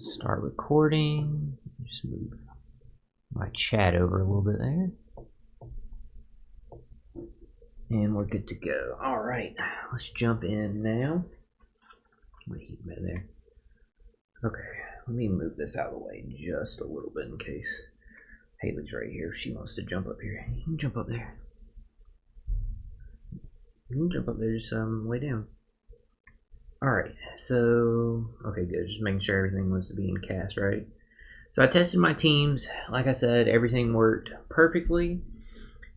Start recording. Just move my chat over a little bit there. And we're good to go. Alright, let's jump in now. What heat there? Okay, let me move this out of the way just a little bit in case Haley's right here. If she wants to jump up here, you can jump up there. You can jump up there, just lay down. Alright, so, okay, good. Just making sure everything was being cast right. So I tested my teams. Like I said, everything worked perfectly.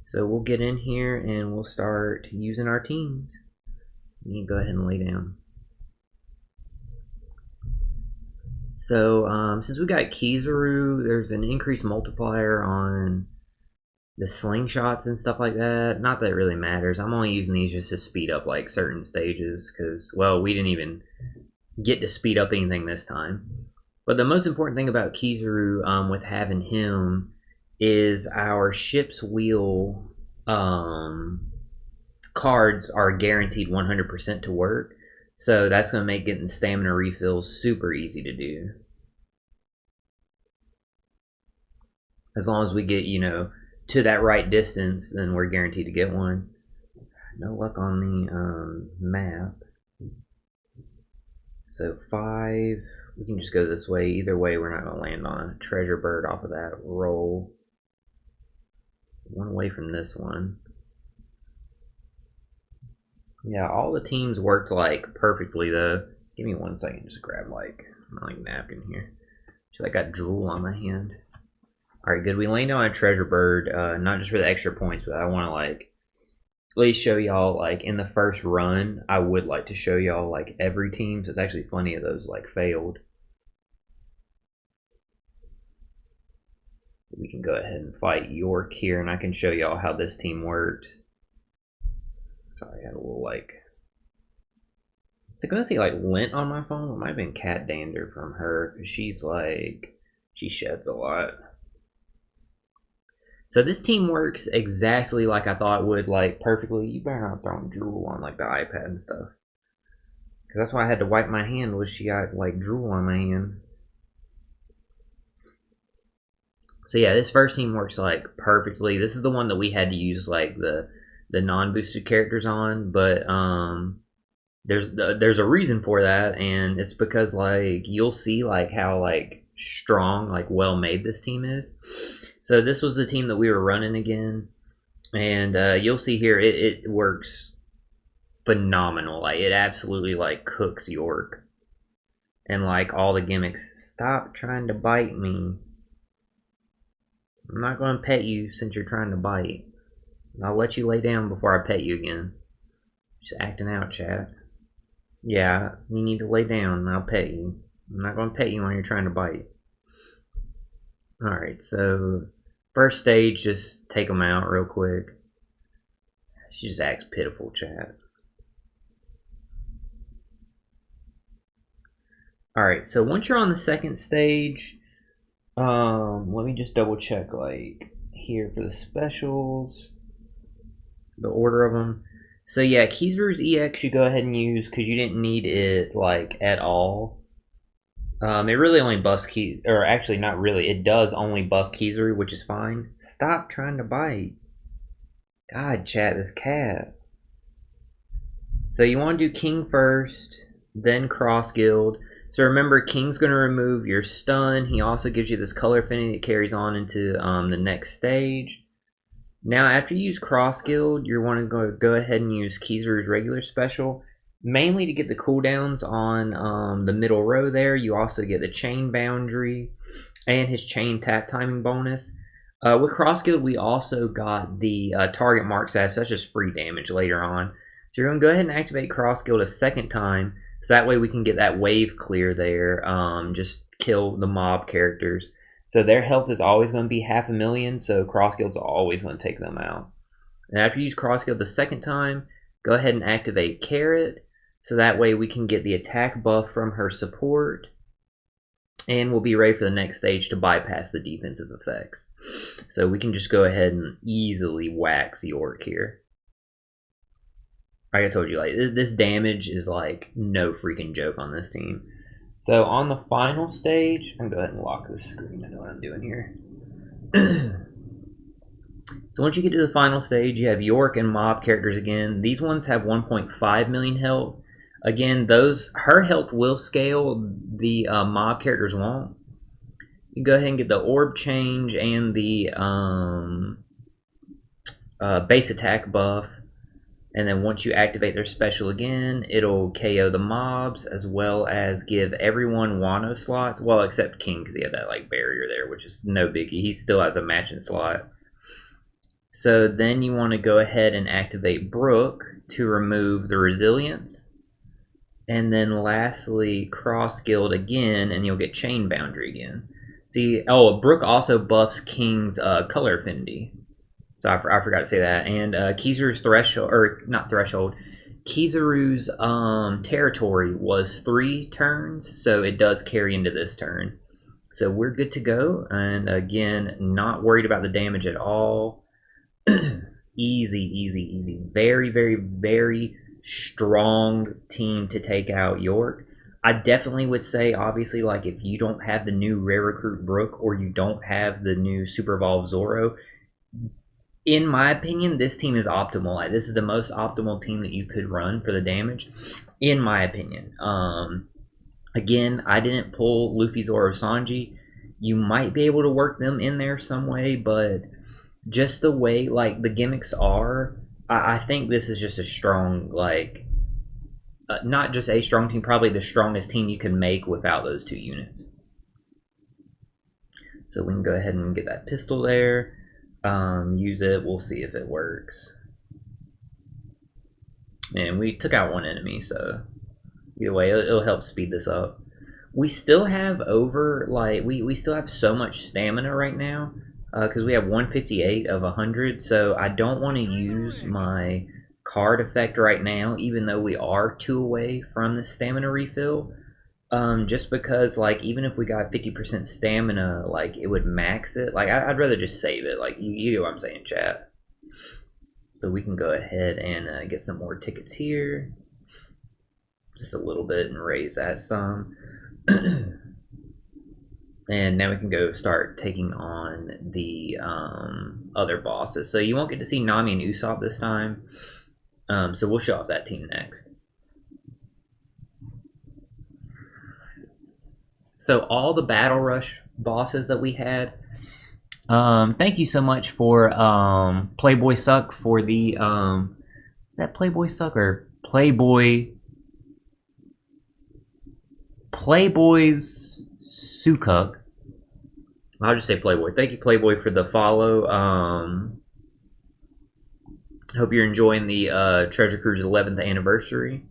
So we'll get in here and we'll start using our teams. You can go ahead and lay down. So since we got Kizaru, there's an increased multiplier on the slingshots and stuff like that. Not that it really matters. I'm only using these just to speed up like certain stages because, well, we didn't even get to speed up anything this time. But the most important thing about Kizaru with having him is our ship's wheel cards are guaranteed 100% to work. So that's going to make getting stamina refills super easy to do. As long as we get, to that right distance, then we're guaranteed to get one. No luck on the map. So 5, we can just go this way. Either way, we're not going to land on a treasure bird off of that roll. One away from this one. Yeah, all the teams worked like perfectly though. Give me 1 second, just grab like my napkin here. I got drool on my hand. Alright, good. We landed on a treasure bird, not just for the extra points, but I want to like at least show y'all like in the first run. I would like to show y'all like every team, so it's actually funny if those like failed. We can go ahead and fight York here, and I can show y'all how this team worked. Sorry, I had a little like. I gonna see like lint on my phone. It might have been cat dander from her because she's like she sheds a lot. So this team works exactly like I thought it would, like perfectly. You better not throw drool on like the iPad and stuff, because that's why I had to wipe my hand. Was she got like drool on my hand? So yeah, this first team works like perfectly. This is the one that we had to use like the non-boosted characters on, but there's a reason for that, and it's because like you'll see like how like strong, like well made this team is. So this was the team that we were running again, and you'll see here it works phenomenal. Like it absolutely like cooks York, and like all the gimmicks. Stop trying to bite me. I'm not going to pet you since you're trying to bite. I'll let you lay down before I pet you again. Just acting out, chat. Yeah, you need to lay down and I'll pet you. I'm not going to pet you when you're trying to bite. Alright, so first stage, just take them out real quick. She just acts pitiful, chat. Alright, so once you're on the second stage, let me just double check like here for the specials, the order of them. So yeah, Kizaru's EX you go ahead and use because you didn't need it like at all. It really only buffs or actually not really. It does only buff Kizaru, which is fine. Stop trying to bite. God, chat, this cat. So you want to do King first, then Cross Guild. So remember, King's going to remove your stun. He also gives you this color affinity that carries on into the next stage. Now, after you use Cross Guild, you want to go ahead and use Kizaru's regular special, mainly to get the cooldowns on the middle row there. You also get the chain boundary and his chain tap timing bonus. With Cross Guild, we also got the target mark stats. That's just free damage later on. So you're going to go ahead and activate Cross Guild a second time, so that way we can get that wave clear there. Just kill the mob characters. So their health is always going to be 500,000, so Cross Guild's always going to take them out. And after you use Cross Guild the second time, go ahead and activate Carrot, so that way we can get the attack buff from her support, and we'll be ready for the next stage to bypass the defensive effects. So we can just go ahead and easily wax York here. Like I told you, like this damage is like no freaking joke on this team. So on the final stage, I'm gonna go ahead and lock this screen. I know what I'm doing here. So once you get to the final stage, you have York and Mob characters again. These ones have 1.5 million health. Again, her health will scale. The Mob characters won't. You go ahead and get the orb change and the base attack buff. And then once you activate their special again, it'll KO the mobs as well as give everyone Wano slots. Well, except King, because he had that like barrier there, which is no biggie. He still has a matching slot. So then you want to go ahead and activate Brook to remove the resilience. And then lastly, cross guild again, and you'll get chain boundary again. See, oh, Brook also buffs King's color affinity. So I forgot to say that. And Kizaru's threshold, or not threshold, Kizaru's territory was 3 turns, so it does carry into this turn. So we're good to go. And again, not worried about the damage at all. Easy, easy, easy. Very, very, very strong team to take out York. I definitely would say, obviously, like if you don't have the new Rare Recruit Brook or you don't have the new Super Evolved Zoro, in my opinion, this team is optimal. Like, this is the most optimal team that you could run for the damage, in my opinion. Again, I didn't pull Luffy, Zoro, Sanji. You might be able to work them in there some way, but just the way like the gimmicks are, I think this is just a strong, like, not just a strong team, probably the strongest team you can make without those 2 units. So we can go ahead and get that pistol there. Use it. We'll see if it works. And we took out 1 enemy, so either way, it'll help speed this up. We still have we still have so much stamina right now because we have 158 of 100. So I don't want to use my card effect right now, even though we are 2 away from the stamina refill. Just because, like, even if we got 50% stamina, like, it would max it. Like, I'd rather just save it. Like, you know what I'm saying, chat. So we can go ahead and get some more tickets here. Just a little bit and raise that some. And now we can go start taking on the other bosses. So you won't get to see Nami and Usopp this time. So we'll show off that team next. So all the Battle Rush bosses that we had, thank you so much for Playboy Suck for the, is that Playboy Suck or Playboy's Sukuk? I'll just say Playboy. Thank you, Playboy, for the follow. Hope you're enjoying the Treasure Cruise 11th anniversary.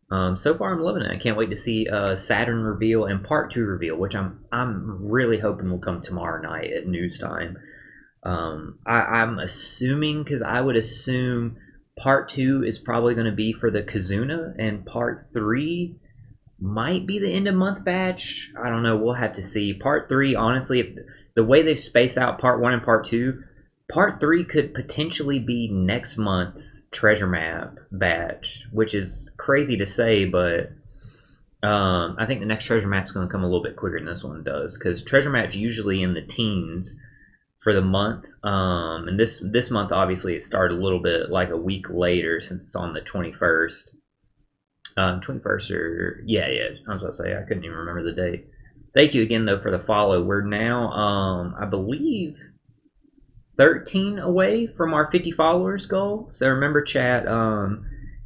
So far, I'm loving it. I can't wait to see Saturn reveal and Part 2 reveal, which I'm really hoping will come tomorrow night at news time. I'm assuming, because I would assume Part 2 is probably going to be for the Kazuna, and Part 3 might be the end of month batch. I don't know. We'll have to see. Part 3, honestly, if the way they space out Part 1 and Part 2, Part 3 could potentially be next month's treasure map batch, which is crazy to say, but I think the next treasure map is going to come a little bit quicker than this one does, because treasure map's usually in the teens for the month, and this month, obviously, it started a little bit like a week later since it's on the 21st. 21st or, yeah, I was about to say, I couldn't even remember the date. Thank you again, though, for the follow. We're now, I believe, 13 away from our 50 followers goal. So remember, chat,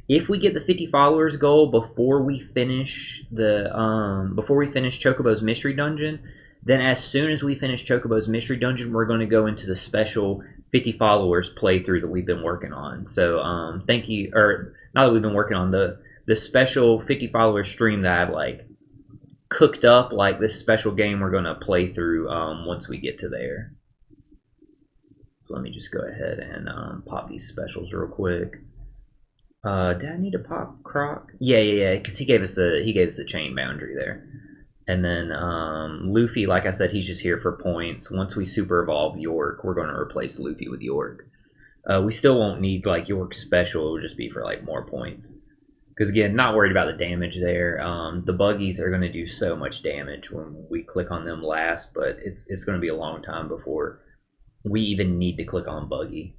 if we get the 50 followers goal before we finish Chocobo's Mystery Dungeon, then as soon as we finish Chocobo's Mystery Dungeon, we're going to go into the special 50 followers playthrough that we've been working on. So thank you, or not that we've been working on, the special 50 followers stream that I've like cooked up, like this special game we're going to play through once we get to there. So let me just go ahead and pop these specials real quick. Did I need to pop Croc? Yeah, because he gave us the chain boundary there. And then Luffy, like I said, he's just here for points. Once we super evolve York, we're going to replace Luffy with York. We still won't need like York special. It'll just be for like more points. again, not worried about the damage there. The buggies are going to do so much damage when we click on them last, but it's going to be a long time before we even need to click on buggy.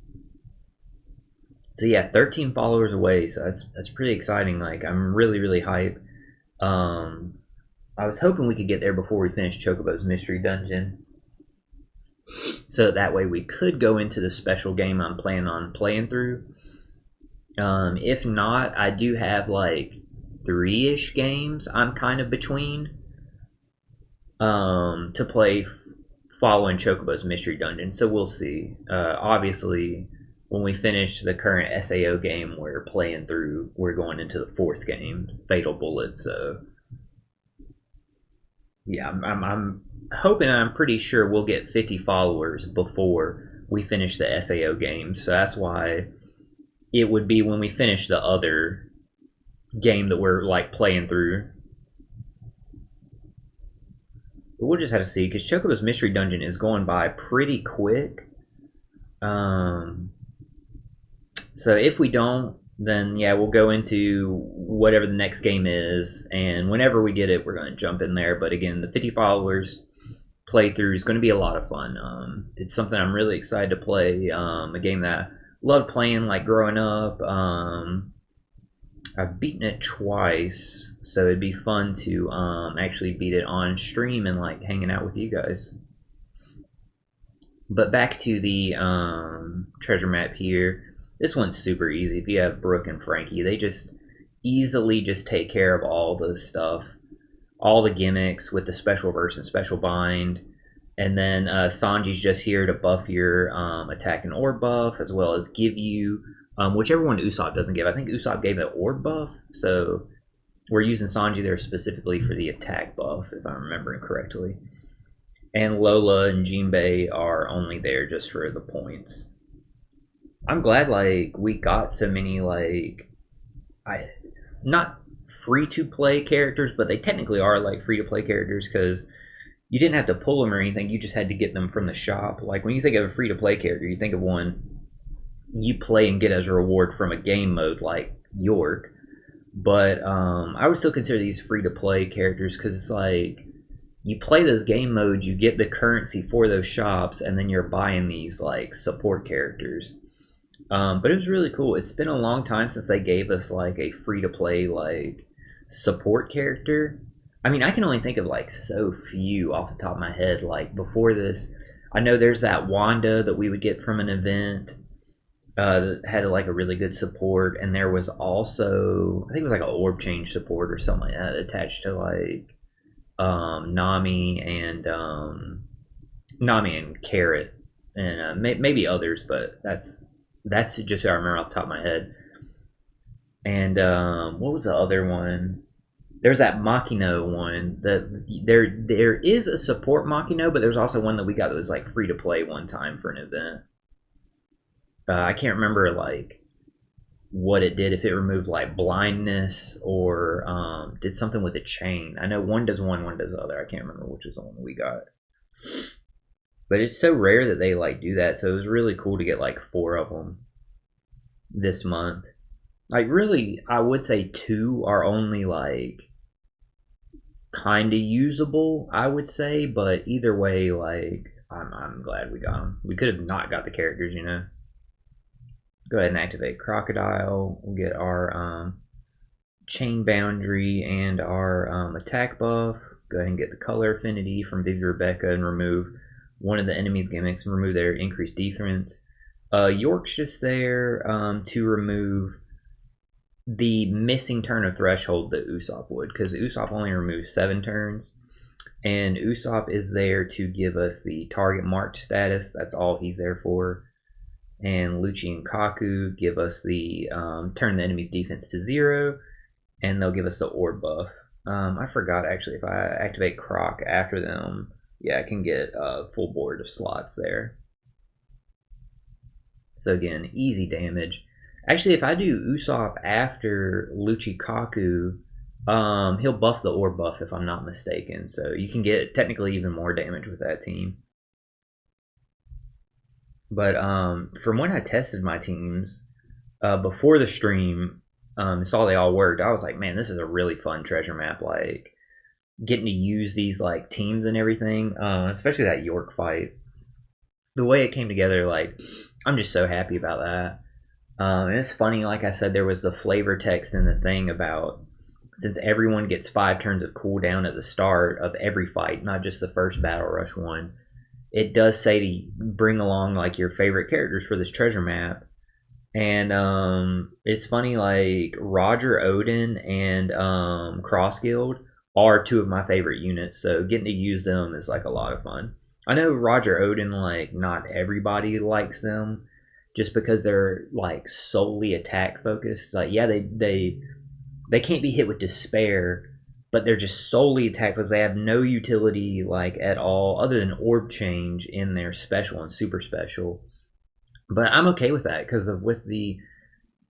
So yeah, 13 followers away, so that's pretty exciting. Like, I'm really hyped. I was hoping we could get there before we finish Chocobo's Mystery Dungeon, so that way we could go into the special game I'm planning on playing through. If not, I do have like 3-ish games I'm kind of between to play following Chocobo's Mystery Dungeon, so we'll see. Obviously, when we finish the current SAO game we're playing through, we're going into the 4th game, Fatal Bullet, so yeah, I'm hoping, I'm pretty sure we'll get 50 followers before we finish the SAO game, so that's why it would be when we finish the other game that we're like playing through. But we'll just have to see, because Chocobo's Mystery Dungeon is going by pretty quick. So if we don't, then yeah, we'll go into whatever the next game is, and whenever we get it, we're going to jump in there. But again, the 50 followers playthrough is going to be a lot of fun. It's something I'm really excited to play. A game that I loved playing like growing up. I've beaten it twice, so it'd be fun to actually beat it on stream and like hanging out with you guys. But back to the treasure map here. This one's super easy. If you have Brooke and Frankie, they just easily just take care of all the stuff, all the gimmicks with the special verse and special bind. And then Sanji's just here to buff your attack and orb buff, as well as give you whichever one Usopp doesn't give. I think Usopp gave an orb buff, so we're using Sanji there specifically for the attack buff, if I'm remembering correctly. And Lola and Jinbei are only there just for the points. I'm glad like we got so many like not free to play characters, but they technically are like free to play characters, because you didn't have to pull them or anything. You just had to get them from the shop. Like when you think of a free to play character, you think of one you play and get as a reward from a game mode like York. But I would still consider these free to play characters, because it's like you play those game modes, you get the currency for those shops, and then you're buying these like support characters. But it was really cool. It's been a long time since they gave us like a free to play like support character. I mean, I can only think of like so few off the top of my head. Like before this, I know there's that Wanda that we would get from an event that had like a really good support, and there was also, I think it was like an orb change support or something like that attached to like Nami and Carrot, and maybe others, but that's just what I remember off the top of my head. And what was the other one? There's that Makino one. That there is a support Makino, but there's also one that we got that was like free to play one time for an event. I can't remember like what it did, if it removed like blindness or did something with a chain. I know one does one does the other. I can't remember which is the one we got. But it's so rare that they like do that, so it was really cool to get like 4 of them this month. Like really, I would say 2 are only like kind of usable, I would say, but either way, like I'm glad we got them. We could have not got the characters, you know. Go ahead and activate Crocodile. We'll get our chain boundary and our attack buff. Go ahead and get the color affinity from Vivi Rebecca and remove one of the enemy's gimmicks and remove their increased defense. York's just there to remove the missing turn of threshold that Usopp would, because Usopp only removes 7 turns, and Usopp is there to give us the target marked status. That's all he's there for. And Lucci and Kaku give us the turn the enemy's defense to 0, and they'll give us the orb buff. I forgot actually, if I activate Croc after them, yeah, I can get a full board of slots there. So again, easy damage. Actually, if I do Usopp after Lucci Kaku, he'll buff the orb buff if I'm not mistaken. So you can get technically even more damage with that team. But from when I tested my teams before the stream, saw they all worked, I was like, man, this is a really fun treasure map. Like getting to use these like teams and everything, especially that York fight. The way it came together, like I'm just so happy about that. And it's funny, like I said, there was the flavor text in the thing about since everyone gets 5 turns of cooldown at the start of every fight, not just the first Battle Rush one. It does say to bring along like your favorite characters for this treasure map. And it's funny, like Roger Odin and Crossguild are two of my favorite units, so getting to use them is like a lot of fun. I know Roger Odin, like not everybody likes them, just because they're like solely attack focused. Like yeah, they can't be hit with despair, but they're just solely attack focused. They have no utility like at all, other than orb change in their special and super special. But I'm okay with that because of with the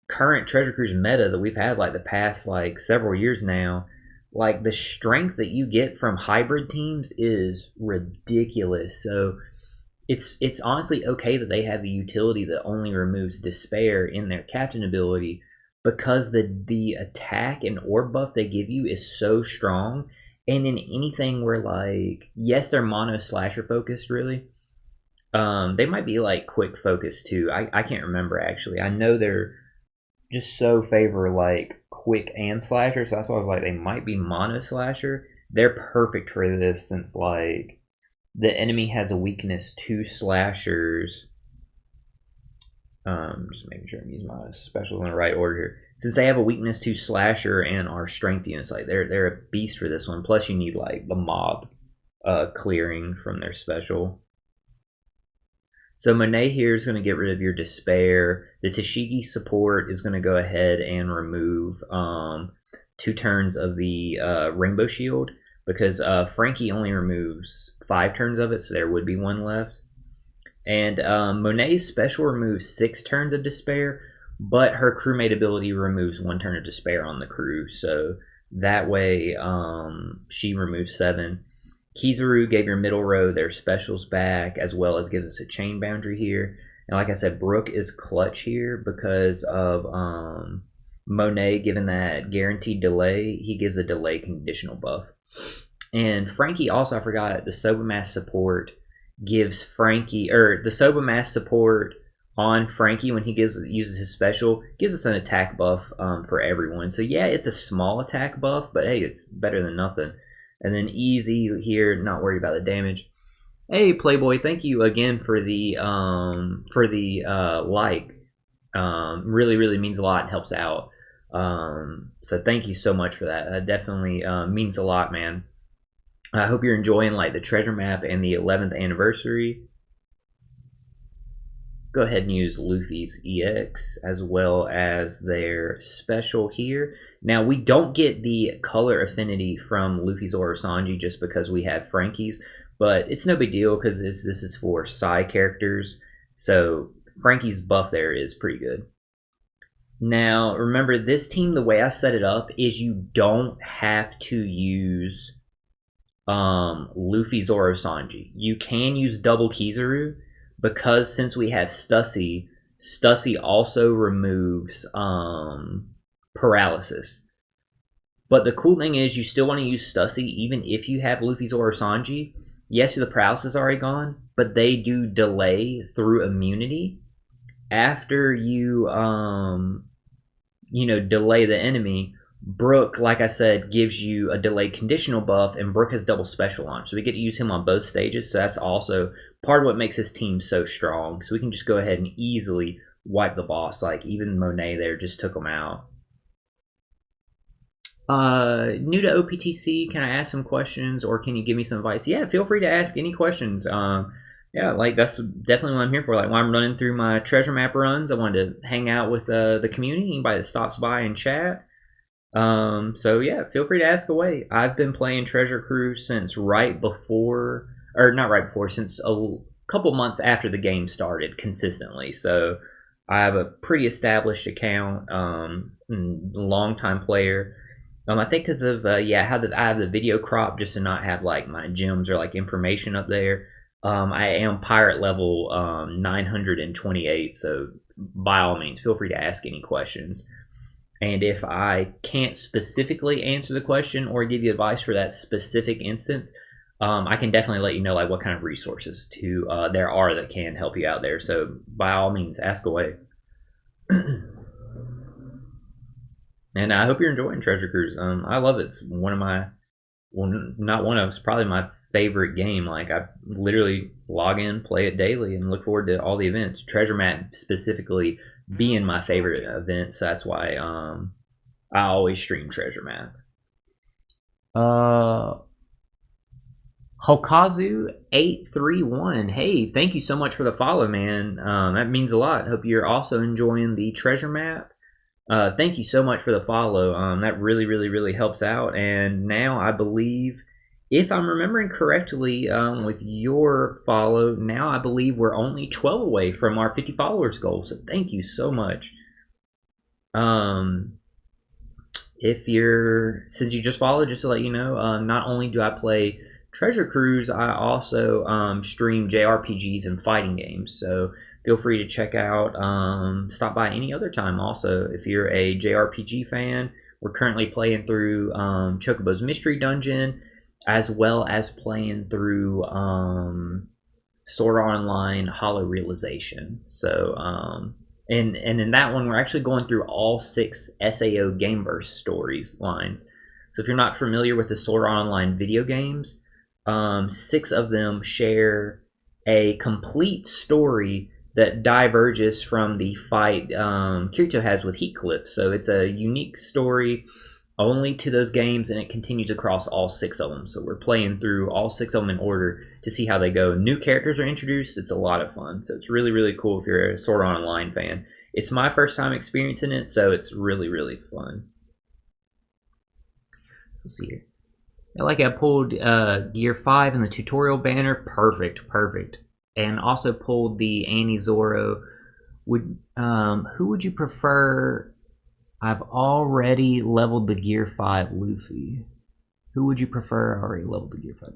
current Treasure Cruise meta that we've had like the past like several years now, like the strength that you get from hybrid teams is ridiculous. So it's honestly okay that they have the utility that only removes despair in their captain ability because the attack and orb buff they give you is so strong. And in anything where like yes they're mono slasher focused really, they might be like quick focus too. I can't remember actually. I know they're just so favor like quick and slasher, so that's why I was like they might be mono slasher. They're perfect for this since like the enemy has a weakness to slashers. Just making sure I'm using my specials in the right order here. Since they have a weakness to slasher and our strength units, like they're a beast for this one. Plus you need like the mob clearing from their special. So Monet here is going to get rid of your despair. The Tashigi support is going to go ahead and remove 2 turns of the Rainbow Shield because Frankie only removes 5 turns of it, so there would be 1 left. And Monet's special removes 6 turns of despair, but her crewmate ability removes 1 turn of despair on the crew, so that way she removes 7. Kizaru gave your middle row their specials back, as well as gives us a chain boundary here. And like I said, Brooke is clutch here because of Monet giving that guaranteed delay. He gives a delay conditional buff. And Frankie also, I forgot, the Soba support gives Frankie, or the Soba support on Frankie when he uses his special, gives us an attack buff for everyone. So yeah, it's a small attack buff, but hey, it's better than nothing. And then Easy here, not worried about the damage. Hey, Playboy, thank you again for the like. Really, really means a lot and helps out. So thank you so much for that. That definitely means a lot, man. I hope you're enjoying like the treasure map and the 11th anniversary. Go ahead and use Luffy's EX as well as their special here. Now, we don't get the color affinity from Luffy's or Sanji just because we have Frankie's, but it's no big deal because this is for Psy characters. So Frankie's buff there is pretty good. Now, remember, this team, the way I set it up is you don't have to use Luffy, Zoro, Sanji. You can use double Kizaru, because since we have Stussy, Stussy also removes paralysis. But the cool thing is you still want to use Stussy even if you have Luffy, Zoro, Sanji. Yes, the paralysis is already gone, but they do delay through immunity. After you, delay the enemy, Brook, like I said, gives you a delayed conditional buff, and Brook has double special launch. So we get to use him on both stages, so that's also part of what makes this team so strong. So we can just go ahead and easily wipe the boss. Like, even Monet there just took him out. New to OPTC, can I ask some questions, or can you give me some advice? Yeah, feel free to ask any questions. Yeah, like that's definitely what I'm here for. Like when I'm running through my treasure map runs, I wanted to hang out with the community, anybody that stops by and chat. So yeah, feel free to ask away. I've been playing Treasure Cruise since right before, or not right before, since a couple months after the game started consistently. So I have a pretty established account, long time player. I think because of I have the video crop just to not have like my gems or like information up there. I am pirate level 928, so by all means, feel free to ask any questions. And if I can't specifically answer the question or give you advice for that specific instance, I can definitely let you know like what kind of resources there are that can help you out there. So by all means, ask away. And I hope you're enjoying Treasure Cruise. I love it. It's one of my, well, not one of, it's probably my favorite game. Like I literally log in, play it daily, and look forward to all the events. Treasure Map specifically being my favorite event, so that's why I always stream Treasure Map. Hokazu831. Hey, thank you so much for the follow, man. That means a lot. Hope you're also enjoying the Treasure Map. Thank you so much for the follow. That really, really, really helps out. And now I believe, if I'm remembering correctly, with your follow, now I believe we're only 12 away from our 50 followers goal. So thank you so much. Since you just followed, just to let you know, not only do I play Treasure Cruise, I also stream JRPGs and fighting games. So feel free to check out, stop by any other time. Also, if you're a JRPG fan, we're currently playing through Chocobo's Mystery Dungeon, as well as playing through Sword Art Online Hollow Realization. So, and in that one, we're actually going through all 6 SAO Gameverse stories lines. So if you're not familiar with the Sword Art Online video games, 6 of them share a complete story that diverges from the fight Kirito has with Heatcliff. So it's a unique story only to those games, and it continues across all 6 of them. So we're playing through all 6 of them in order to see how they go. New characters are introduced. It's a lot of fun. So it's really, really cool if you're a Sword Art Online fan. It's my first time experiencing it, so it's really, really fun. Let's see here. I like I pulled Gear 5 in the tutorial banner. Perfect. And also pulled the Annie Zoro. Who would you prefer? I've already leveled the Gear 5 Luffy. Who would you prefer? I already leveled the Gear 5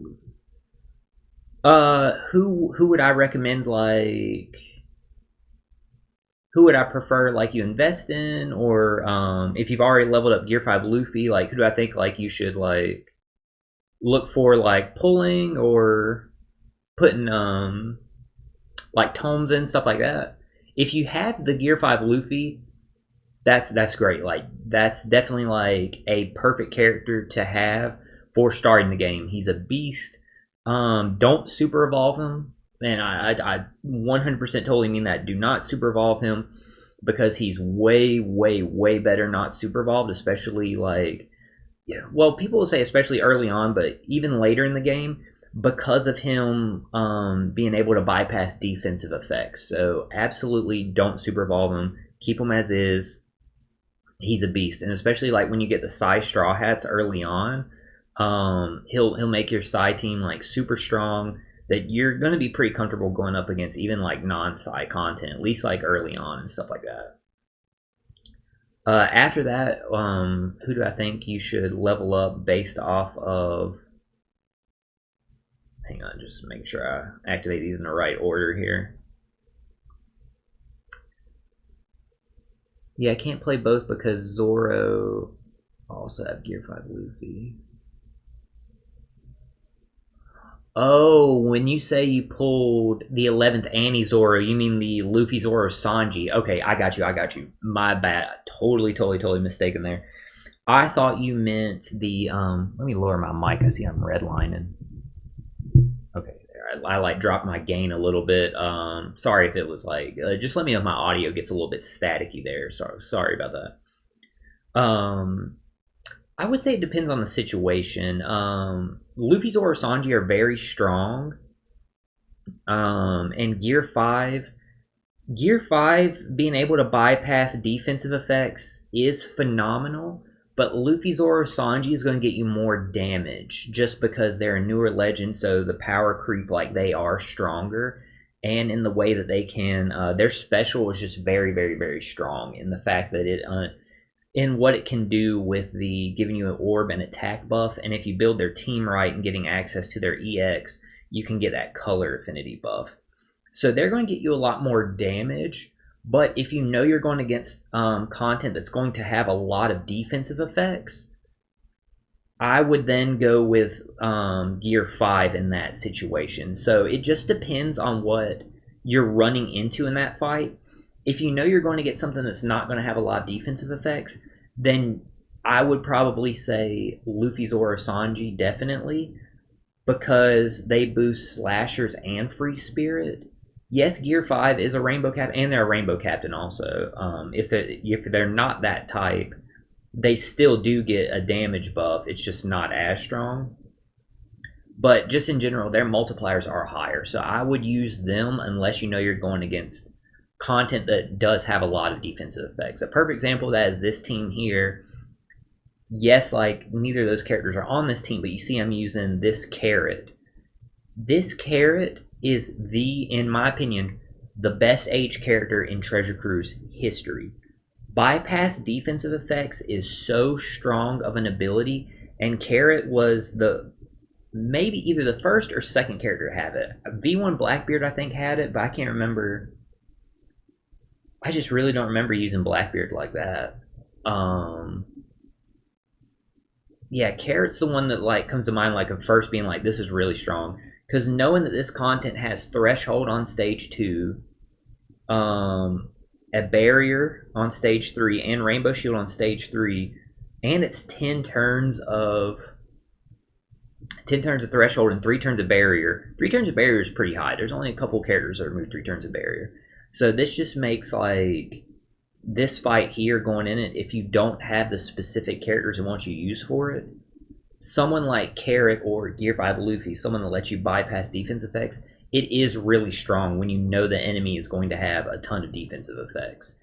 Luffy. Who would I recommend, like, who would I prefer, like, you invest in? Or if you've already leveled up Gear 5 Luffy, like, who do I think, like, you should, like, look for, like, pulling or putting like tomes in, stuff like that. If you have the Gear 5 Luffy, that's great. Like, that's definitely like a perfect character to have for starting the game. He's a beast. Don't super evolve him, and I 100% totally mean that. Do not super evolve him, because he's way, way, way better not super evolved, especially like, yeah, well, people will say especially early on, but even later in the game, because of him being able to bypass defensive effects. So absolutely don't super evolve him. Keep him as is. He's a beast, and especially like when you get the Psy Straw Hats early on, he'll make your Psy team like super strong, that you're going to be pretty comfortable going up against even like non-Psy content, at least like early on and stuff like that. After that, who do I think you should level up based off of? Hang on, just make sure I activate these in the right order here. Yeah, I can't play both because Zoro also have Gear 5 Luffy. Oh, when you say you pulled the 11th Annie Zoro, you mean the Luffy Zoro Sanji. Okay, I got you. My bad. Totally mistaken there. I thought you meant the, let me lower my mic. I see I'm redlining. Okay, there. I like dropped my gain a little bit. Sorry if it was like, just let me know if my audio gets a little bit staticky there. Sorry about that. I would say it depends on the situation. Luffy, Zoro, Sanji are very strong. And Gear 5 being able to bypass defensive effects is phenomenal, but Luffy, Zoro, Sanji is going to get you more damage just because they're a newer legend, so the power creep, like, they are stronger, and in the way that they can, their special is just very, very, very strong in the fact that it, in what it can do with the giving you an orb and attack buff, and if you build their team right and getting access to their EX, you can get that color affinity buff. So they're going to get you a lot more damage, But if you know you're going against content that's going to have a lot of defensive effects, I would then go with Gear 5 in that situation. So it just depends on what you're running into in that fight. If you know you're going to get something that's not going to have a lot of defensive effects, then I would probably say Luffy, Zoro, Sanji definitely, because they boost slashers and free spirit. Yes, Gear 5 is a rainbow cap, and they're a rainbow captain also. If they're not that type, they still do get a damage buff. It's just not as strong. But just in general, their multipliers are higher. So I would use them unless you know you're going against content that does have a lot of defensive effects. A perfect example of that is this team here. Yes, like neither of those characters are on this team, but you see I'm using this carrot. This carrot is in my opinion, the best age character in Treasure Cruise history. Bypass defensive effects is so strong of an ability, and Carrot was maybe either the first or second character to have it. V1 Blackbeard I think had it, but I can't remember. I just really don't remember using Blackbeard like that. Yeah, Carrot's the one that like comes to mind like of first being like this is really strong, because knowing that this content has Threshold on stage 2, a barrier on stage 3, and Rainbow Shield on stage 3, and it's 10 turns of Threshold and 3 turns of barrier. 3 turns of barrier is pretty high. There's only a couple characters that remove 3 turns of barrier. So this just makes like this fight here going in it, if you don't have the specific characters and want you use for it, someone like Carrot or Gear 5 Luffy, someone that lets you bypass defense effects, it is really strong when you know the enemy is going to have a ton of defensive effects.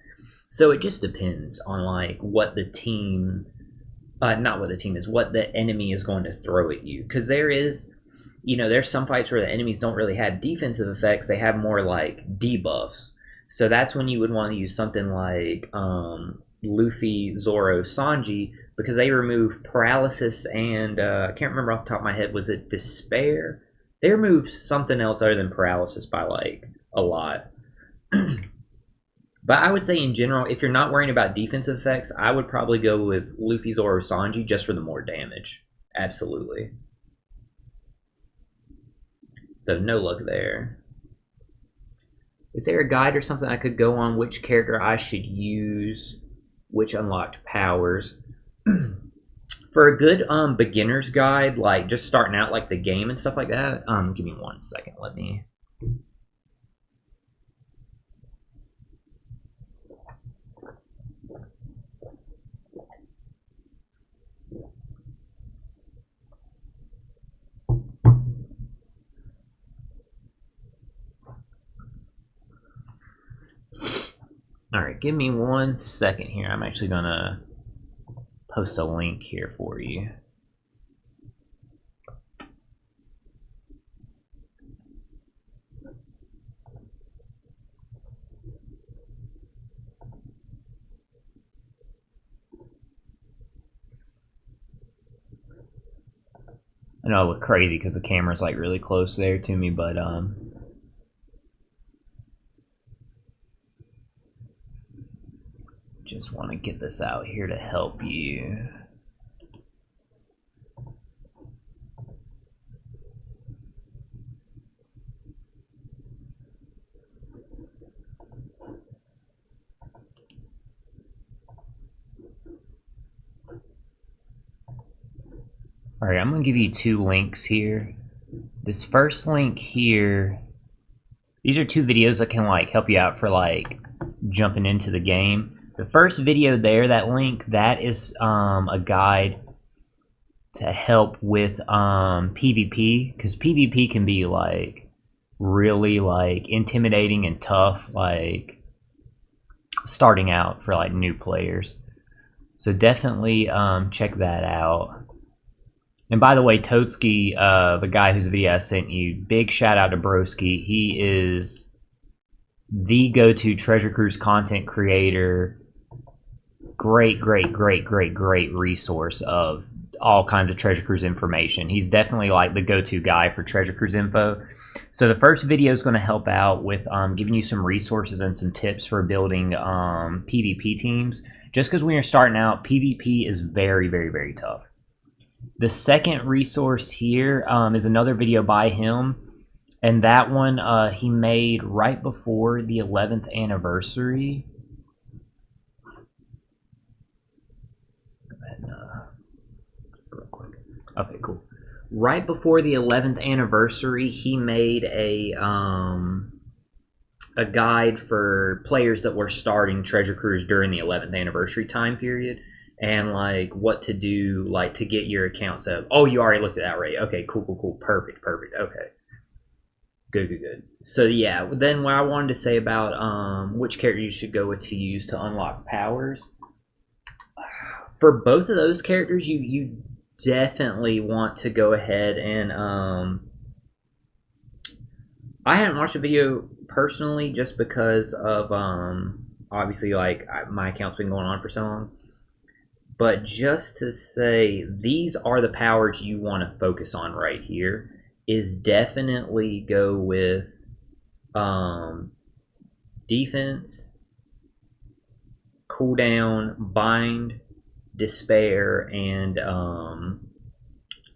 So it just depends on like what the team, not what the team is, what the enemy is going to throw at you. Because there's some fights where the enemies don't really have defensive effects; they have more like debuffs. So that's when you would want to use something like Luffy, Zoro, Sanji, because they remove paralysis and I can't remember off the top of my head, was it despair? They remove something else other than paralysis by like a lot. But I would say in general, if you're not worrying about defensive effects, I would probably go with Luffy, Zoro, Sanji just for the more damage. Absolutely. So no luck there. Is there a guide or something I could go on which character I should use, which unlocked powers? For a good beginner's guide, like just starting out like the game and stuff like that, give me 1 second, let me... Alright, give me 1 second here. I'm actually gonna post a link here for you. I know I look crazy because the camera's like really close there to me, but just want to get this out here to help you. Alright, I'm going to give you 2 links here. This first link here, these are 2 videos that can like help you out for like jumping into the game. The first video there, that link, that is a guide to help with PvP, because PvP can be like really like intimidating and tough, like starting out for like new players. So definitely check that out. And by the way, Totski, the guy whose video I sent you, big shout out to Broski. He is the go-to Treasure Cruise content creator. Great resource of all kinds of Treasure Cruise information. He's definitely like the go-to guy for Treasure Cruise info. So the first video is going to help out with giving you some resources and some tips for building PvP teams. Just because when you're starting out, PvP is very, very, very tough. The second resource here is another video by him. And that one he made right before the 11th anniversary. Real quick. Okay, cool. Right before the 11th anniversary, he made a guide for players that were starting Treasure Cruise during the 11th anniversary time period, and like what to do, like to get your account set up. Oh, you already looked at that, right? Okay, cool, perfect. Okay, good. So yeah, then what I wanted to say about which character you should go with to use to unlock powers. For both of those characters, you definitely want to go ahead and I hadn't watched the video personally just because of obviously like my account's been going on for so long. But just to say, these are the powers you want to focus on right here. Is definitely go with defense, cooldown, bind, despair, and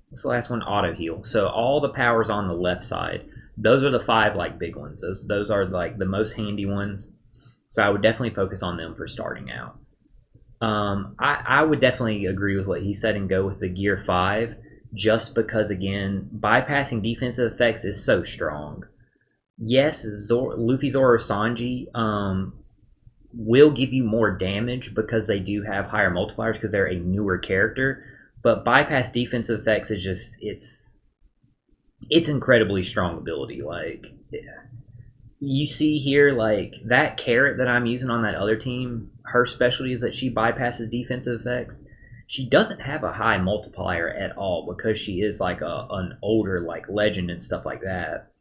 what's the last one? Auto heal. So all the powers on the left side. Those are the 5 like big ones. Those are like the most handy ones. So I would definitely focus on them for starting out. I would definitely agree with what he said and go with the Gear 5, just because, again, bypassing defensive effects is so strong. Yes, Luffy, Zoro, Sanji will give you more damage because they do have higher multipliers because they're a newer character, but bypass defensive effects is just, it's incredibly strong ability. Like, you see here, like, that carrot that I'm using on that other team, her specialty is that she bypasses defensive effects. She doesn't have a high multiplier at all because she is like an older like legend and stuff like that.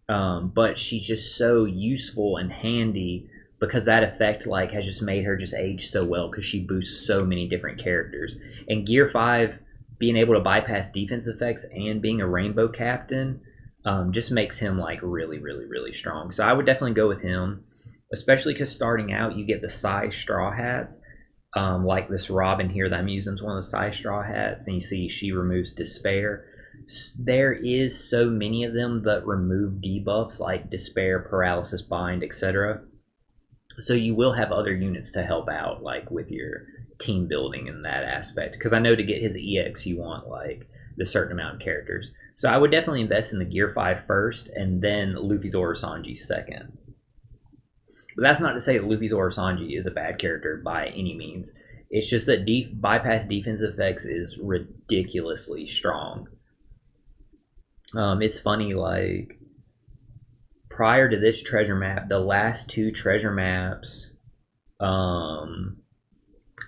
But she's just so useful and handy because that effect like has just made her just age so well because she boosts so many different characters. And Gear 5, being able to bypass defense effects and being a rainbow captain just makes him like really strong. So I would definitely go with him, especially because starting out you get the Psy straw hats. Like this Robin here that I'm using is one of the Psy straw hats, and you see she removes despair. There is so many of them that remove debuffs like despair, paralysis, bind, etc. So you will have other units to help out like with your team building in that aspect, because I know to get his EX you want like the certain amount of characters. So I would definitely invest in the Gear 5 first, and then Luffy, Zoro, Sanji second. But that's not to say that Luffy, Zoro, Sanji is a bad character by any means. It's just that bypass defensive effects is ridiculously strong. It's funny, like, prior to this treasure map, the last 2 treasure maps, I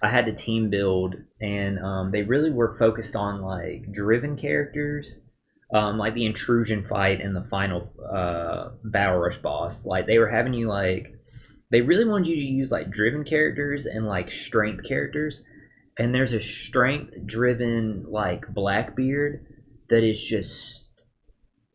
had to team build, and they really were focused on, like, driven characters. Like the intrusion fight and the final battle rush boss. Like, they were having you, like, they really wanted you to use like driven characters and like strength characters. And there's a strength driven like Blackbeard that is just,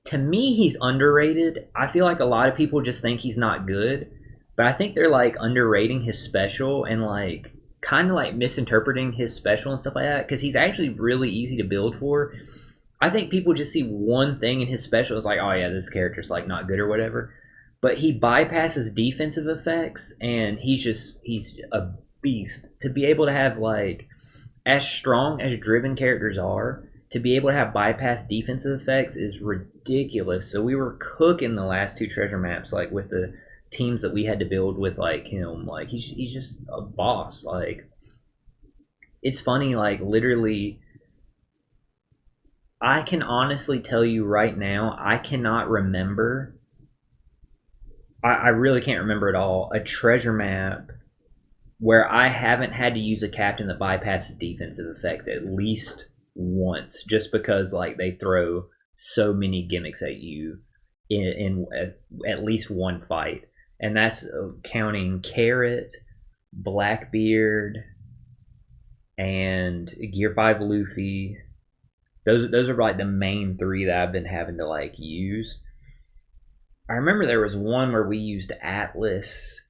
to me, he's underrated. I feel like a lot of people just think he's not good, but I think they're like underrating his special and like kind of like misinterpreting his special and stuff like that, because he's actually really easy to build for. I think people just see one thing in his special, it's like, oh yeah, this character's like not good or whatever. But he bypasses defensive effects, and he's a beast. To be able to have like as strong as driven characters are, to be able to have bypass defensive effects is ridiculous. So we were cooking the last 2 treasure maps like with the teams that we had to build with like him. Like he's just a boss. Like, it's funny, like literally I can honestly tell you right now, I cannot remember, I really can't remember at all, a treasure map where I haven't had to use a captain that bypasses defensive effects at least once, just because like they throw so many gimmicks at you in at least one fight. And that's counting Carrot, Blackbeard, and Gear 5 Luffy. Those are like the main three that I've been having to like use. I remember there was one where we used Atlas,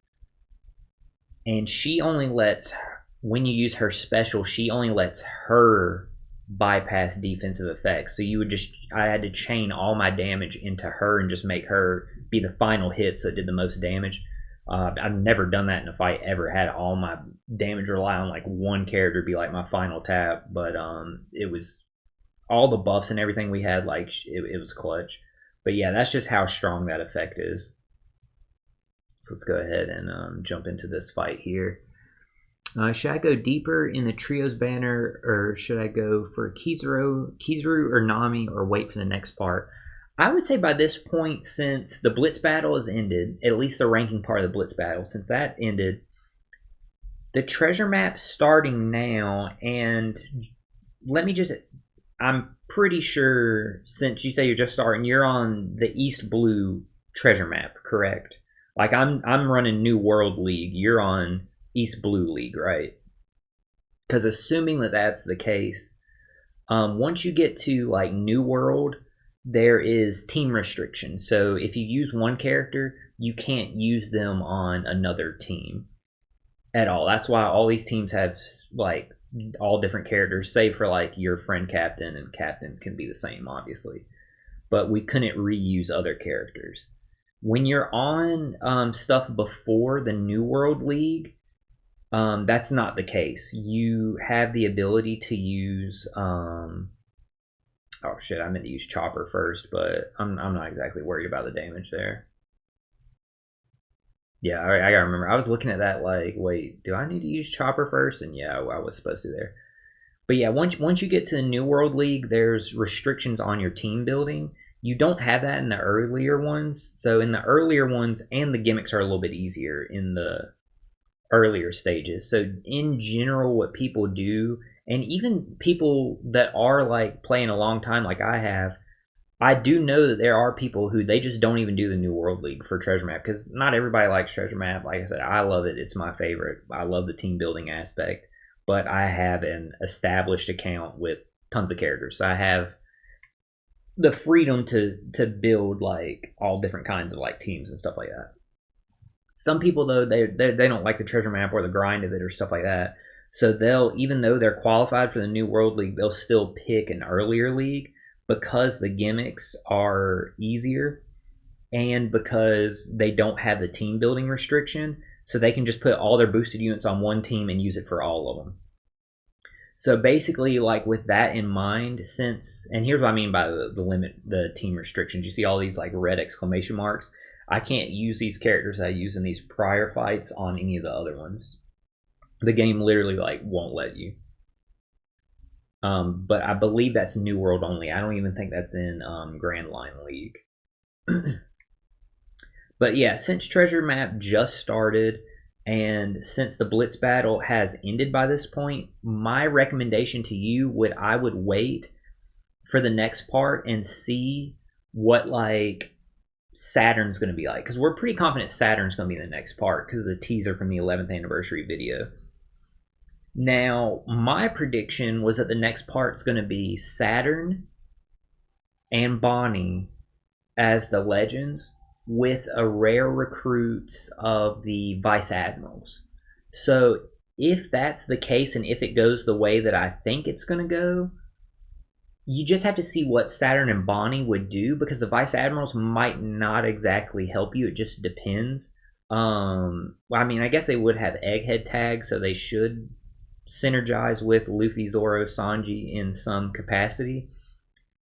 and she only lets, when you use her special, she only lets her bypass defensive effects. So you would just, I had to chain all my damage into her and just make her be the final hit, so it did the most damage. I've never done that in a fight ever. Had all my damage rely on like one character be like my final tap, but it was all the buffs and everything we had. Like it was clutch. But yeah, that's just how strong that effect is. So let's go ahead and jump into this fight here. Should I go deeper in the trios banner, or should I go for Kizaru or Nami, or wait for the next part? I would say by this point, since the Blitz battle has ended, at least the ranking part of the Blitz battle, since that ended, the treasure map's starting now, and let me just, I'm pretty sure, since you say you're just starting, you're on the East Blue treasure map, correct? Like I'm running New World League, you're on East Blue League, right? Because assuming that that's the case, once you get to like New World, there is team restriction. So if you use one character, you can't use them on another team at all. That's why all these teams have like all different characters, save for like your friend Captain, and Captain can be the same, obviously. But we couldn't reuse other characters. When you're on stuff before the New World League, that's not the case. You have the ability to use oh shit, I meant to use Chopper first, but I'm not exactly worried about the damage there. Yeah, I gotta remember. I was looking at that like, wait, do I need to use Chopper first? And yeah, I was supposed to there. But yeah, once you get to the New World League, there's restrictions on your team building. You don't have that in the earlier ones. So in the earlier ones, and the gimmicks are a little bit easier in the earlier stages. So in general, what people do, and even people that are like playing a long time like I have, I do know that there are people who they just don't even do the New World League for Treasure Map, because not everybody likes Treasure Map. Like I said, I love it. It's my favorite. I love the team building aspect, but I have an established account with tons of characters. So I have the freedom to build like all different kinds of like teams and stuff like that. Some people though, they don't like the treasure map or the grind of it or stuff like that. So they'll, even though they're qualified for the New World League, they'll still pick an earlier league because the gimmicks are easier, and because they don't have the team building restriction, so they can just put all their boosted units on one team and use it for all of them. So basically, like with that in mind, since, and here's what I mean by the limit, the team restrictions. You see all these like red exclamation marks. I can't use these characters I use in these prior fights on any of the other ones. The game literally like won't let you. But I believe that's New World only. I don't even think that's in Grand Line League. But yeah, since Treasure Map just started, and since the Blitz battle has ended by this point, my recommendation to you I would wait for the next part and see what like Saturn's going to be like, because we're pretty confident Saturn's going to be the next part because of the teaser from the 11th anniversary video. Now, my prediction was that the next part's going to be Saturn and Bonnie as the legends, with a rare recruit of the Vice Admirals. So if that's the case, and if it goes the way that I think it's going to go, you just have to see what Saturn and Bonnie would do, because the Vice Admirals might not exactly help you. It just depends. Well, I mean, I guess they would have Egghead tags, so they should synergize with Luffy, Zoro, Sanji in some capacity.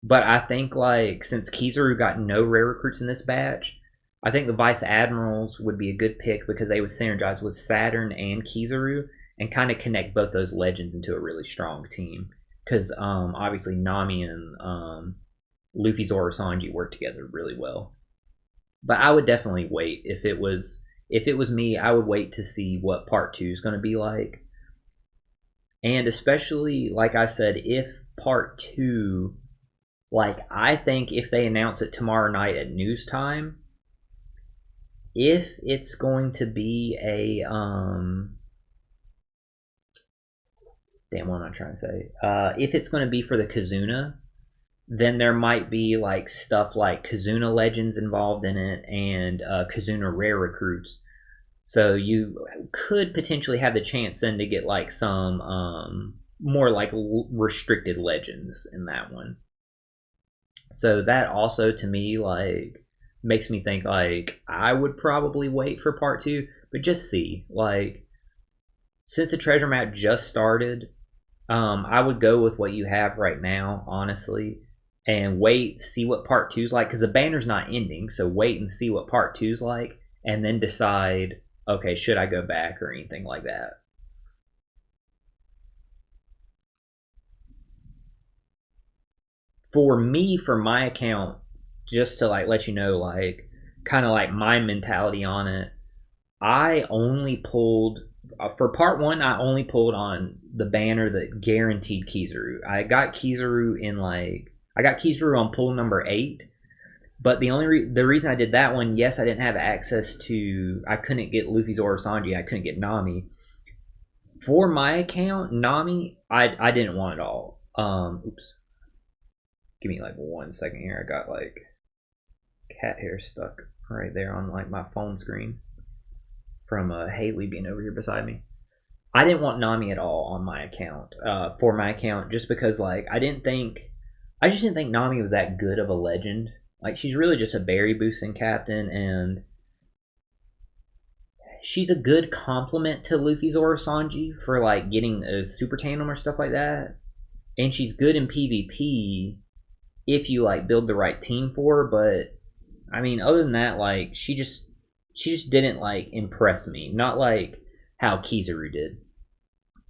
But I think, like, since Kizaru got no rare recruits in this batch, I think the Vice Admirals would be a good pick, because they would synergize with Saturn and Kizaru and kind of connect both those legends into a really strong team. Because obviously Nami and Luffy, Zoro, Sanji work together really well. But I would definitely wait. If it was me, I would wait to see what part 2 is going to be like. And especially, like I said, if part 2, like, I think if they announce it tomorrow night at news time, if it's going to be a damn, what am I trying to say? If it's going to be for the Kazuna, then there might be like stuff like Kazuna Legends involved in it and Kazuna Rare Recruits. So you could potentially have the chance then to get like some more like restricted legends in that one. So that also to me like makes me think like I would probably wait for part two, but just see like since the treasure map just started, I would go with what you have right now, honestly, and wait, see what part two's like, because the banner's not ending. So wait and see what part two's like, and then decide, okay, should I go back or anything like that. For me, for my account, just to like let you know, like kind of like my mentality on it, I only pulled for part one. I only pulled on the banner that guaranteed Kizaru. I got Kizaru on pull number 8, but the reason I did that one, yes, I didn't have access to. I couldn't get Luffy, Zoro, Sanji. I couldn't get Nami. For my account, Nami, I didn't want it all. Oops. Give me like 1 second here. I got like cat hair stuck right there on like my phone screen from Haley being over here beside me. I didn't want Nami at all on my account, for my account, just because like I just didn't think Nami was that good of a legend. Like she's really just a berry boosting captain, and she's a good complement to Luffy, Zoro, Sanji for like getting a super tandem or stuff like that. And she's good in PvP if you like build the right team for her. But I mean, other than that, like she just didn't like impress me. Not like how Kizaru did.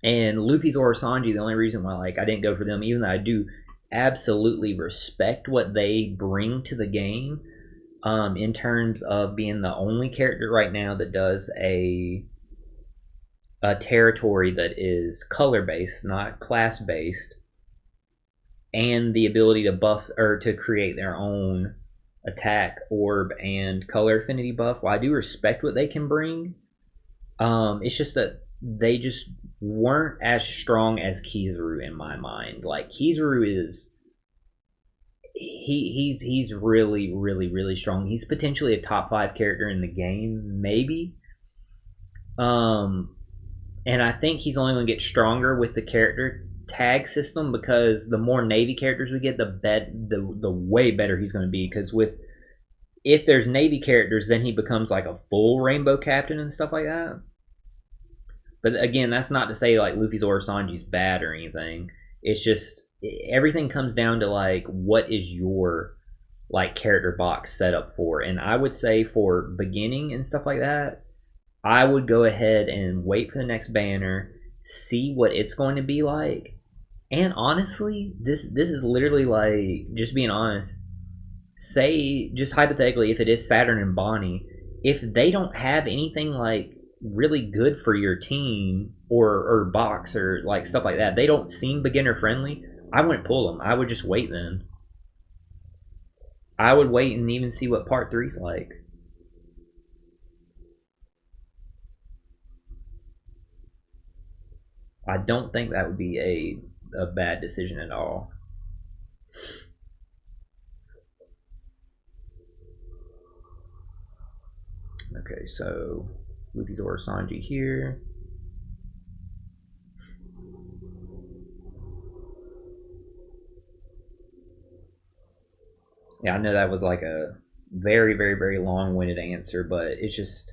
And Luffy's or Sanji, the only reason why like I didn't go for them, even though I do absolutely respect what they bring to the game, in terms of being the only character right now that does a territory that is color based, not class based, and the ability to buff or to create their own attack, orb, and color affinity buff. While I do respect what they can bring, it's just that they just weren't as strong as Kizaru in my mind. Like Kizaru is he's really strong. He's potentially a top 5 character in the game, maybe. And I think he's only going to get stronger with the character tag system, because the more Navy characters we get, the way better he's going to be. Because if there's Navy characters, then he becomes like a full rainbow captain and stuff like that. But again, that's not to say like Luffy's or Sanji's bad or anything. It's just everything comes down to like what is your like character box set up for. And I would say for beginning and stuff like that, I would go ahead and wait for the next banner, see what it's going to be like. And honestly, this is literally like, just being honest, say just hypothetically, if it is Saturn and Bonnie, if they don't have anything like really good for your team or box or like stuff like that, they don't seem beginner friendly, I wouldn't pull them. I would just wait then. I would wait and even see what part 3's like. I don't think that would be a bad decision at all. Okay, so Luffy, Zoro, Sanji here. Yeah, I know that was like a very long-winded answer, but it's just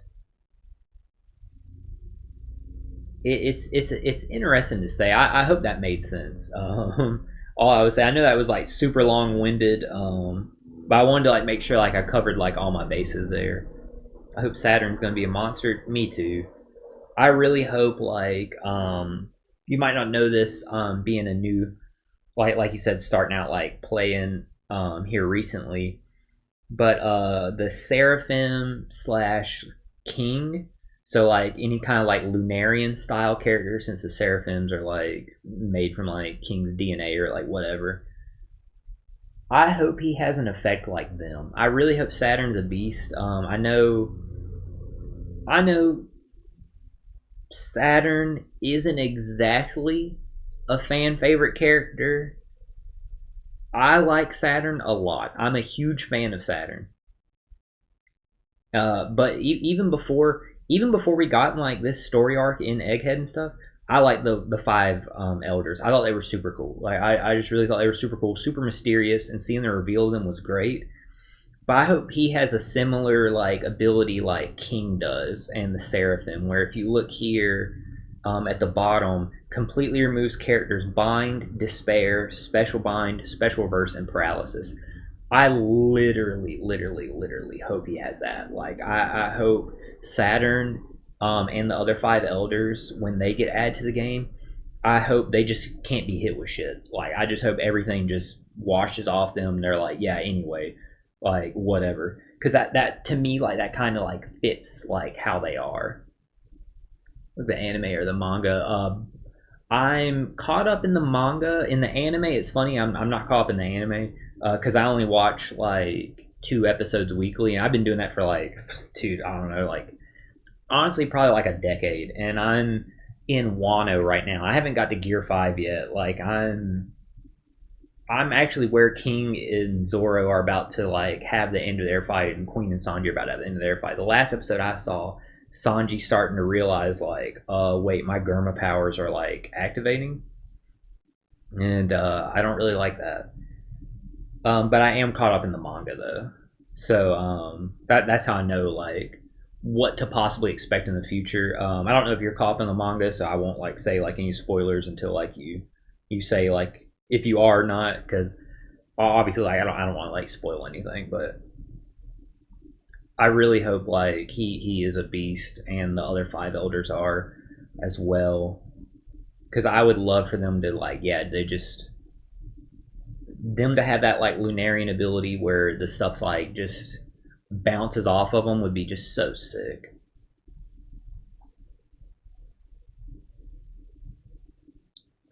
it's interesting to say. I hope that made sense. All I would say, I know that was like super long-winded, but I wanted to like make sure like I covered like all my bases there. I hope Saturn's gonna be a monster. Me too. I really hope like you might not know this, being a new, like you said, starting out like playing here recently, but the Seraphim slash King, so like any kind of like Lunarian style character, since the Seraphims are like made from like King's DNA or like whatever. I hope he has an effect like them. I really hope Saturn's a beast. I know Saturn isn't exactly a fan favorite character. I like Saturn a lot. I'm a huge fan of Saturn. But even before we got in like this story arc in Egghead and stuff, I like the five elders. I thought they were super cool. Like I just really thought they were super cool, super mysterious, and seeing the reveal of them was great. But I hope he has a similar like ability like King does and the Seraphim, where if you look here at the bottom, completely removes characters bind, despair, special bind, special reverse, and paralysis. I literally hope he has that. Like I hope Saturn and the other five elders, when they get added to the game, I hope they just can't be hit with shit. Like I just hope everything just washes off them. They're like, yeah, anyway, like whatever. Because that to me like that kind of like fits like how they are. Like the anime or the manga. I'm caught up in the manga. In the anime, it's funny. I'm not caught up in the anime because I only watch like 2 episodes weekly, and I've been doing that for like I don't know, like honestly, probably like a decade. And I'm in Wano right now. I haven't got to Gear 5 yet. Like I'm actually where King and Zoro are about to like have the end of their fight, and Queen and Sanji are about to have the end of their fight. The last episode I saw, Sanji starting to realize like, wait, my Germa powers are like activating, and I don't really like that. But I am caught up in the manga though, so that's how I know like what to possibly expect in the future. I don't know if you're caught up in the manga, so I won't like say like any spoilers until like you say like if you are not, because obviously like I don't want to like spoil anything, but I really hope like he is a beast and the other five elders are as well, because I would love for them to like they just them to have that like Lunarian ability where the stuff's like just bounces off of them would be just so sick.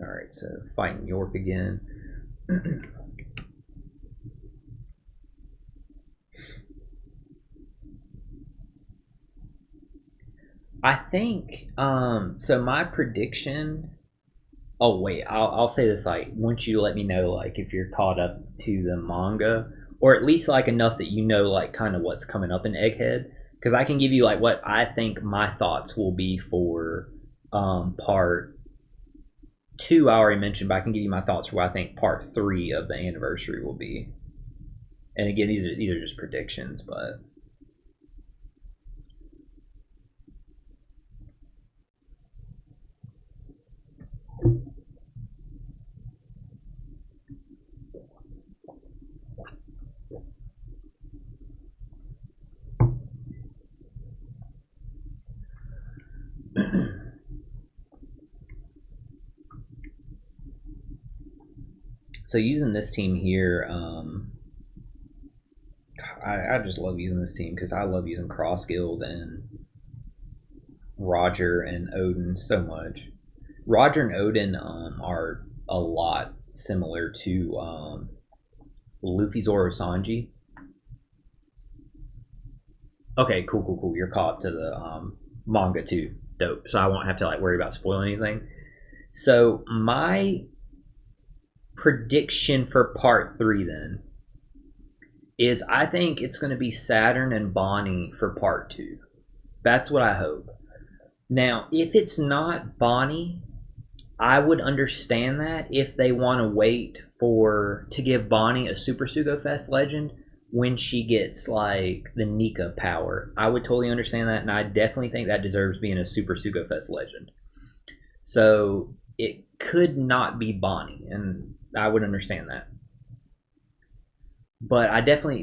All right, so fighting York again. I think so my prediction. Oh wait, I'll say this like once you let me know like if you're caught up to the manga, or at least like enough that you know like kind of what's coming up in Egghead, because I can give you like what I think my thoughts will be for part two. I already mentioned, but I can give you my thoughts for what I think part three of the anniversary will be. And again, these are just predictions, but so using this team here, I just love using this team because I love using Cross Guild and Roger and Odin so much. Roger and Odin are a lot similar to Luffy, Zoro, Sanji. Okay, cool. You're caught up to the manga too. Dope. So I won't have to like worry about spoiling anything. So my prediction for part three then is I think it's going to be Saturn and Bonnie for part two. That's what I hope. Now, if it's not Bonnie, I would understand that if they want to wait for to give Bonnie a Super Sugo Fest legend when she gets like the Nika power. I would totally understand that, and I definitely think that deserves being a Super Sugo Fest legend. So it could not be Bonnie, and I would understand that. But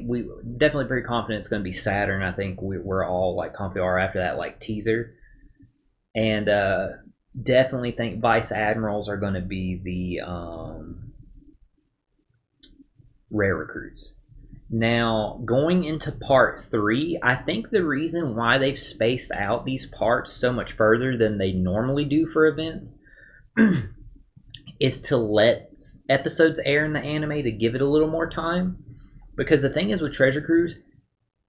we definitely pretty confident it's going to be Saturn. I think we're all like confident are after that like teaser, and definitely think vice admirals are going to be the rare recruits. Now, going into part three, I think the reason why they've spaced out these parts so much further than they normally do for events is to let episodes air in the anime to give it a little more time. Because the thing is with Treasure Cruise,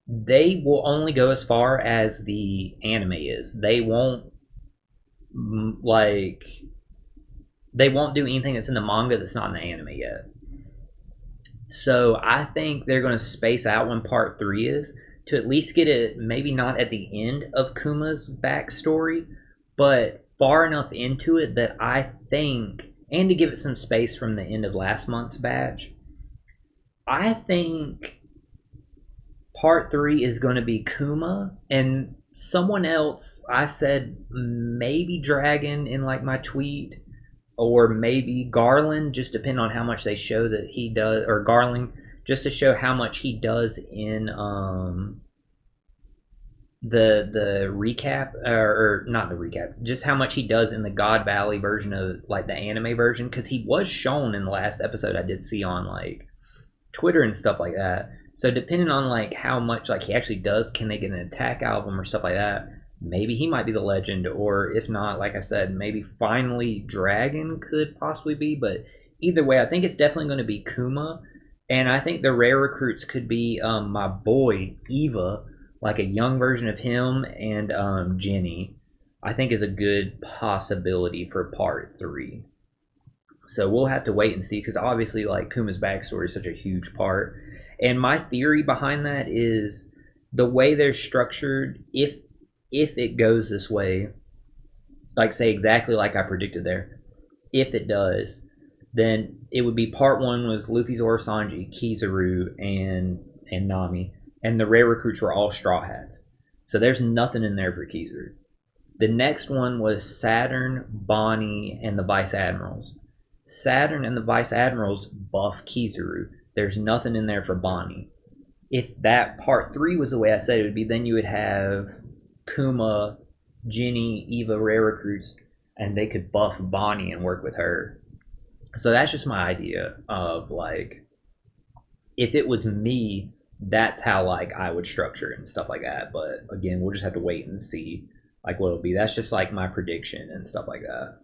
they will only go as far as the anime is. They won't like they won't do anything that's in the manga that's not in the anime yet. So I think they're going to space out when part 3 is, to at least get it maybe not at the end of Kuma's backstory, but far enough into it that I think, and to give it some space from the end of last month's batch, I think part 3 is going to be Kuma and someone else. I said maybe Dragon in like my tweet, or maybe Garland, just depending on how much they show that he does, or Garland, just to show how much he does in the recap, or not the recap, just how much he does in the God Valley version of like the anime version, because he was shown in the last episode I did see on like Twitter and stuff like that. So depending on like how much like he actually does, can they get an attack album or stuff like that? Maybe he might be the legend, or if not, like I said, maybe finally Dragon could possibly be. But either way, I think it's definitely going to be Kuma, and I think the rare recruits could be my boy Eva, like a young version of him, and Jenny. I think is a good possibility for part 3. So we'll have to wait and see, because obviously, like, Kuma's backstory is such a huge part. And my theory behind that is the way they're structured. If it goes this way, like say exactly like I predicted there, if it does, then it would be part 1 was Luffy, Zoro, Sanji, Kizaru, and Nami, and the rare recruits were all Straw Hats. So there's nothing in there for Kizaru. The next one was Saturn, Bonnie, and the Vice Admirals. Saturn and the Vice Admirals buff Kizaru. There's nothing in there for Bonnie. If that part 3 was the way I said it would be, then you would have Kuma, Jenny, Eva, rare recruits, and they could buff Bonnie and work with her. So that's just my idea of like, if it was me, that's how like I would structure it and stuff like that. But again, we'll just have to wait and see like what it'll be. That's just like my prediction and stuff like that.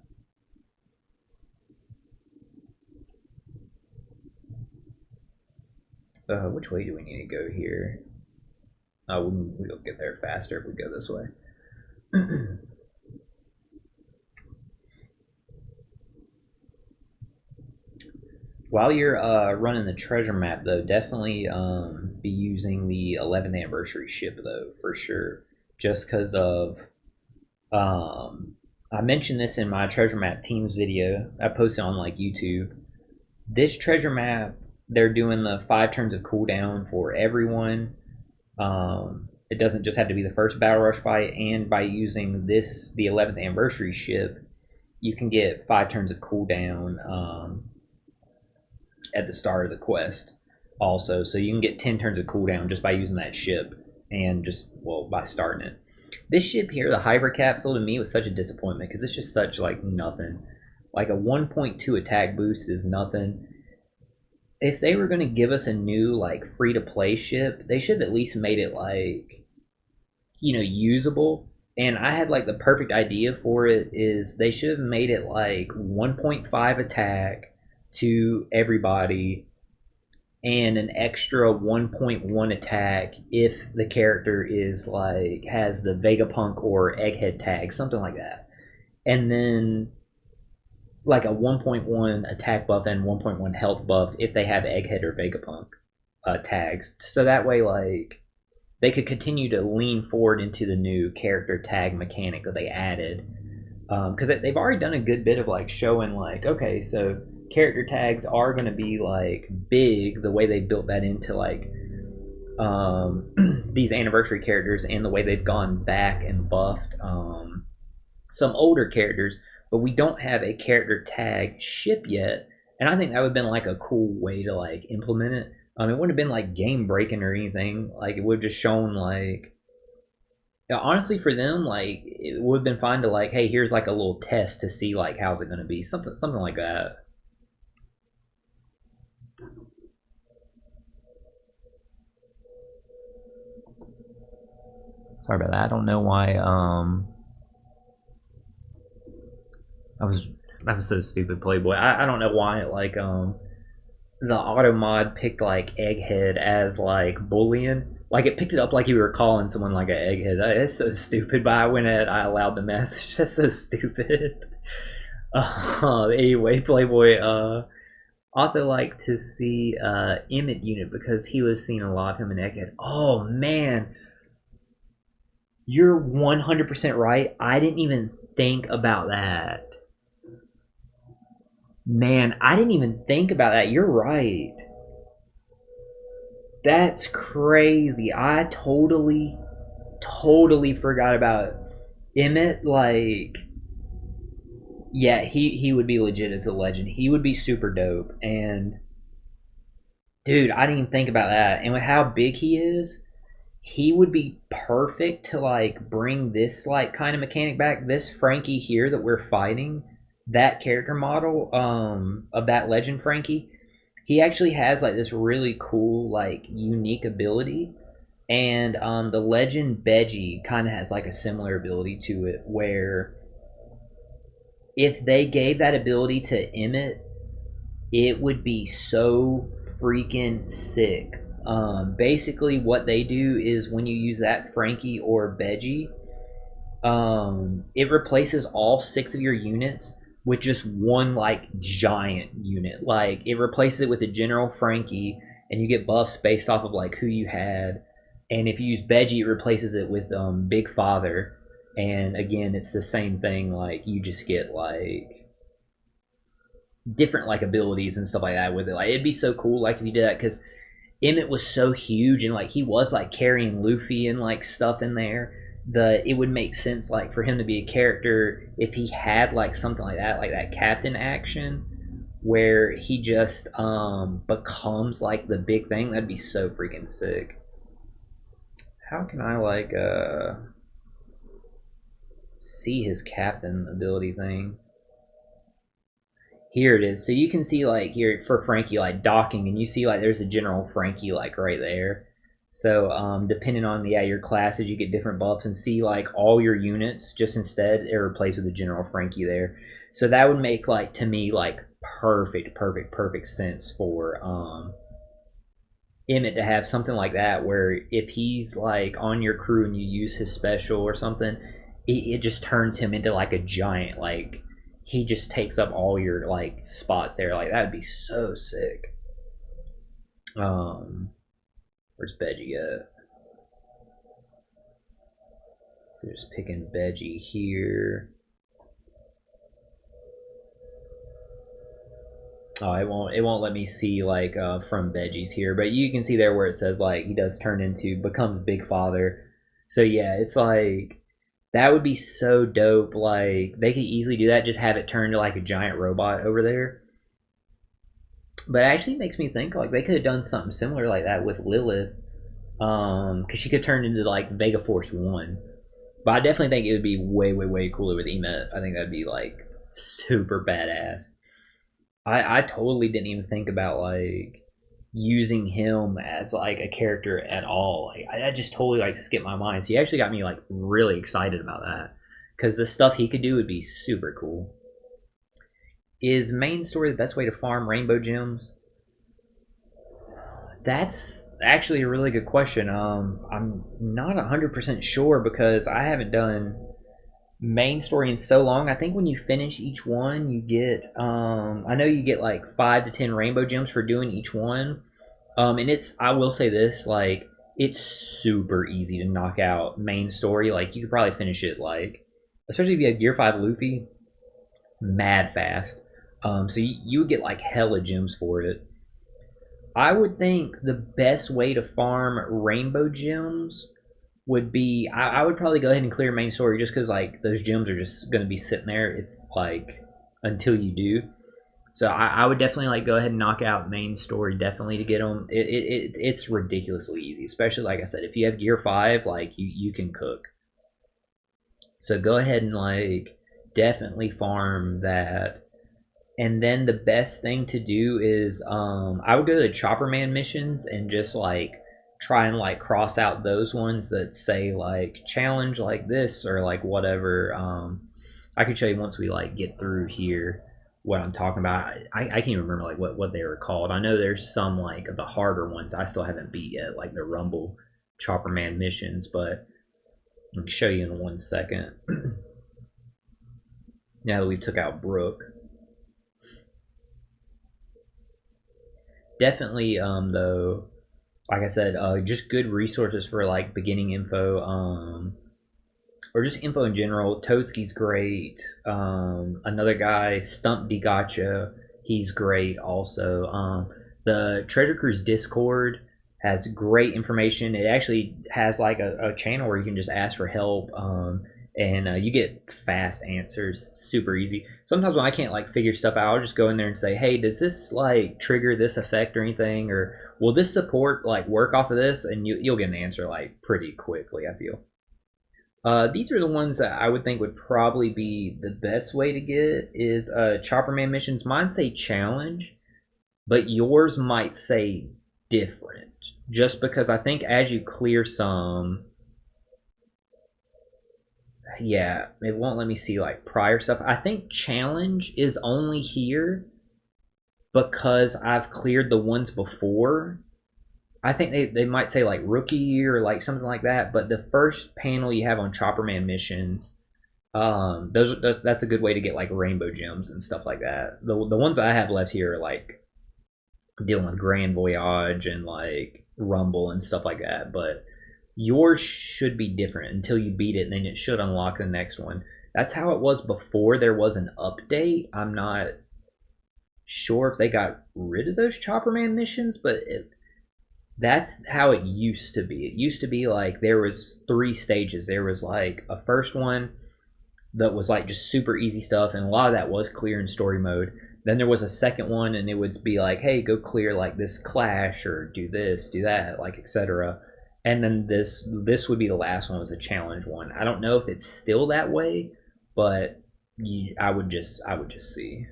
Which way do we need to go here? Oh, we'll get there faster if we go this way. While you're running the treasure map, though, definitely be using the 11th anniversary ship, though, for sure. Just because of... I mentioned this in my treasure map teams video I posted on like YouTube. This treasure map, they're doing the 5 turns of cooldown for everyone. It doesn't just have to be the first battle rush fight, and by using this, the 11th anniversary ship, you can get 5 turns of cooldown at the start of the quest also. So you can get 10 turns of cooldown just by using that ship, and just, well, by starting it. This ship here, the Hyper Capsule, to me was such a disappointment, because it's just such like nothing. Like a 1.2 attack boost is nothing. If they were going to give us a new like free to play ship, they should have at least made it like, you know, usable. And I had like the perfect idea for it, is they should have made it like 1.5 attack to everybody, and an extra 1.1 attack if the character is like has the Vegapunk or Egghead tag, something like that. And then like a 1.1 attack buff and 1.1 health buff if they have Egghead or Vegapunk tags. So that way, like, they could continue to lean forward into the new character tag mechanic that they added. Because they've already done a good bit of like showing like, okay, so character tags are going to be like big, the way they built that into like these anniversary characters, and the way they've gone back and buffed some older characters. But we don't have a character tag ship yet, and I think that would have been like a cool way to like implement it. It wouldn't have been like game breaking or anything. Like, it would have just shown like, yeah, honestly, for them, like, it would have been fine to like, hey, here's like a little test to see like how's it going to be, something like that. Sorry about that. I don't know why. I was so stupid, Playboy. I don't know why like the auto mod picked like Egghead as like bullying. Like, it picked it up like you were calling someone like an egghead. It's so stupid, but I went ahead, I allowed the message. That's so stupid. Anyway, Playboy also like to see Emmett Unit because he was seeing a lot of him in Egghead. Oh man, you're 100% right. I didn't even think about that. Man, I didn't even think about that. You're right. That's crazy. I totally forgot about Emmett. Like, yeah, he would be legit as a legend. He would be super dope. And dude, I didn't even think about that. And with how big he is, he would be perfect to like bring this like kind of mechanic back. This Frankie here that we're fighting, that character model of that legend Frankie, he actually has like this really cool like unique ability. And the legend Beji kind of has like a similar ability to it where if they gave that ability to Emmett, it would be so freaking sick. Basically, what they do is when you use that Frankie or Beji, it replaces all six of your units with just one like giant unit. Like it replaces it with a general Frankie, and you get buffs based off of like who you had. And if you use Beji, it replaces it with Big Father. And again, it's the same thing. Like you just get like different like abilities and stuff like that with it. Like it'd be so cool, like if you did that because Emmett was so huge and like he was like carrying Luffy and like stuff in there. It would make sense like for him to be a character if he had like something like that captain action where he just becomes like the big thing. That'd be so freaking sick. How can I like see his captain ability thing? Here it is. So you can see like here for Frankie like docking, and you see like there's a general Frankie like right there. So depending on your classes, you get different buffs, and see like all your units just instead are replaced with a general Frankie there. So that would make like to me like perfect sense for Emmett to have something like that where if he's like on your crew and you use his special or something, it just turns him into like a giant. Like he just takes up all your like spots there. Like that'd be so sick. Um, where's Veggie at? We're just picking Veggie here. Oh, it won't let me see like from veggies here, but you can see there where it says like he does turn into becomes Big Father. So yeah, it's like that would be so dope. Like they could easily do that, just have it turn to like a giant robot over there. But it actually makes me think like they could have done something similar like that with Lilith, because she could turn into like Vega Force One. But I definitely think it would be way cooler with Emet. I think that'd be like super badass. I totally didn't even think about like using him as like a character at all. Like I just totally like skipped my mind. So he actually got me like really excited about that because the stuff he could do would be super cool. Is main story the best way to farm rainbow gems? That's actually a really good question. I'm not 100% sure because I haven't done main story in so long. I think when you finish each one, you get I know you get like 5 to 10 rainbow gems for doing each one. And it's I will say this like it's super easy to knock out main story. Like you could probably finish it like especially if you have Gear 5 Luffy, mad fast. So you would get like hella gems for it. I would think the best way to farm rainbow gems would be I would probably go ahead and clear main story just because like those gems are just going to be sitting there if like until you do. So I would definitely like go ahead and knock out main story definitely to get them. It's ridiculously easy, especially like I said, if you have Gear 5, like you can cook. So go ahead and like definitely farm that. And then the best thing to do is I would go to the Chopper Man missions and just like try and like cross out those ones that say like challenge like this or like whatever. I can show you once we like get through here what I'm talking about. I can't even remember like what they were called. I know there's some like the harder ones I still haven't beat yet, like the Rumble Chopper Man missions, but I can show you in 1 second. now that we took out Brooke. Definitely, though, like I said, just good resources for like beginning info, or just info in general. Toadski's great. Another guy, Stump D Gotcha, he's great also. The Treasure Cruise Discord has great information. It actually has like a channel where you can just ask for help. And you get fast answers, super easy. Sometimes when I can't like figure stuff out, I'll just go in there and say, "Hey, does this like trigger this effect or anything, or will this support like work off of this?" And you'll get an answer like pretty quickly, I feel. These are the ones that I would think would probably be the best way to get is Chopperman missions. Mine say challenge, but yours might say different. Just because I think as you clear some, yeah, it won't let me see like prior stuff. I think challenge is only here because I've cleared the ones before. I think they might say like rookie or like something like that, but the first panel you have on Chopperman missions, that's a good way to get like rainbow gems and stuff like that. The ones I have left here are like dealing with Grand Voyage and like Rumble and stuff like that, but yours should be different until you beat it, and then it should unlock the next one. That's how it was before there was an update. I'm not sure if they got rid of those Chopperman missions, but that's how it used to be. It used to be like there was 3 stages. There was like a first one that was like just super easy stuff, and a lot of that was clear in story mode. Then there was a second one, and it would be like, hey, go clear like this clash or do this, do that, like etc. And then this would be the last one, was a challenge one. I don't know if it's still that way, but I would just see.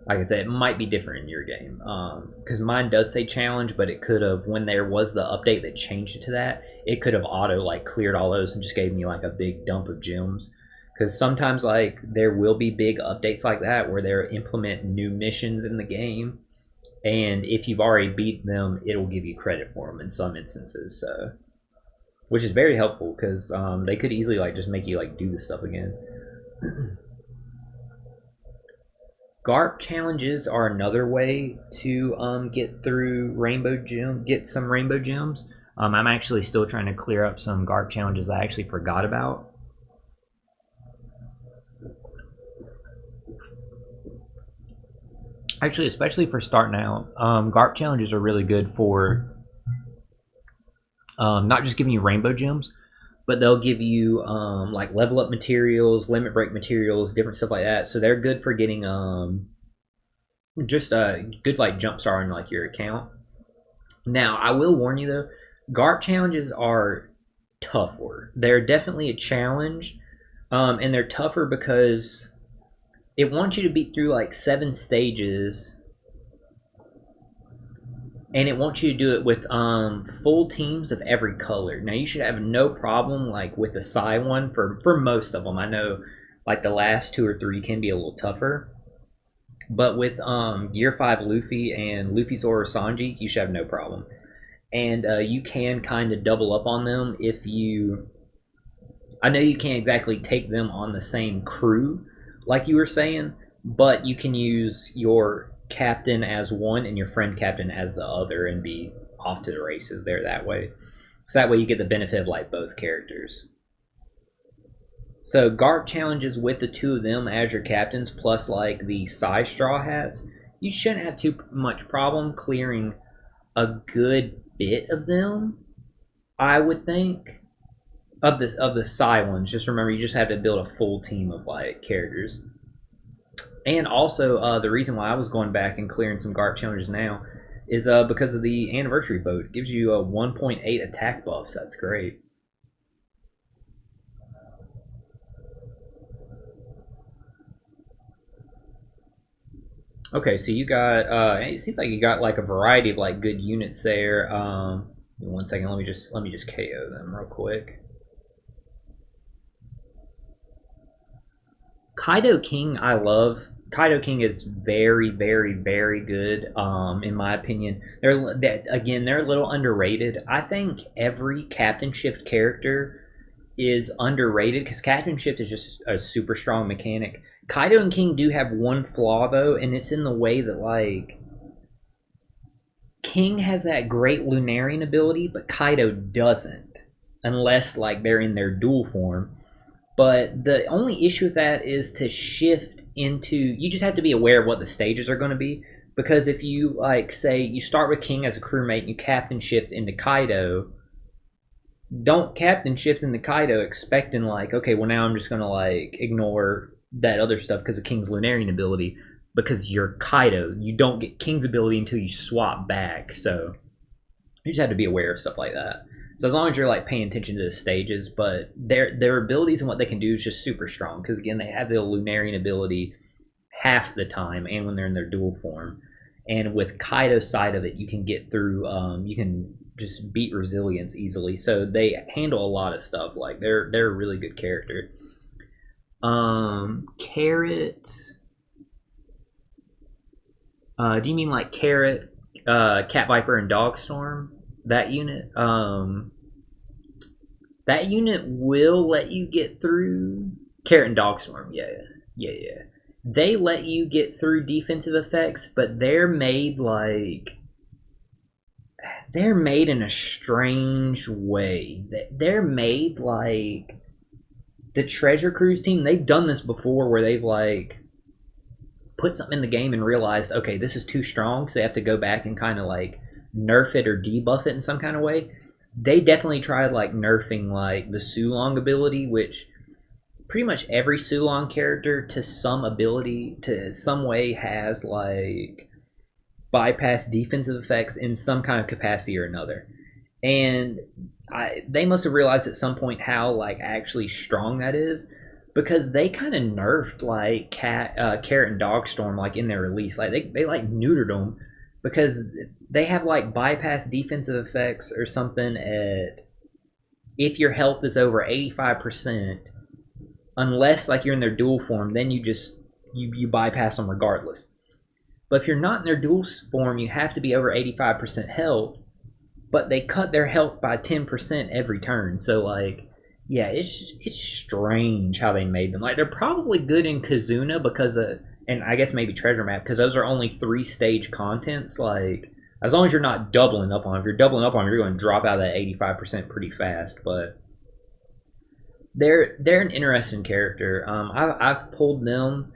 Like I said, it might be different in your game because mine does say challenge, but it could have, when there was the update that changed it to that, it could have auto like cleared all those and just gave me like a big dump of gems. Because sometimes like there will be big updates like that where they implement new missions in the game, and if you've already beat them, it'll give you credit for them in some instances. So, which is very helpful because they could easily like just make you like do this stuff again. Garp challenges are another way to get through get some rainbow gems. I'm actually still trying to clear up some Garp challenges I actually forgot about. Actually, especially for starting out, Garp challenges are really good for not just giving you rainbow gems, but they'll give you like level up materials, limit break materials, different stuff like that. So they're good for getting just a good like jump start on like your account. Now I will warn you though, Garp challenges are tougher. They're definitely a challenge, and they're tougher because it wants you to beat through like 7 stages, and it wants you to do it with full teams of every color. Now you should have no problem like with the Psy one for most of them. I know like the last 2 or 3 can be a little tougher, but with Gear 5 Luffy and Luffy Zoro Sanji, you should have no problem. And you can kind of double up on them if you. I know you can't exactly take them on the same crew, like you were saying, but you can use your captain as one and your friend captain as the other and be off to the races there that way. So that way you get the benefit of like both characters. So Garp challenges with the 2 of them as your captains, plus like the Psy Straw Hats, you shouldn't have too much problem clearing a good bit of them, I would think. Of the Psy ones, just remember you just have to build a full team of like characters. And also, the reason why I was going back and clearing some Garp challenges now is because of the anniversary boat. It gives you a 1.8 attack buffs. That's great. Okay, so you got. It seems like you got like a variety of like good units there. 1 second. Let me just KO them real quick. Kaido King, I love. Kaido King is very, very, very good. In my opinion, they're a little underrated. I think every Captain Shift character is underrated because Captain Shift is just a super strong mechanic. Kaido and King do have one flaw though, and it's in the way that like King has that great Lunarian ability, but Kaido doesn't, unless like they're in their dual form. But the only issue with that is to shift into. You just have to be aware of what the stages are going to be, because if you like say you start with King as a crewmate and you captain shift into Kaido, don't captain shift into Kaido expecting like, okay, well now I'm just gonna like ignore that other stuff because of King's Lunarian ability, because you're Kaido. You don't get King's ability until you swap back. So you just have to be aware of stuff like that. So as long as you're like paying attention to the stages, but their abilities and what they can do is just super strong because again they have the Lunarian ability half the time and when they're in their dual form. And with Kaido's side of it, you can get through. You can just beat resilience easily. So they handle a lot of stuff. Like they're a really good character. Carrot. Do you mean like Carrot, Cat Viper, and Dogstorm? That unit. That unit will let you get through Carrot and Dogstorm. Yeah. They let you get through defensive effects, but they're made in a strange way. They're made like the Treasure Cruise team. They've done this before, where they've like put something in the game and realized, okay, this is too strong, so they have to go back and kind of like nerf it or debuff it in some kind of way. They definitely tried like nerfing like the Sulong ability, which pretty much every Sulong character to some ability, to some way, has like bypass defensive effects in some kind of capacity or another. And they must have realized at some point how like actually strong that is, because they kind of nerfed like Carrot and Dogstorm like in their release. Like they like neutered them because they have like bypass defensive effects or something at if your health is over 85%, unless like you're in their dual form, then you bypass them regardless. But if you're not in their dual form, you have to be over 85% health. But they cut their health by 10% every turn. So like, yeah, it's strange how they made them. Like they're probably good in Kazuna because of, and I guess maybe Treasure Map because those are only 3-stage contents. Like as long as you're not doubling up on them, if you're doubling up on them, you're going to drop out of that 85% pretty fast. But they're an interesting character. I've pulled them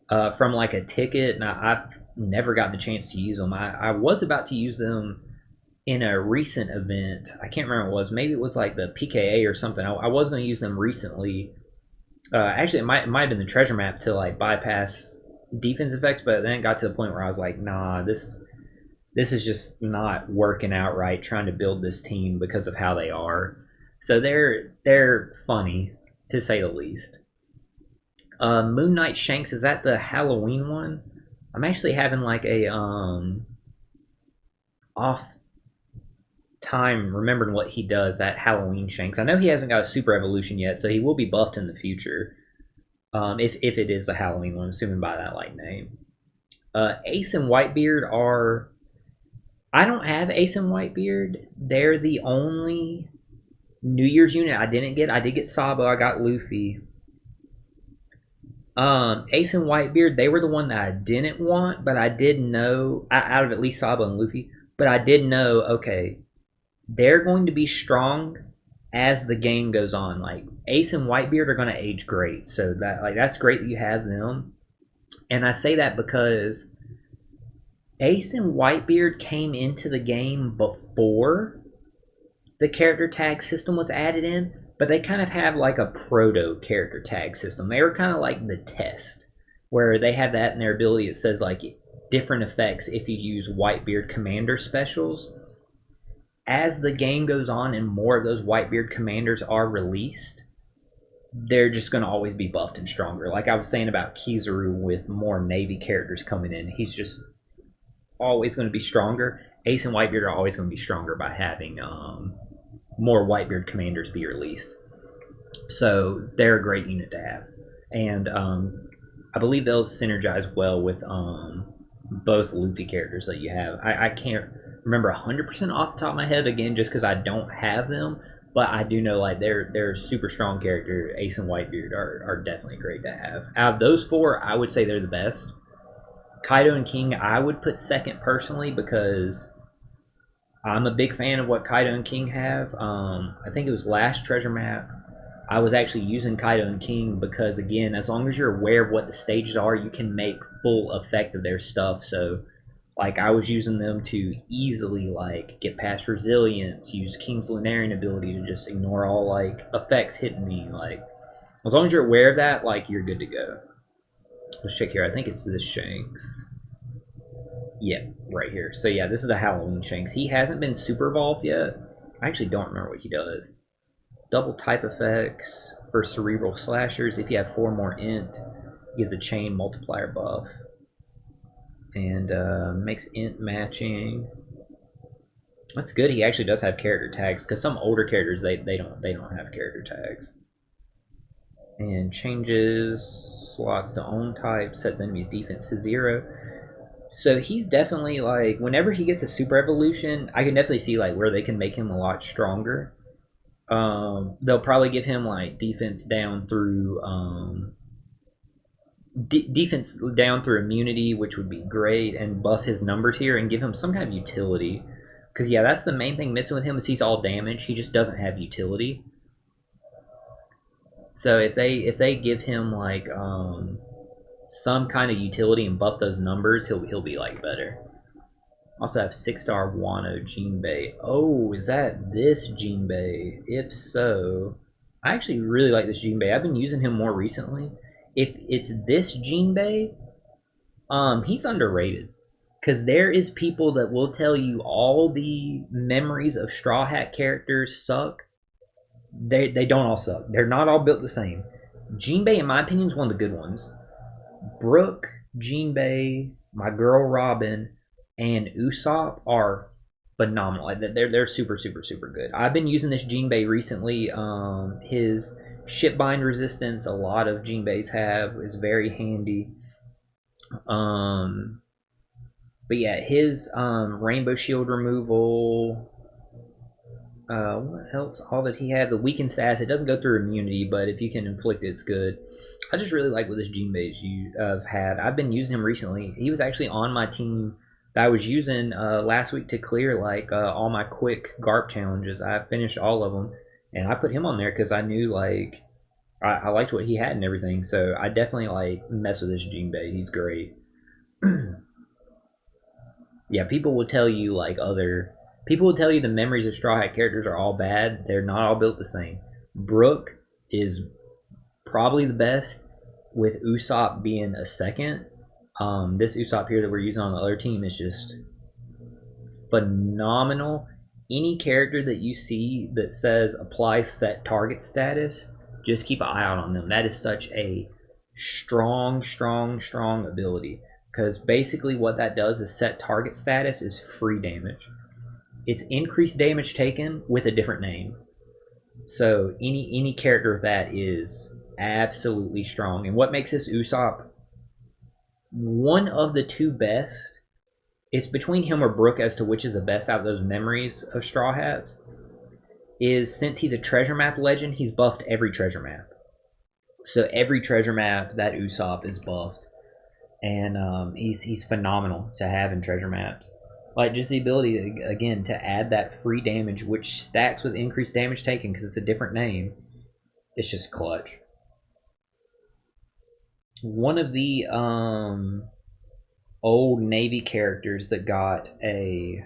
from like a ticket, and I've never gotten the chance to use them. I was about to use them in a recent event. I can't remember what it was. Maybe it was like the PKA or something. I was going to use them recently. Actually, it might have been the treasure map to like bypass defense effects, but then it got to the point where I was like, nah, this is just not working out right. Trying to build this team because of how they are. So they're funny to say the least. Moon Knight Shanks, is that the Halloween one? I'm actually having like a off time remembering what he does at Halloween Shanks. I know he hasn't got a super evolution yet, so he will be buffed in the future. If it is the Halloween one, assuming by that like name. Ace and Whitebeard are. I don't have Ace and Whitebeard. They're the only New Year's unit I didn't get. I did get Sabo. I got Luffy. Ace and Whitebeard, they were the one that I didn't want, but I did know out of at least Sabo and Luffy. But I did know, okay, they're going to be strong as the game goes on. Like Ace and Whitebeard are going to age great, so that's great that you have them. And I say that because Ace and Whitebeard came into the game before the character tag system was added in, but they kind of have like a proto character tag system. They were kind of like the test, where they have that in their ability. It says like different effects if you use Whitebeard commander specials. As the game goes on and more of those Whitebeard commanders are released, they're just going to always be buffed and stronger. Like I was saying about Kizaru with more Navy characters coming in, he's just always going to be stronger. Ace and Whitebeard are always going to be stronger by having more Whitebeard commanders be released. So they're a great unit to have. And I believe they'll synergize well with both Luffy characters that you have. I can't remember 100% off the top of my head, again, just because I don't have them. But I do know like they're super strong character. Ace and Whitebeard are definitely great to have. Out of those four, I would say they're the best. Kaido and King, I would put second personally because I'm a big fan of what Kaido and King have. I think it was last treasure map. I was actually using Kaido and King because, again, as long as you're aware of what the stages are, you can make full effect of their stuff. So, like, I was using them to easily, like, get past resilience, use King's Lunarian ability to just ignore all, like, effects hitting me. Like, as long as you're aware of that, like, you're good to go. Let's check here. I think it's this Shanks. Yeah, right here. So, yeah, this is a Halloween Shanks. He hasn't been super evolved yet. I actually don't remember what he does. Double type effects for cerebral slashers. If you have 4 more int, gives a chain multiplier buff. And makes int matching. That's good. He actually does have character tags because some older characters they don't have character tags. And changes slots to own type, sets enemies defense to 0. So he's definitely like whenever he gets a super evolution, I can definitely see like where they can make him a lot stronger. They'll probably give him like defense down through defense down through immunity, which would be great, and buff his numbers here and give him some kind of utility. Because yeah, that's the main thing missing with him is he's all damage. He just doesn't have utility. So if they give him like some kind of utility and buff those numbers, he'll be like better. Also have 6-star Wano Jinbei. Oh, is that this Jinbei? If so, I actually really like this Jinbei. I've been using him more recently. If it's this Jinbei, he's underrated. Because there is people that will tell you all the memories of Straw Hat characters suck. They don't all suck. They're not all built the same. Jinbei, in my opinion, is one of the good ones. Brooke, Jinbei, my girl Robin, and Usopp are phenomenal. They're super super good. I've been using this Jinbei recently. His shipbind resistance, a lot of Jinbeis have, is very handy. But yeah, his rainbow shield removal. What else? All that he had, the weakened status. It doesn't go through immunity, but if you can inflict it, it's good. I just really like what this Jinbei have had. I've been using him recently. He was actually on my team that I was using last week to clear like all my quick GARP challenges. I finished all of them, and I put him on there because I knew like I liked what he had and everything. So I definitely like mess with this Jinbei. He's great. Yeah, people will tell you like other people will tell you the memories of Straw Hat characters are all bad. They're not all built the same. Brooke is probably the best, with Usopp being a second. This Usopp here that we're using on the other team is just phenomenal. Any character that you see that says apply set target status, just keep an eye out on them. That is such a strong ability. Because basically what that does is set target status is free damage. It's increased damage taken with a different name. So any character of that is absolutely strong. And what makes this Usopp one of the two best, it's between him or Brook as to which is the best out of those memories of Straw Hats, is since he's a treasure map legend, he's buffed every treasure map. So every treasure map, that Usopp is buffed. And he's phenomenal to have in treasure maps. Like just the ability to, again, to add that free damage, which stacks with increased damage taken because it's a different name. It's just clutch. One of the old Navy characters that got a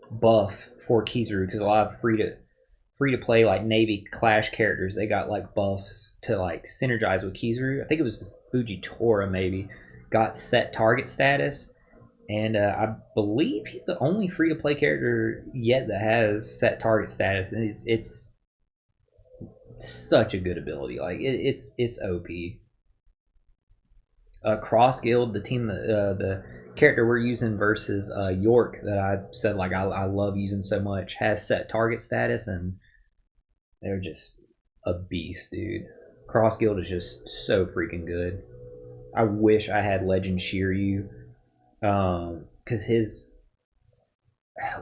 buff for Kizaru, because a lot of free to play like Navy Clash characters, they got like buffs to like synergize with Kizaru. I think it was the Fujitora maybe got set target status, and I believe he's the only free to play character yet that has set target status, and it's such a good ability. Like it's OP. Cross Guild, the team that the character we're using versus York that I said like I love using so much, has set target status, and they're just a beast, dude. Cross Guild is just so freaking good. I wish I had Legend Shiryu, because his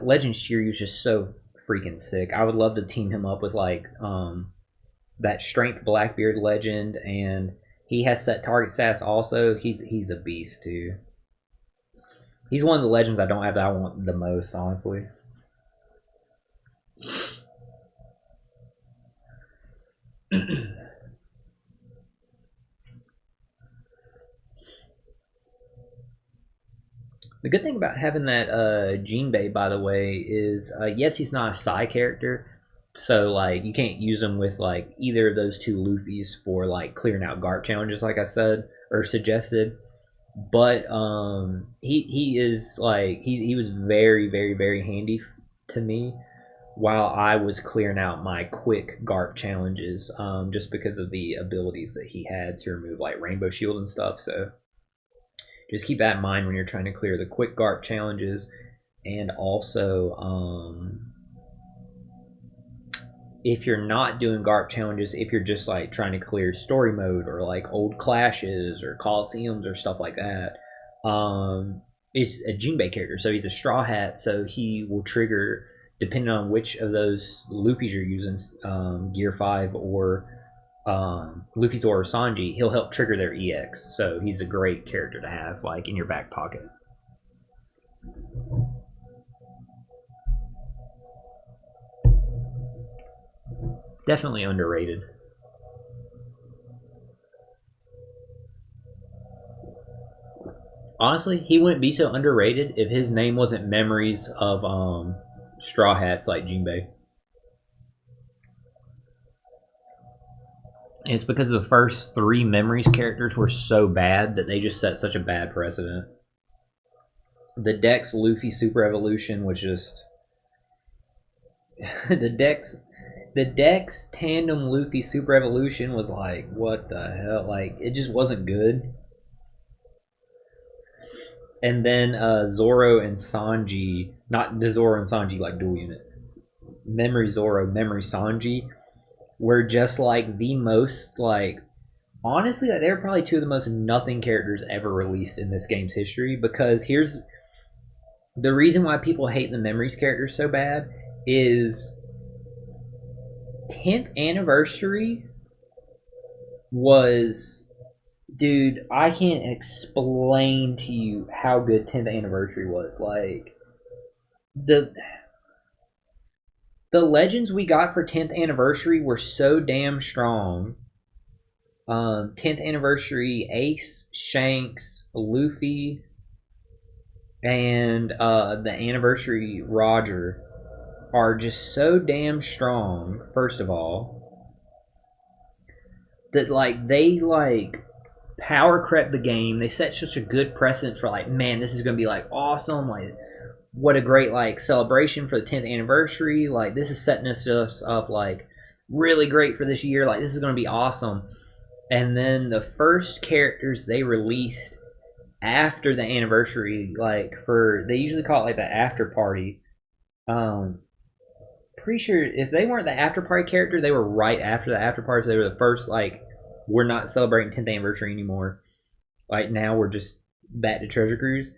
Legend Shiryu is just so freaking sick. I would love to team him up with like that strength Blackbeard legend, and he has set target stats also. He's a beast too. He's one of the legends I don't have that I want the most, honestly. The good thing about having that Jinbei, by the way, is yes, he's not a Psy character, so like you can't use him with like either of those two Luffy's for like clearing out Garp challenges, like I said or suggested. But he is like he was very very very handy to me while I was clearing out my quick Garp challenges, just because of the abilities that he had to remove like Rainbow Shield and stuff. So just keep that in mind when you're trying to clear the quick Garp challenges, and also if you're not doing Garp challenges, if you're just like trying to clear story mode or like old clashes or coliseums or stuff like that, it's a Jinbei character, so he's a Straw Hat, so he will trigger depending on which of those Luffy's you're using, Gear 5 or Luffy's or Sanji, he'll help trigger their EX. So he's a great character to have like in your back pocket. Definitely underrated. Honestly, he wouldn't be so underrated if his name wasn't Memories of Straw Hats like Jinbei. And it's because the first three Memories characters were so bad that they just set such a bad precedent. The Dex Luffy Super Evolution was just the Dex Tandem Luffy Super Evolution was like, what the hell? Like, it just wasn't good. And then Zoro and Sanji, not the Zoro and Sanji like dual unit, Memory Zoro, Memory Sanji, were just like the most like, honestly, like, they're probably two of the most nothing characters ever released in this game's history. Because here's the reason why people hate the Memories characters so bad is 10th anniversary was, dude, I can't explain to you how good 10th anniversary was. Like the legends we got for 10th anniversary were so damn strong. 10th anniversary Ace, Shanks, Luffy, and the anniversary Roger are just so damn strong, first of all, that like they like power crept the game. They set such a good precedent for like, man, this is gonna be like awesome, like what a great like celebration for the 10th anniversary. Like this is setting us up like really great for this year. Like this is gonna be awesome. And then the first characters they released after the anniversary, like for they usually call it like the after party. Pretty sure if they weren't the after party character, they were right after the after party. So they were the first like, we're not celebrating 10th anniversary anymore. Like now we're just back to Treasure Cruise.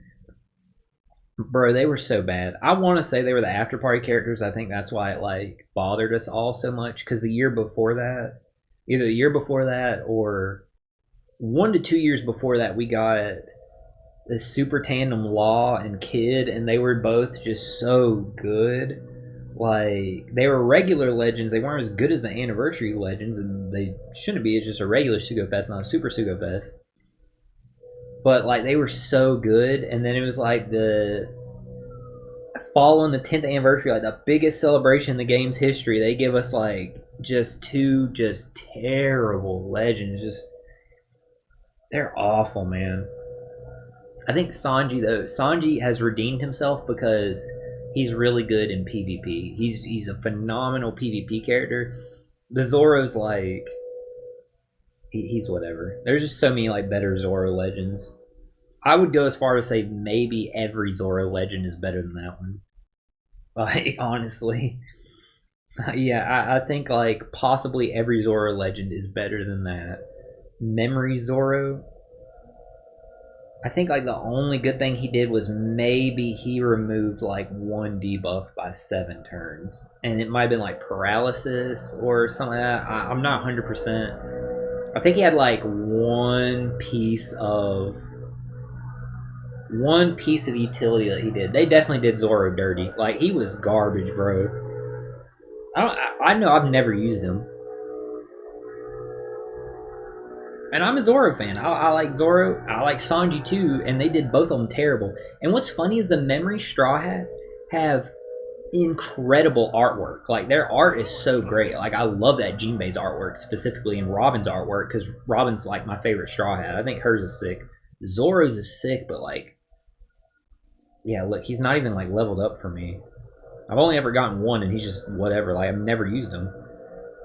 Bro, they were so bad. I want to say they were the after party characters. I think that's why it like bothered us all so much. Because the year before that, either the year before that or 1 to 2 years before that, we got the Super Tandem Law and Kid, and they were both just so good. Like they were regular legends. They weren't as good as the anniversary legends, and they shouldn't be. It's just a regular Sugo Fest, not a Super Sugo Fest. But like they were so good, and then it was like the following the 10th anniversary, like the biggest celebration in the game's history. They give us like just two just terrible legends. Just they're awful, man. I think Sanji has redeemed himself because he's really good in PvP. He's a phenomenal PvP character. The Zoro's like he's whatever. There's just so many like better Zoro legends. I would go as far as say maybe every Zoro legend is better than that one. Like honestly, yeah, I think like possibly every Zoro legend is better than that. Memory Zoro. I think like the only good thing he did was maybe he removed like one debuff by 7 turns, and it might have been like paralysis or something like that. I'm not 100%. I think he had like one piece of utility that he did. They definitely did Zoro dirty. Like he was garbage, bro. I know I've never used him. And I'm a Zoro fan. I like Zoro. I like Sanji too, and they did both of them terrible. And what's funny is the memory Straw Hats have incredible artwork. Like their art is so great. Like I love that Jinbei's artwork specifically, and Robin's artwork because Robin's like my favorite Straw Hat. I think hers is sick. Zoro's is sick, but like, yeah, look, he's not even like leveled up for me. I've only ever gotten one, and he's just whatever. Like I've never used him.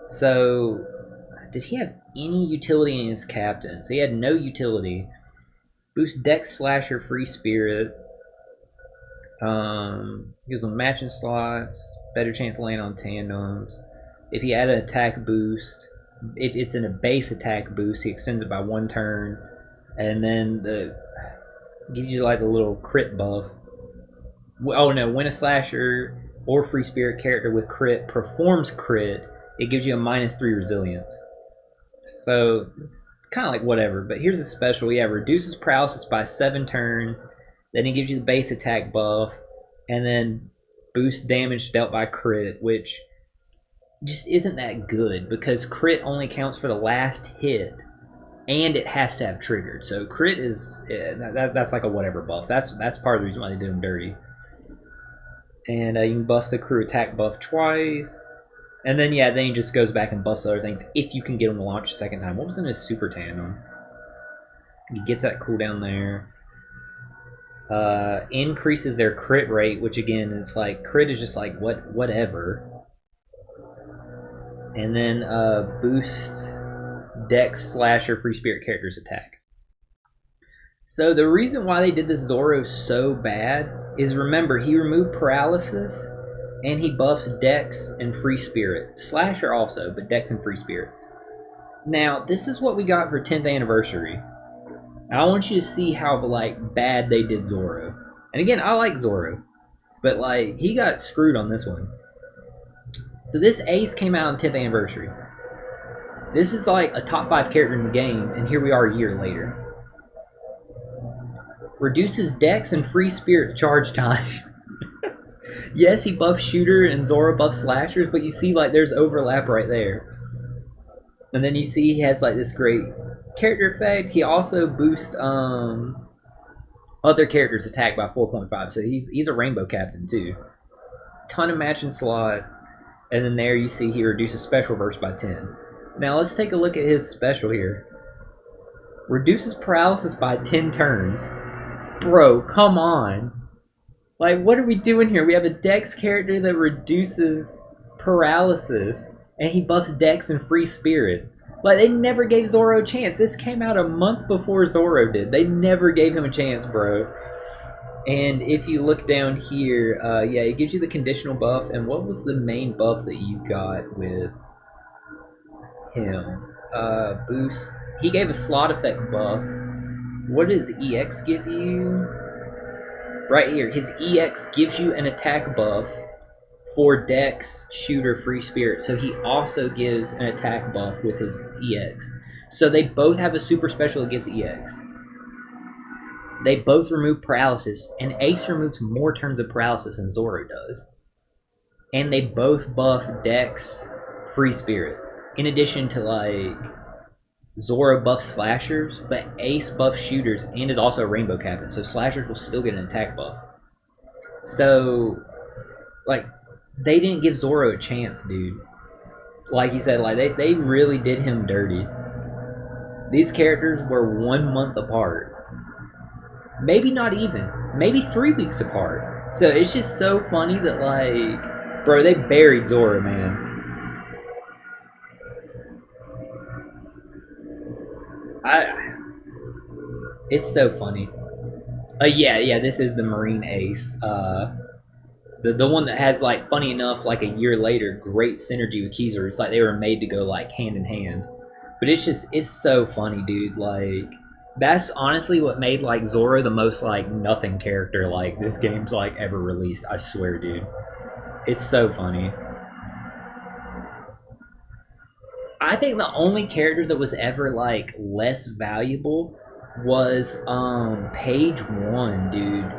So did he have any utility in his captain? So he had no utility. Boost Dex Slasher Free Spirit. Gives him matching slots. Better chance of landing on tandems. If he had an attack boost, if it's in a base attack boost, he extends it by 1 turn. And then gives you like a little crit buff. Oh no, when a slasher or free spirit character with crit performs crit, it gives you a -3 resilience. So it's kind of like whatever, but here's a special. Yeah, reduces paralysis by 7 turns. Then it gives you the base attack buff, and then boosts damage dealt by crit, which just isn't that good because crit only counts for the last hit, and it has to have triggered. So crit is that's like a whatever buff. That's part of the reason why they did them dirty. And you can buff the crew attack buff twice. And then, yeah, then he just goes back and buffs other things if you can get him to launch a second time. What was in his super tandem? He gets that cooldown there. Increases their crit rate, which again is like, crit is just like whatever. And then boost Dex Slasher Free Spirit character's attack. So the reason why they did this Zoro so bad is, remember, he removed paralysis, and he buffs Dex and Free Spirit. Slasher also, but Dex and Free Spirit. Now, this is what we got for 10th anniversary. I want you to see how like bad they did Zoro. And again, I like Zoro, but like he got screwed on this one. So this Ace came out on 10th anniversary. This is like a top 5 character in the game, and here we are a year later. Reduces Dex and Free Spirit charge time. Yes, he buffs Shooter and Zoro buffs Slashers, but you see like there's overlap right there. And then you see he has like this great character effect. He also boosts other characters' attack by 4.5, so he's a rainbow captain too. Ton of matching slots, and then there you see he reduces special burst by 10. Now let's take a look at his special here. Reduces paralysis by 10 turns. Bro, come on. Like, what are we doing here? We have a Dex character that reduces paralysis, and he buffs Dex and Free Spirit. Like, they never gave Zoro a chance. This came out a month before Zoro did. They never gave him a chance, bro. And if you look down here, yeah, it gives you the conditional buff. And what was the main buff that you got with him? Boost. He gave a slot effect buff. What does EX give you? Right here, his EX gives you an attack buff for Dex, Shooter, Free Spirit. So he also gives an attack buff with his EX. So they both have a super special that gives EX. They both remove paralysis, and Ace removes more turns of paralysis than Zoro does. And they both buff Dex, Free Spirit. In addition to, like, Zoro buffs Slashers, but Ace buffs Shooters and is also a Rainbow Captain, so Slashers will still get an attack buff. So, like, they didn't give Zoro a chance, dude. Like you said, like, they really did him dirty. These characters were 1 month apart. Maybe not even. Maybe 3 weeks apart. So it's just so funny that, like, bro, they buried Zoro, man. It's so funny. Yeah, this is the Marine Ace. The one that has, like, funny enough, like a year later, great synergy with Kizaru. It's like they were made to go, like, hand in hand. But it's so funny, dude. Like, That's honestly what made like Zoro the most like nothing character like this game's like ever released. I swear, dude. It's so funny. I think the only character that was ever like less valuable was Page One, dude.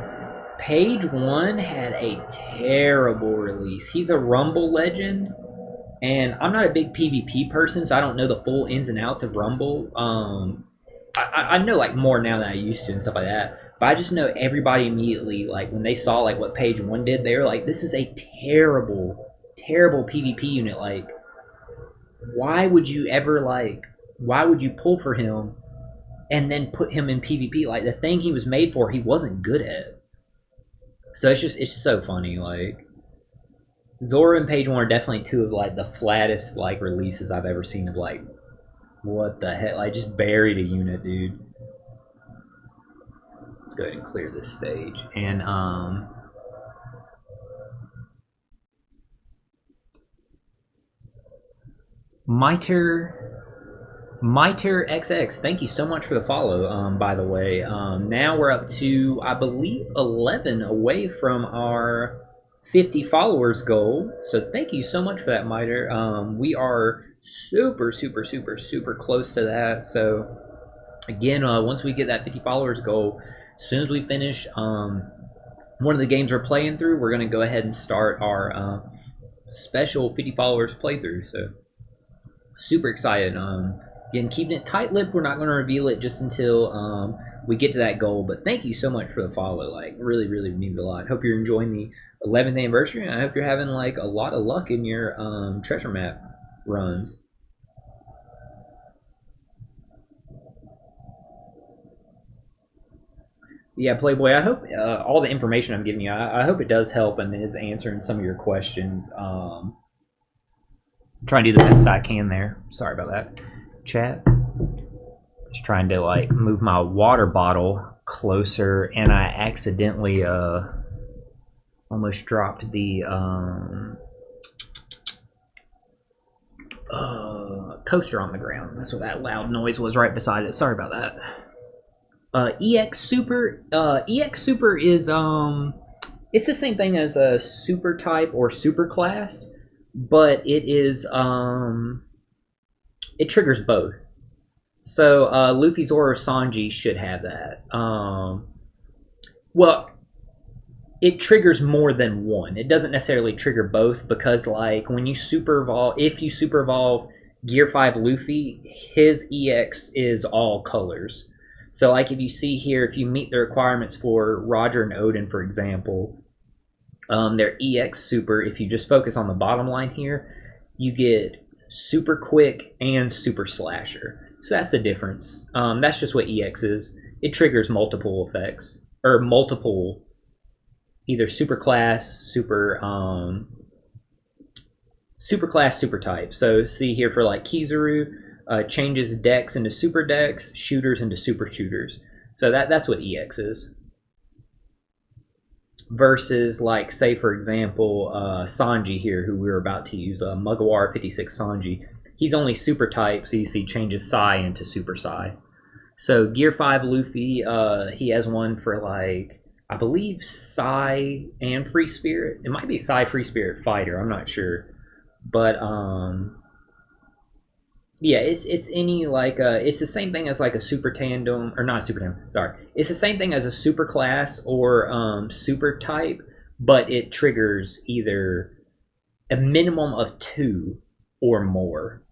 Page One had a terrible release. He's a Rumble legend, and I'm not a big PvP person, so I don't know the full ins and outs of Rumble. I know like more now than I used to and stuff like that. But I just know everybody immediately, like when they saw like what Page One did, they were like, "This is a terrible, terrible PvP unit." Like, why would you ever like? Why would you pull for him and then put him in PvP? Like the thing he was made for, he wasn't good at. So it's so funny. Like Zora and Page One are definitely two of like the flattest like releases I've ever seen of like what the heck? Like just buried a unit, dude. Let's go ahead and clear this stage. And Miter XX, thank you so much for the follow. By the way, now we're up to I believe 11 away from our 50 followers goal. So thank you so much for that, Miter. We are super, super, super, super close to that. So again, once we get that 50 followers goal, as soon as we finish one of the games we're playing through, we're going to go ahead and start our special 50 followers playthrough. So super excited. Again, keeping it tight-lipped. We're not going to reveal it just until we get to that goal. But thank you so much for the follow. Like, really, really means a lot. Hope you're enjoying the 11th anniversary, and I hope you're having like a lot of luck in your treasure map runs. Yeah, Playboy, I hope all the information I'm giving you, I hope it does help and is answering some of your questions. I'm trying to do the best I can there. Sorry about that, chat. Just trying to like move my water bottle closer, and I accidentally almost dropped the coaster on the ground. That's what that loud noise was right beside it. Sorry about that. EX Super. EX Super is it's the same thing as a super type or super class, but it is it triggers both. So Luffy, Zoro, Sanji should have that. Well, it triggers more than one. It doesn't necessarily trigger both because, like, when you super evolve, if you super evolve Gear 5 Luffy, his EX is all colors. So, like, if you see here, if you meet the requirements for Roger and Odin, for example, their EX super, if you just focus on the bottom line here, you get super quick and super slasher. So that's the difference. That's just what EX is. It triggers multiple effects, or multiple, either super class, super class, super type. So see here for like Kizaru, changes decks into super decks, shooters into super shooters. So that's what EX is. Versus like, say for example, Sanji here, who we were about to use, Mugawara 56 Sanji. He's only super type, so you see changes Psy into super Psy. So Gear 5 Luffy, he has one for like, I believe Psy and Free Spirit. It might be Psy Free Spirit Fighter, I'm not sure. But yeah, it's any like it's the same thing as like a super tandem, or not a super tandem. Sorry, it's the same thing as a super class or super type, but it triggers either a minimum of 2 or more.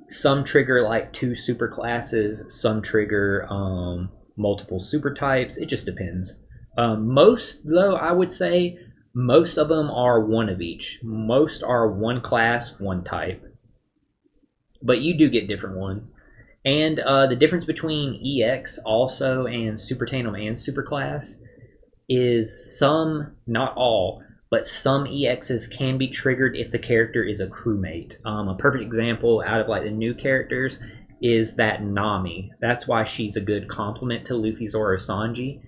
Some trigger like 2 super classes. Some trigger multiple super types. It just depends. Most though, I would say most of them are one of each. Most are one class, one type. But you do get different ones. And the difference between EX also and Super Tandem and Super Class is some, not all, but some EXs can be triggered if the character is a crewmate. A perfect example out of like the new characters is that Nami. That's why she's a good complement to Luffy, Zoro, Sanji.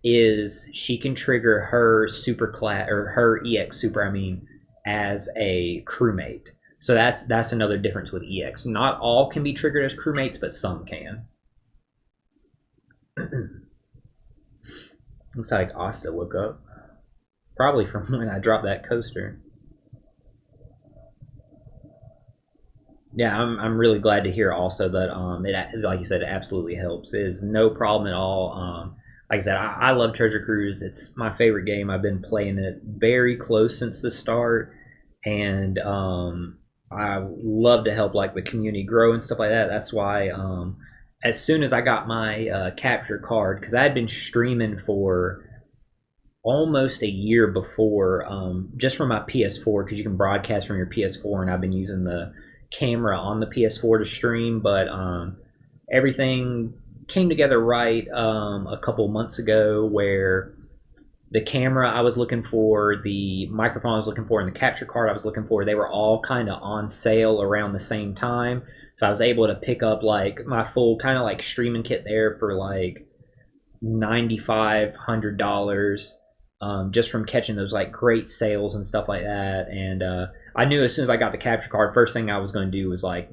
Is she can trigger her super class, or her EX super, I mean, as a crewmate. So that's another difference with EX. Not all can be triggered as crewmates, but some can. Looks like Asta woke up. Probably from when I dropped that coaster. Yeah, I'm really glad to hear also that it, like you said, it absolutely helps. It is no problem at all. Like I said, I love Treasure Cruise. It's my favorite game. I've been playing it very close since the start, and I love to help like the community grow and stuff like that. That's why as soon as I got my capture card, because I had been streaming for almost a year before, just from my PS4, because you can broadcast from your PS4, and I've been using the camera on the PS4 to stream. But everything came together right a couple months ago, where the camera I was looking for, the microphone I was looking for, and the capture card I was looking for, they were all kind of on sale around the same time. So I was able to pick up like my full kind of like streaming kit there for like $9,500, just from catching those like great sales and stuff like that. And I knew as soon as I got the capture card, first thing I was going to do was like,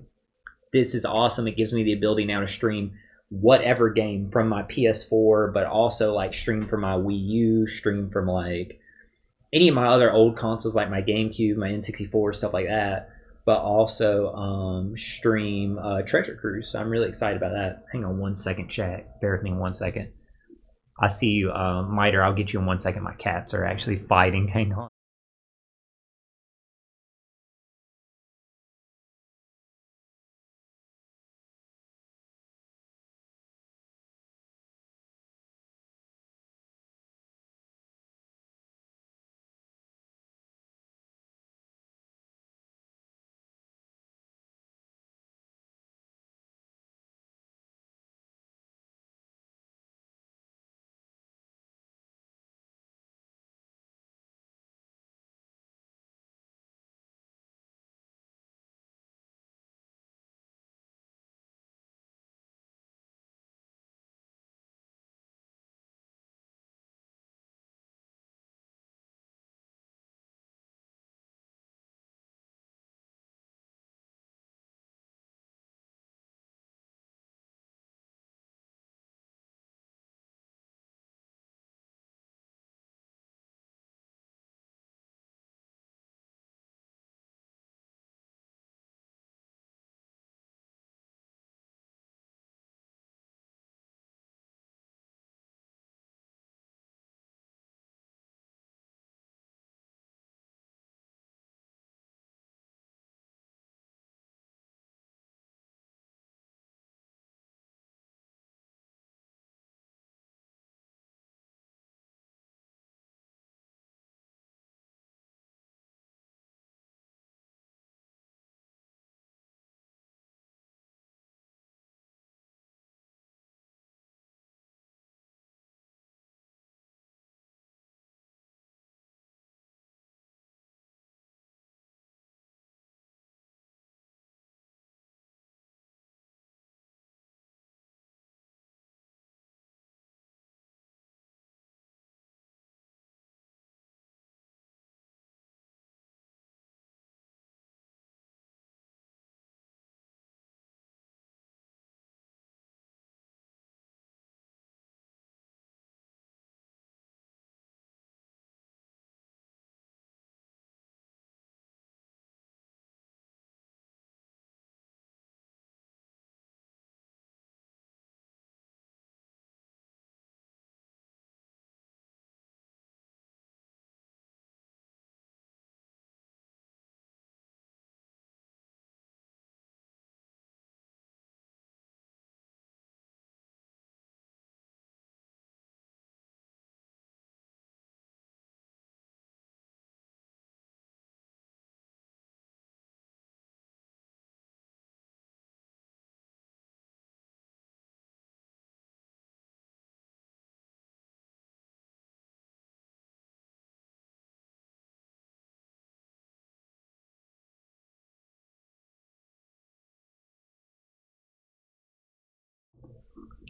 this is awesome. It gives me the ability now to stream whatever game from my PS4, but also like stream from my Wii U, stream from like any of my other old consoles like my GameCube, my N64, stuff like that. But also stream Treasure Cruise. So I'm really excited about that. Hang on 1 second, chat. Bear with me 1 second. I see you, Miter. I'll get you in 1 second. My cats are actually fighting. Hang on.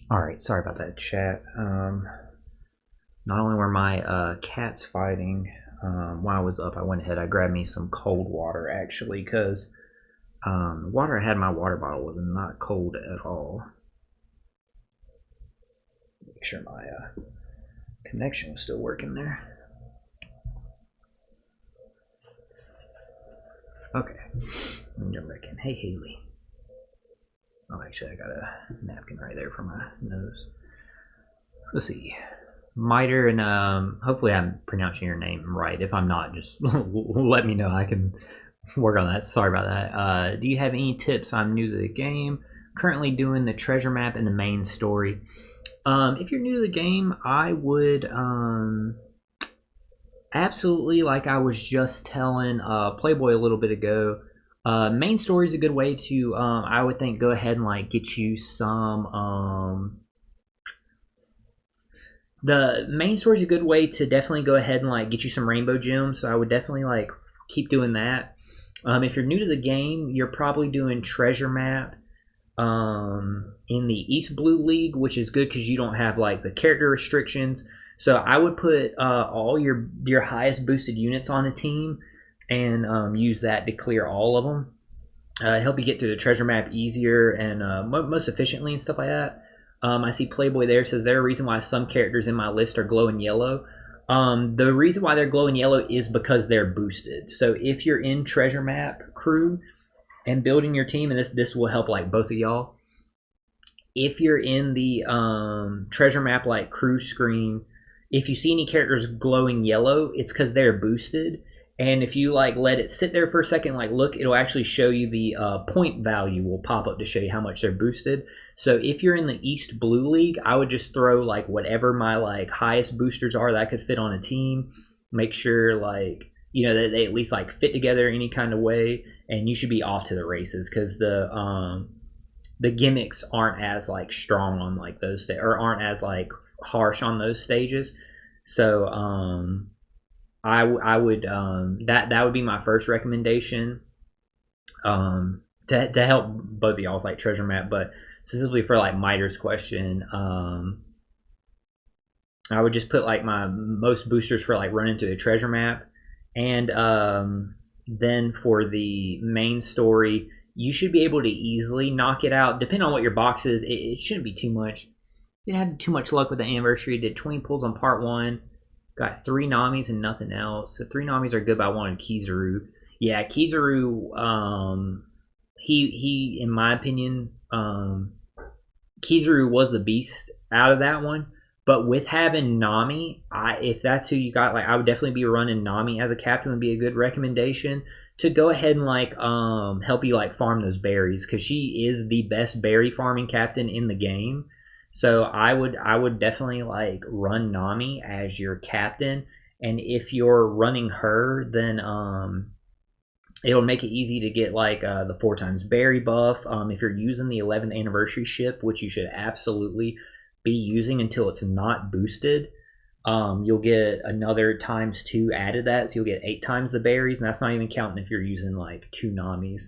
All right, sorry about that, chat. Not only were my cats fighting, while I was up, I went ahead. I grabbed me some cold water actually, because the water I had in my water bottle was not cold at all. sure my connection was still working there. Okay, let me jump back in. Hey, Haley. Oh, actually, I got a napkin right there for my nose. Let's see. Miter, and hopefully I'm pronouncing your name right. If I'm not, just let me know. I can work on that. Sorry about that. Do you have any tips? I'm new to the game. Currently doing the treasure map and the main story. If you're new to the game, I would absolutely, like I was just telling Playboy a little bit ago, main story is a good way to, I would think, go ahead and like get you some. The main story is a good way to definitely go ahead and like get you some rainbow gems. So I would definitely like keep doing that. If you're new to the game, you're probably doing treasure map in the East Blue League, which is good because you don't have like the character restrictions. So I would put all your highest boosted units on a team and use that to clear all of them. Help you get through the treasure map easier and most efficiently and stuff like that. I see Playboy there says there a reason why some characters in my list are glowing yellow. The reason why they're glowing yellow is because they're boosted. So if you're in treasure map crew and building your team, and this will help like both of y'all. If you're in the treasure map like crew screen, if you see any characters glowing yellow, it's because they're boosted. And if you like let it sit there for a second, like look, it'll actually show you the point value will pop up to show you how much they're boosted. So if you're in the East Blue League, I would just throw like whatever my like highest boosters are that I could fit on a team. Make sure like that they at least like fit together any kind of way, and you should be off to the races because the gimmicks aren't as like strong on like those or aren't as like harsh on those stages. So I would that would be my first recommendation to help both of y'all with like treasure map, but specifically for like Miter's question, I would just put like my most boosters for like running through the treasure map, and then for the main story, you should be able to easily knock it out. Depending on what your box is, it shouldn't be too much. Didn't have too much luck with the anniversary. Did 20 pulls on part 1. Got 3 Namis and nothing else. So 3 Namis are good, but I wanted Kizaru. Yeah, Kizaru, he in my opinion, Kizaru was the beast out of that one. But with having Nami, if that's who you got, like I would definitely be running Nami as a captain. Would be a good recommendation to go ahead and like help you like farm those berries, because she is the best berry farming captain in the game. So I would definitely like run Nami as your captain, and if you're running her, then it'll make it easy to get like the 4 times berry buff. If you're using the 11th anniversary ship, which you should absolutely be using until it's not boosted, you'll get another ×2 added that, so you'll get 8 times the berries, and that's not even counting if you're using like 2 Namis.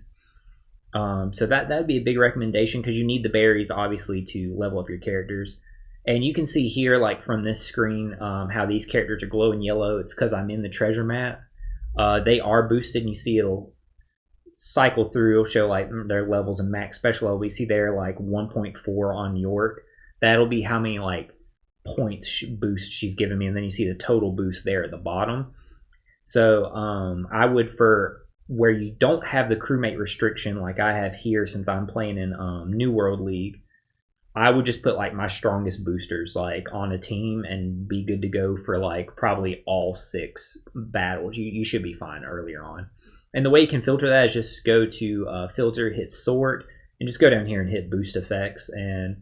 So that'd be a big recommendation, because you need the berries obviously to level up your characters. And you can see here like from this screen how these characters are glowing yellow. It's because I'm in the treasure map. They are boosted, and you see it'll cycle through. It'll show like their levels and max special level. We see there like 1.4 on York. That'll be how many like points boost she's giving me, and then you see the total boost there at the bottom. So I would, for where you don't have the crewmate restriction like I have here, since I'm playing in New World League, I would just put like my strongest boosters like on a team and be good to go for like probably all 6 battles. You should be fine earlier on. And the way you can filter that is just go to filter, hit sort, and just go down here and hit boost effects, and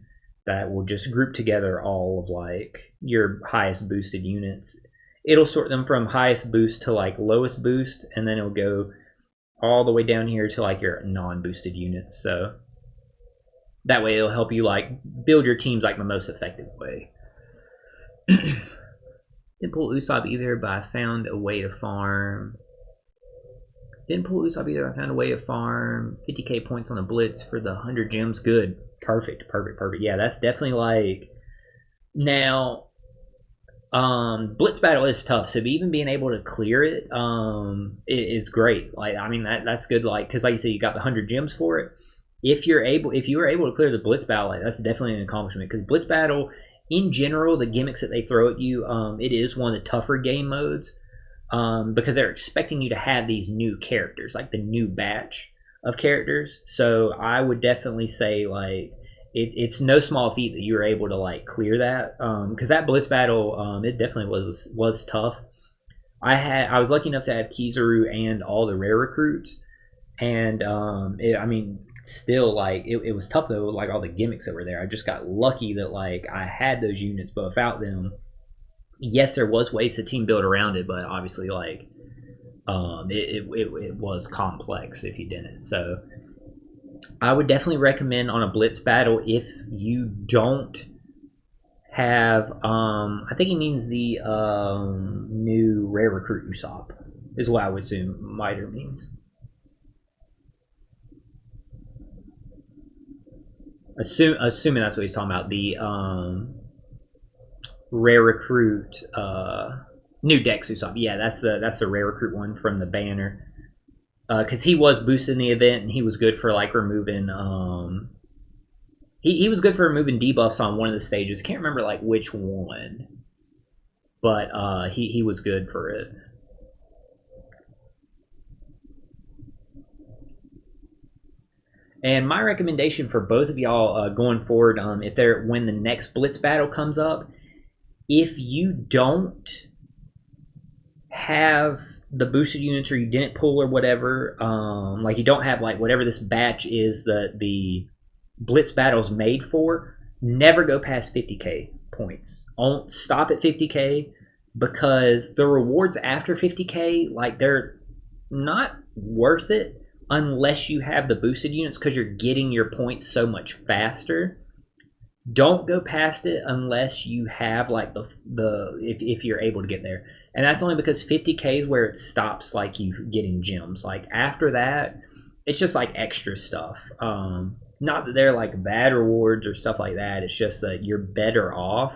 that will just group together all of like your highest boosted units. It'll sort them from highest boost to like lowest boost, and then it'll go all the way down here to like your non-boosted units. So that way it'll help you like build your teams like the most effective way. Didn't pull Usopp either, but I found a way to farm. Didn't pull Usopp either, I found a way to farm 50k points on the Blitz for the 100 gems. Good. Perfect. Yeah, that's definitely like... Now, Blitz battle is tough, so even being able to clear it is great. Like, I mean, that's good, like, because like you said, you got the 100 gems for it. If you were able to clear the Blitz battle, like, that's definitely an accomplishment, because Blitz battle in general, the gimmicks that they throw at you, it is one of the tougher game modes, because they're expecting you to have these new characters, like the new batch of characters. So I would definitely say like it's no small feat that you were able to like clear that, because that blitz battle, it definitely was tough. I was lucky enough to have Kizaru and all the rare recruits, and I mean, still like it was tough though, like all the gimmicks that were there. I just got lucky that like I had those units, but without them, yes, there was ways to team build around it, but obviously like it was complex if you didn't. So I would definitely recommend on a blitz battle if you don't have I think he means the new rare recruit Usopp is what I would assume Miter means. Assuming that's what he's talking about. The rare recruit new Dex Usopp. Yeah, that's the rare recruit one from the banner. Because he was boosted in the event and he was good for like removing he was good for removing debuffs on one of the stages. I can't remember like which one, but he was good for it. And my recommendation for both of y'all going forward, if they're when the next blitz battle comes up, if you don't have the boosted units or you didn't pull or whatever, like you don't have like whatever this batch is that the blitz battle's made for, never go past 50k points. Don't stop at 50k, because the rewards after 50k, like they're not worth it unless you have the boosted units, because you're getting your points so much faster. Don't go past it unless you have like the if you're able to get there, and that's only because 50k is where it stops like you getting gems. Like after that, it's just like extra stuff. Not that they're like bad rewards or stuff like that. It's just that you're better off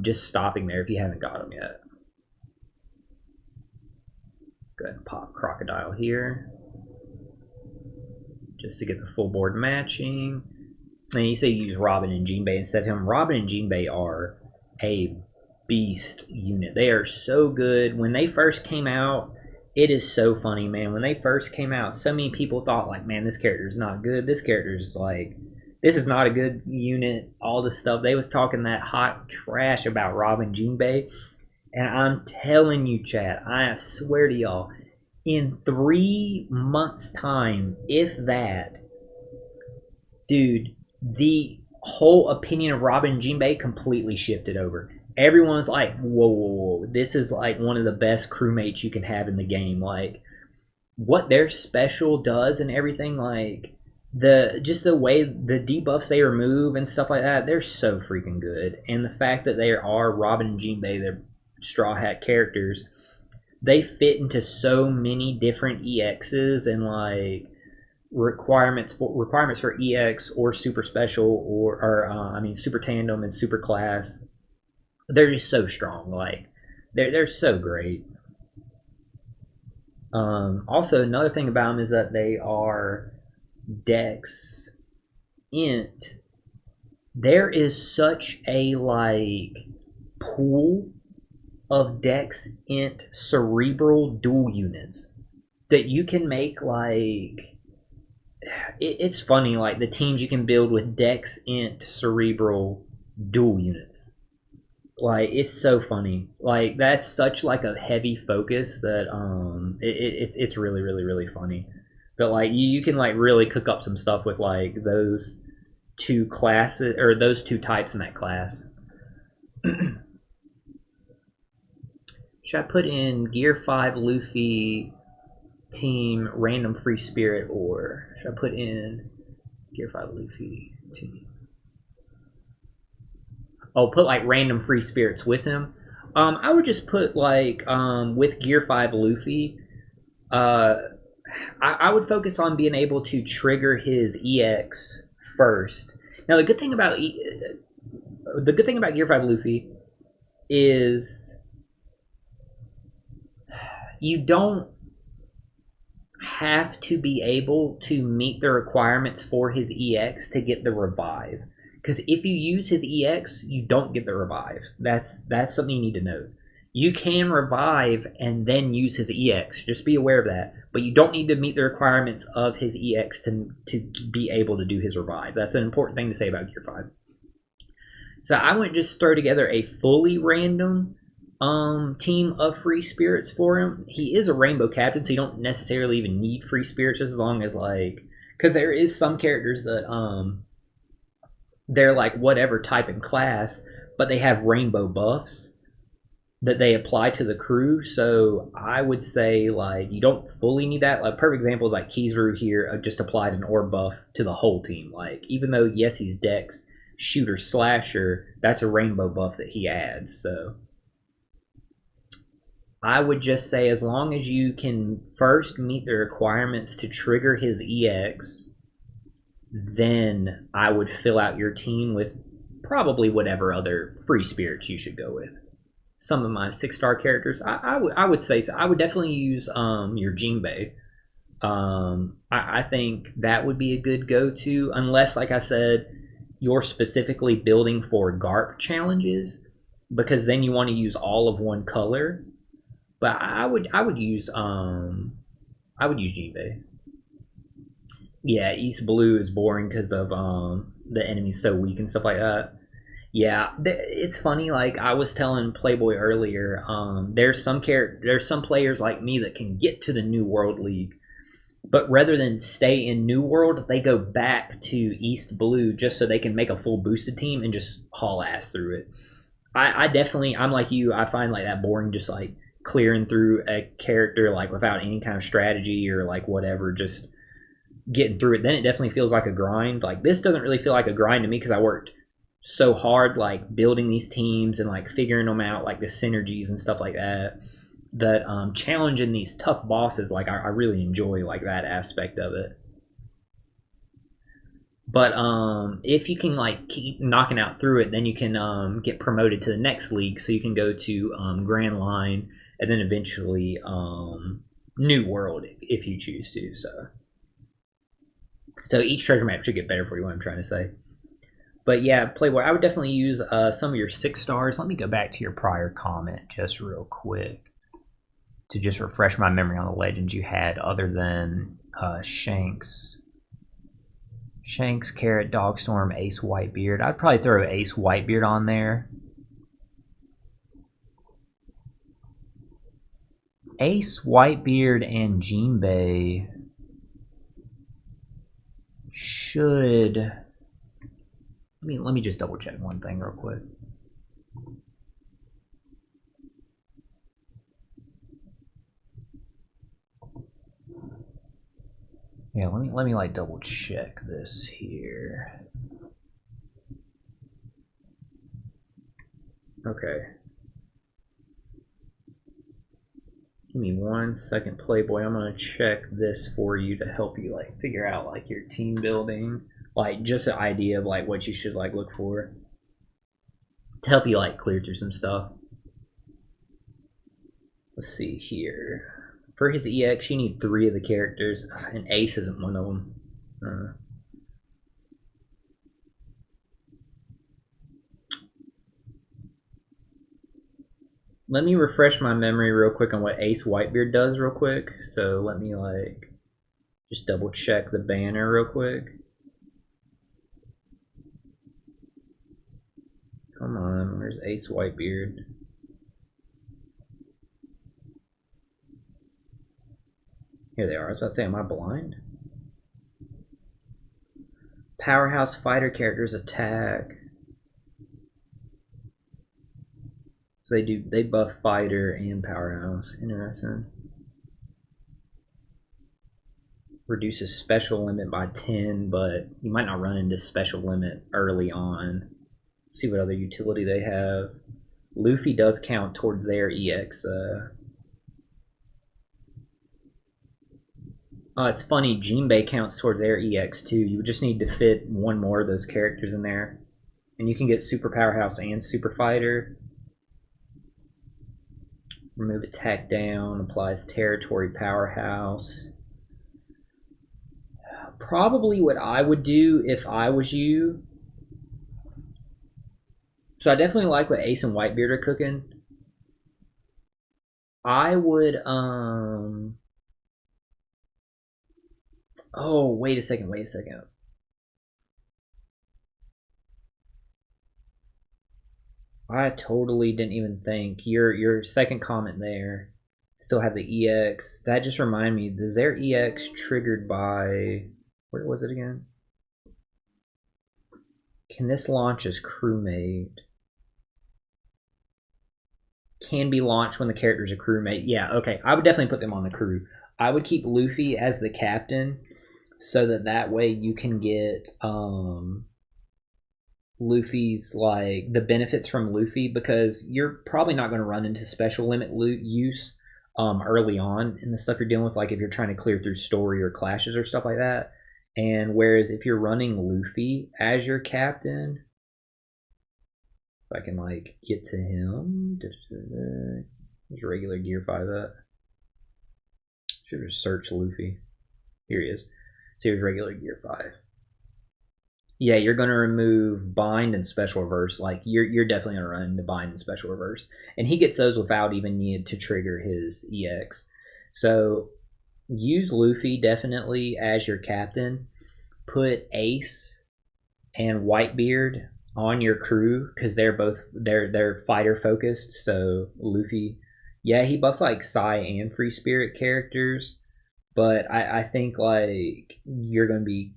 just stopping there if you haven't got them yet. Go ahead and pop Crocodile here just to get the full board matching. And you say you use Robin and Jinbei instead of him. Robin and Jinbei are a beast unit. They are so good. When they first came out, it is so funny, man. When they first came out, so many people thought like, man, this character is not good. This character is like, this is not a good unit. All this stuff. They was talking that hot trash about Robin Jinbei. And I'm telling you, chat, I swear to y'all, in 3 months' time, if that, dude, the whole opinion of Robin Jinbei completely shifted over. Everyone's like, whoa, this is like one of the best crewmates you can have in the game. Like, what their special does and everything, like, the way the debuffs they remove and stuff like that, they're so freaking good. And the fact that they are Robin and Jinbei, they're Straw Hat characters, they fit into so many different EXs and, like, requirements for EX or super special or I mean super tandem and super class. They're just so strong. Like they're so great. Also, another thing about them is that they are Dex Int. There is such a like pool of Dex Int cerebral dual units that you can make like. It's funny, like the teams you can build with Dex, Int, Cerebral, dual units. Like it's so funny. Like that's such like a heavy focus that it's really really funny. But like you can like really cook up some stuff with like those two classes or those two types in that class. Should I put in Gear 5 Luffy team random free spirit, or should I put in Gear 5 Luffy team? Oh, put like random free spirits with him. I would just put like with Gear 5 Luffy, I would focus on being able to trigger his EX first. Now the good thing about Gear 5 Luffy is you don't have to be able to meet the requirements for his EX to get the revive. Because if you use his EX, you don't get the revive. That's something you need to note. You can revive and then use his EX. Just be aware of that. But you don't need to meet the requirements of his EX to be able to do his revive. That's an important thing to say about Gear 5. So I wouldn't just throw together a fully random team of free spirits for him. He is a rainbow captain, so you don't necessarily even need free spirits, just as long as like, because there is some characters that they're like whatever type and class, but they have rainbow buffs that they apply to the crew. So I would say like you don't fully need that. Like perfect example is like Kizaru here just applied an orb buff to the whole team. Like even though yes he's Dex shooter slasher, that's a rainbow buff that he adds. So I would just say as long as you can first meet the requirements to trigger his EX, then I would fill out your team with probably whatever other free spirits you should go with. Some of my 6-star characters, I would say so. I would definitely use your Jinbei. I think that would be a good go-to, unless, like I said, you're specifically building for GARP challenges, because then you want to use all of one color. But I would use Jinbei. Yeah, East Blue is boring because of the enemy's so weak and stuff like that. Yeah, it's funny. Like I was telling Playboy earlier, there's some players like me that can get to the New World League, but rather than stay in New World, they go back to East Blue just so they can make a full boosted team and just haul ass through it. I'm like you. I find like that boring, just like clearing through a character like without any kind of strategy or like whatever, just getting through it. Then it definitely feels like a grind. Like this doesn't really feel like a grind to me because I worked so hard like building these teams and like figuring them out, like the synergies and stuff like that. That challenging these tough bosses, like I really enjoy like that aspect of it. But if you can like keep knocking out through it, then you can get promoted to the next league, so you can go to Grand Line and then eventually New World if you choose to. So each treasure map should get better for you. What I'm trying to say. But yeah, Playboy, I would definitely use some of your 6-stars. Let me go back to your prior comment just real quick to just refresh my memory on the legends you had other than Shanks, Carrot, Dogstorm, Ace Whitebeard. I'd probably throw Ace Whitebeard on there. Ace Whitebeard and Jinbei should... Let me just double check one thing real quick. Yeah, let me like double check this here. Okay. Give me 1 second, Playboy. I'm gonna check this for you to help you like figure out like your team building, like just an idea of like what you should like look for to help you like clear through some stuff. Let's see here. For his EX, you need 3 of the characters, and Ace isn't one of them. Let me refresh my memory real quick on what Ace Whitebeard does real quick. So let me like just double check the banner real quick. Come on, where's Ace Whitebeard? Here they are. I was about to say, am I blind? Powerhouse fighter characters attack. So they buff fighter and powerhouse. Interesting. Reduces special limit by 10, but you might not run into special limit early on. Let's see what other utility they have. Luffy does count towards their EX. It's funny, Jinbei counts towards their EX too. You just need to fit one more of those characters in there. And you can get Super Powerhouse and Super Fighter. Remove attack down, applies territory powerhouse. Probably what I would do if I was you So I definitely like what Ace and Whitebeard are cooking. I would oh, wait a second, wait a second. I totally didn't even think. Your second comment there still had the EX. That just reminded me, is their EX triggered by, where was it again? Can this launch as crewmate? Can be launched when the character's a crewmate. Yeah, okay. I would definitely put them on the crew. I would keep Luffy as the captain so that way you can get Luffy's like the benefits from Luffy, because you're probably not going to run into special limit loot use early on in the stuff you're dealing with, like if you're trying to clear through story or clashes or stuff like that. And whereas if you're running Luffy as your captain, if I can like get to him, there's regular Gear 5 up. Should have searched Luffy. Here he is. So here's regular Gear 5. Yeah, you're gonna remove bind and special reverse. Like you're definitely gonna run into bind and special reverse, and he gets those without even needing to trigger his EX. So use Luffy definitely as your captain. Put Ace and Whitebeard on your crew because they're fighter focused. So Luffy, yeah, he buffs like Psy and Free Spirit characters, but I think like you're gonna be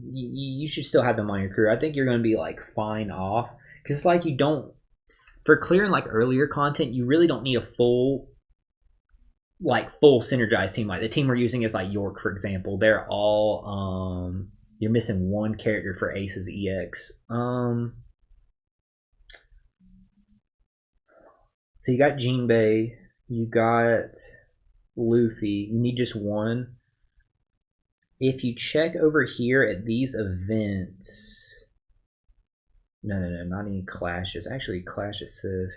you should still have them on your crew. I think you're going to be like fine off because it's like you don't, for clearing like earlier content, you really don't need a full synergized team. Like the team we're using is like York, for example. They're all you're missing one character for Ace's EX. So you got Jinbei, you got Luffy. You need just one. If you check over here at these events, no, not any clashes. Actually, clash assist.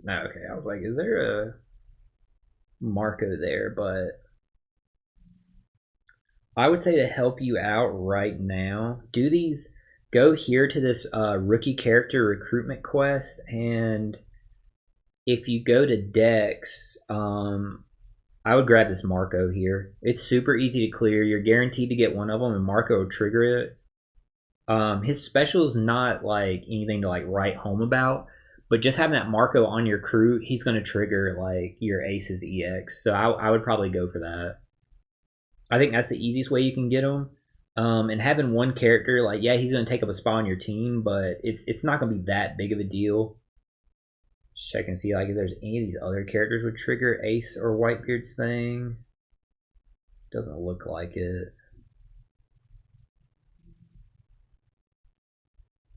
No, okay. I was like, is there a Marco there? But I would say to help you out right now, do these. Go here to this rookie character recruitment quest, and if you go to Dex, I would grab this Marco here. It's super easy to clear. You're guaranteed to get one of them, and Marco will trigger it. His special is not like anything to like write home about, but just having that Marco on your crew, he's going to trigger like your Ace's EX. So I would probably go for that. I think that's the easiest way you can get him. And having one character, like yeah, he's going to take up a spot on your team, but it's not going to be that big of a deal. Just check and see like if there's any of these other characters would trigger Ace or Whitebeard's thing. Doesn't look like it.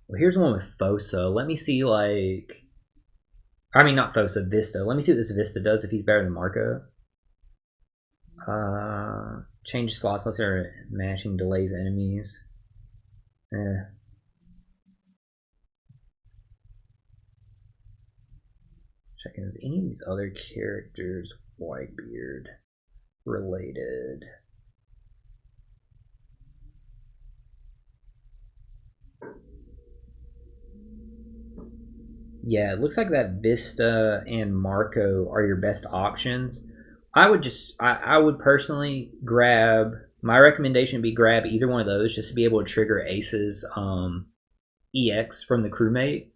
Well, here's one with Fosa. Let me see, like, I mean, not Fosa, Vista. Let me see what this Vista does if he's better than Marco. Change slots. Let's say mashing delays enemies. Checking is any of these other characters Whitebeard related. Yeah, it looks like that Vista and Marco are your best options. I would personally grab, my recommendation would be grab either one of those just to be able to trigger Ace's EX from the crewmate.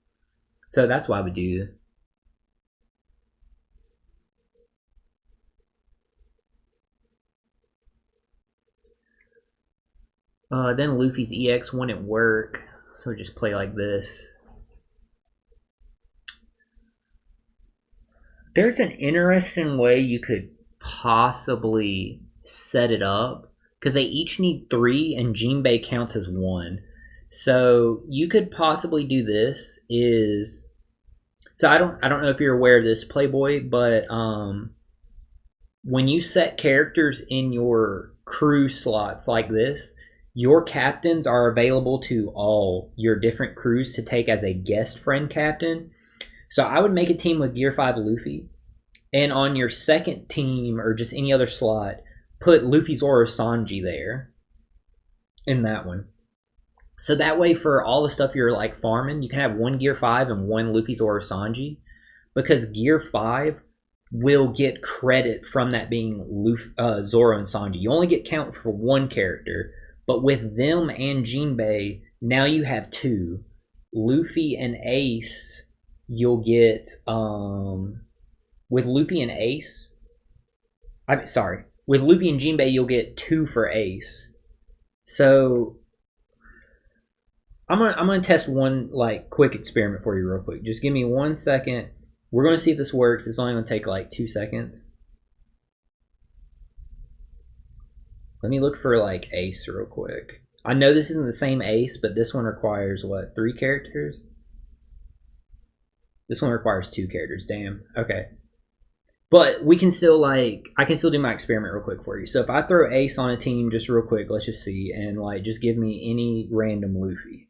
So that's what I would do. Then Luffy's EX wouldn't work, so just play like this. There's an interesting way you could possibly set it up because they each need 3 and Jinbei counts as 1. So you could possibly do this is, so I don't know if you're aware of this, Playboy, but when you set characters in your crew slots like this, your captains are available to all your different crews to take as a guest friend captain. So I would make a team with Gear 5 Luffy, and on your second team or just any other slot, put Luffy's Zoro Sanji there in that one. So that way, for all the stuff you're like farming, you can have one Gear 5 and one Luffy Zoro Sanji, because Gear 5 will get credit from that being Zoro and Sanji. You only get count for one character, but with them and Jinbei, now you have two. Luffy and Ace, you'll get with Luffy and Ace. I'm sorry, with Luffy and Jinbei, you'll get two for Ace. So I'm gonna test one like quick experiment for you real quick. Just give me 1 second. We're gonna see if this works. It's only gonna take like 2 seconds. Let me look for like Ace real quick. I know this isn't the same Ace, but this one requires what, 3 characters? This one requires 2 characters. Damn. Okay. But we can still like, I can still do my experiment real quick for you. So if I throw Ace on a team just real quick, let's just see, and like just give me any random Luffy.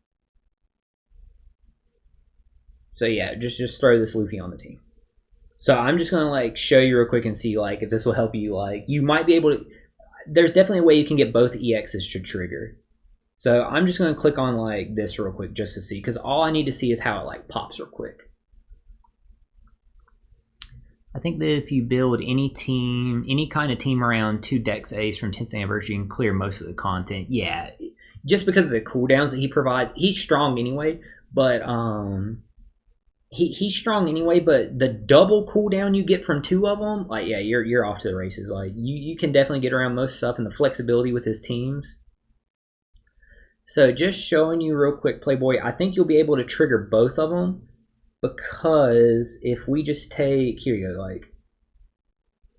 So yeah, just throw this Luffy on the team. So I'm just gonna like show you real quick and see like if this will help you. Like you might be able to. There's definitely a way you can get both EXs to trigger. So I'm just gonna click on like this real quick just to see, because all I need to see is how it like pops real quick. I think that if you build any team, any kind of team around 2 decks Ace from 10th anniversary, you can clear most of the content. Yeah, just because of the cooldowns that he provides. He's strong anyway, but he's strong anyway, but the double cooldown you get from 2 of them, like yeah, you're off to the races. Like you can definitely get around most stuff, and the flexibility with his teams. So just showing you real quick, Playboy, I think you'll be able to trigger both of them, because if we just take, here you go, like,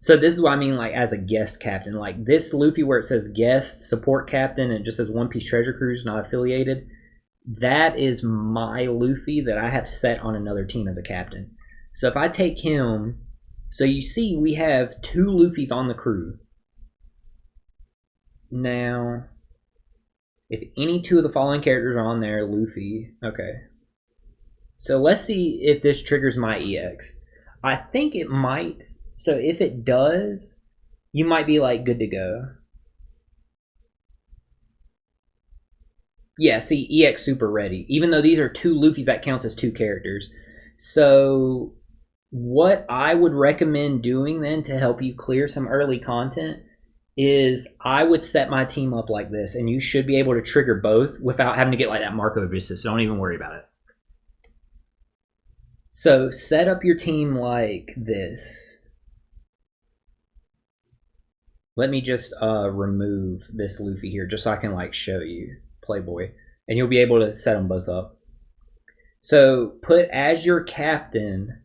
so this is what I mean, like as a guest captain, like this Luffy where it says guest support captain and it just says One Piece Treasure Cruise not affiliated. That is my Luffy that I have set on another team as a captain. So if I take him, so you see we have 2 Luffys on the crew. Now, if any 2 of the following characters are on there, Luffy, okay. So let's see if this triggers my EX. I think it might. So if it does, you might be like good to go. Yeah, see, EX super ready. Even though these are 2 Luffys, that counts as 2 characters. So what I would recommend doing then to help you clear some early content is I would set my team up like this, and you should be able to trigger both without having to get like that Marco Vista, so don't even worry about it. So set up your team like this. Let me just remove this Luffy here just so I can like show you, Playboy, and you'll be able to set them both up. So put as your captain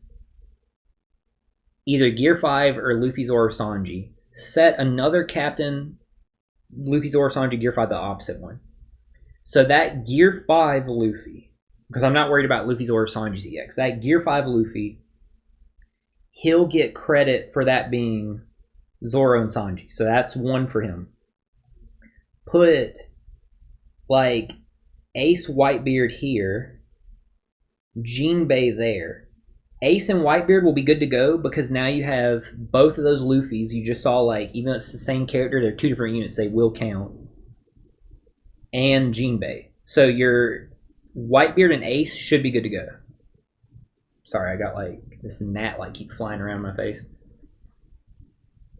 either Gear 5 or Luffy Zoro Sanji. Set another captain, Luffy Zoro Sanji Gear 5, the opposite one. So that Gear 5 Luffy, because I'm not worried about Luffy Zoro Sanji's EX, that Gear 5 Luffy, he'll get credit for that being Zoro and Sanji. So that's 1 for him. Put like Ace Whitebeard here, Jinbei there. Ace and Whitebeard will be good to go because now you have both of those Luffys. You just saw, like, even though it's the same character, they're 2 different units, they will count. And Jinbei. So your Whitebeard and Ace should be good to go. Sorry, I got like this gnat like keep flying around my face.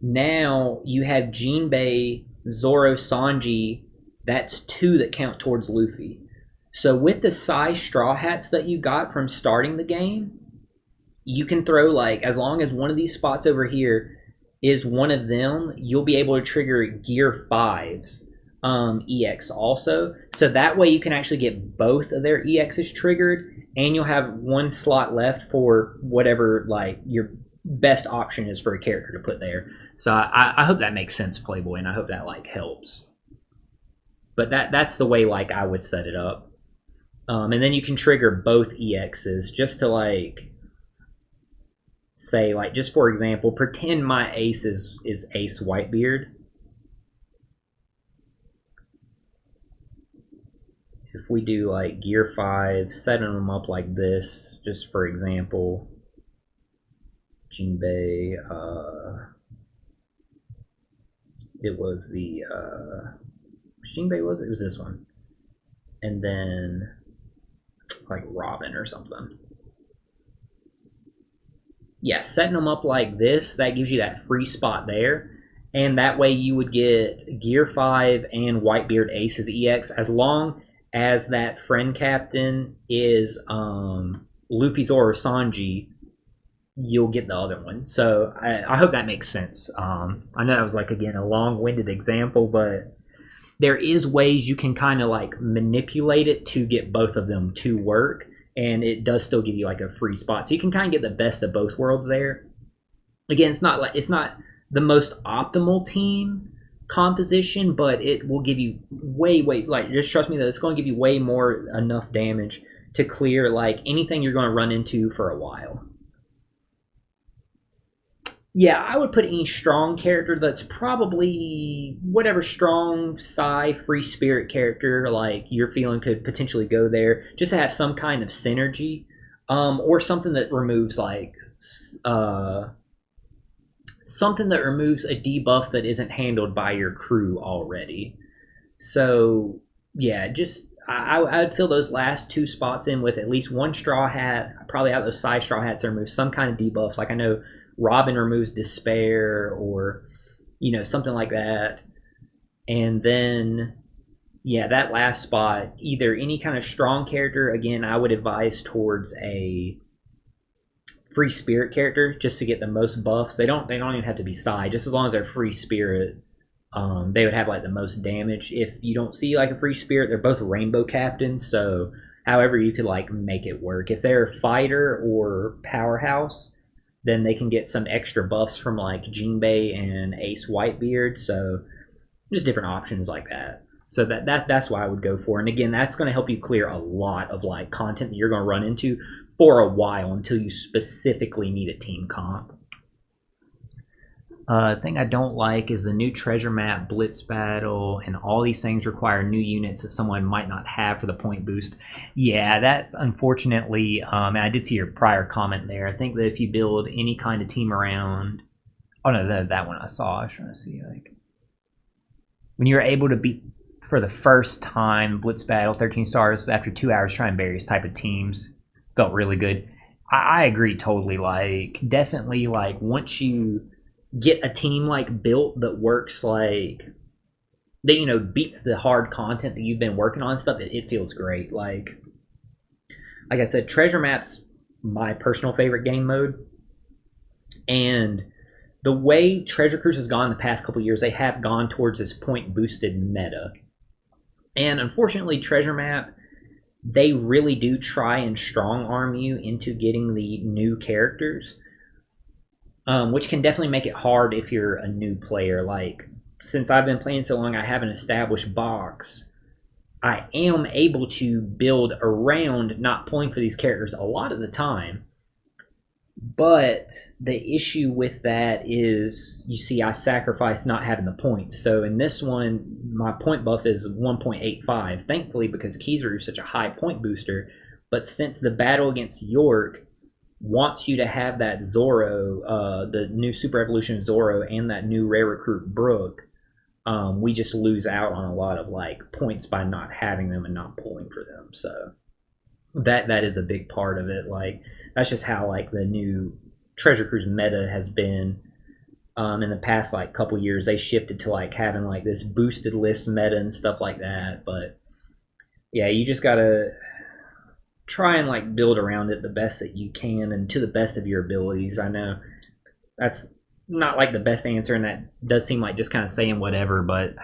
Now you have Jinbei, Zoro, Sanji. That's 2 that count towards Luffy. So with the size straw hats that you got from starting the game, you can throw like, as long as one of these spots over here is one of them, you'll be able to trigger Gear 5's EX also. So that way you can actually get both of their EXs triggered, and you'll have 1 slot left for whatever like your best option is for a character to put there. So I hope that makes sense, Playboy, and I hope that like helps. But that's the way like I would set it up. And then you can trigger both EXs just to like say, like, just for example, pretend my Ace is Ace Whitebeard. If we do like Gear 5, setting them up like this, just for example, Jinbei, it was the, which Jinbei was it? It was this one. and then like Robin or something. Yeah, setting them up like this, that gives you that free spot there. And that way you would get Gear 5 and Whitebeard Aces EX as long as that friend captain is Luffy, Zoro, Sanji. You'll get the other one. So I hope that makes sense. I know that was like, again, a long-winded example, but there is ways you can kind of like manipulate it to get both of them to work, and it does still give you like a free spot, so you can kind of get the best of both worlds there. Again, it's not the most optimal team composition, but it will give you way like, just trust me that it's going to give you way more enough damage to clear like anything you're going to run into for a while. Yeah, I would put any strong character that's probably whatever strong psi free spirit character like you're feeling could potentially go there, just to have some kind of synergy, or something that removes like something that removes a debuff that isn't handled by your crew already. So yeah, just I would fill those last two spots in with at least one straw hat, probably out of those side straw hats that remove some kind of debuff. Like I know Robin removes despair, or something like that. And then yeah, that last spot, either any kind of strong character. Again, I would advise towards a free spirit character just to get the most buffs. They don't even have to be psi, just as long as they're free spirit. They would have like the most damage. If you don't see like a free spirit, they're both rainbow captains, so however you could like make it work. If they're fighter or powerhouse, then they can get some extra buffs from like Jinbei and Ace Whitebeard. So just different options like that. So that's what I would go for. And again, that's going to help you clear a lot of like content that you're going to run into for a while until you specifically need a team comp. Thing I don't like is the new treasure map, blitz battle, and all these things require new units that someone might not have for the point boost. Yeah, that's unfortunately, and I did see your prior comment there. I think that if you build any kind of team around, oh no, that one I saw. I was trying to see like when you're able to beat for the first time blitz battle 13 stars after 2 hours trying various type of teams, felt really good. I agree totally. Like definitely, like once you get a team like built that works like that, beats the hard content that you've been working on and stuff, it feels great. Like I said, treasure maps my personal favorite game mode, and the way Treasure Cruise has gone the past couple years, they have gone towards this point boosted meta. And unfortunately, treasure map, they really do try and strong arm you into getting the new characters, which can definitely make it hard if you're a new player. Like, since I've been playing so long, I have an established box. I am able to build around not pulling for these characters a lot of the time. But the issue with that is, you see, I sacrifice not having the points. So in this one, my point buff is 1.85. Thankfully, because Kizaru is such a high point booster. But since the battle against York wants you to have that Zoro, the new Super Evolution Zoro, and that new rare recruit Brook, we just lose out on a lot of like points by not having them and not pulling for them. So that is a big part of it. Like, that's just how like the new Treasure Cruise meta has been. In the past like couple years, they shifted to like having like this boosted list meta and stuff like that. But yeah, you just gotta try and like build around it the best that you can and to the best of your abilities. I know that's not like the best answer, and that does seem like just kind of saying whatever, but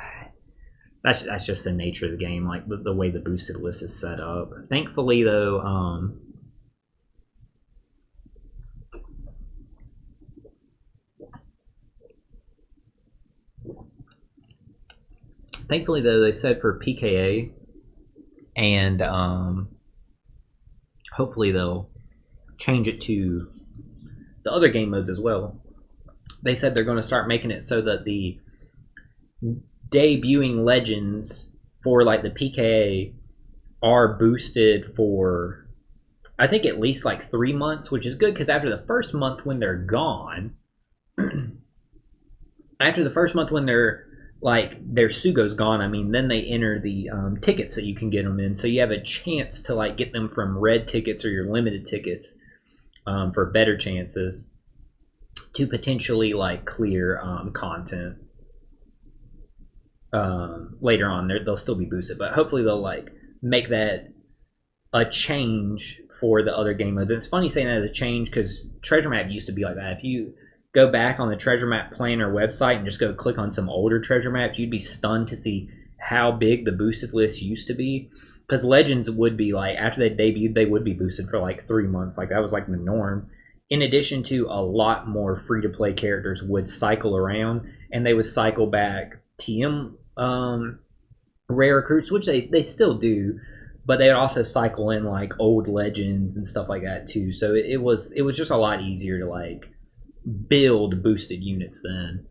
that's just the nature of the game, like the way the boosted list is set up. Thankfully though, they said for PKA, and hopefully they'll change it to the other game modes as well. They said they're going to start making it so that the debuting legends for like the PKA are boosted for, I think, at least like 3 months, which is good because after the first month when they're gone, after the first month when they're like their Sugo's gone, I mean, then they enter the tickets that you can get them in. So you have a chance to like get them from red tickets or your limited tickets for better chances to potentially like clear content later on. They'll still be boosted, but hopefully they'll like make that a change for the other game modes. And it's funny saying that as a change because Treasure Map used to be like that. If you go back on the Treasure Map Planner website and just go click on some older treasure maps, you'd be stunned to see how big the boosted list used to be. Because Legends would be like, after they debuted, they would be boosted for like 3 months. Like that was like the norm. In addition to a lot more free to play characters would cycle around, and they would cycle back TM rare recruits, which they still do, but they would also cycle in like old legends and stuff like that too. So it was just a lot easier to like build boosted units then.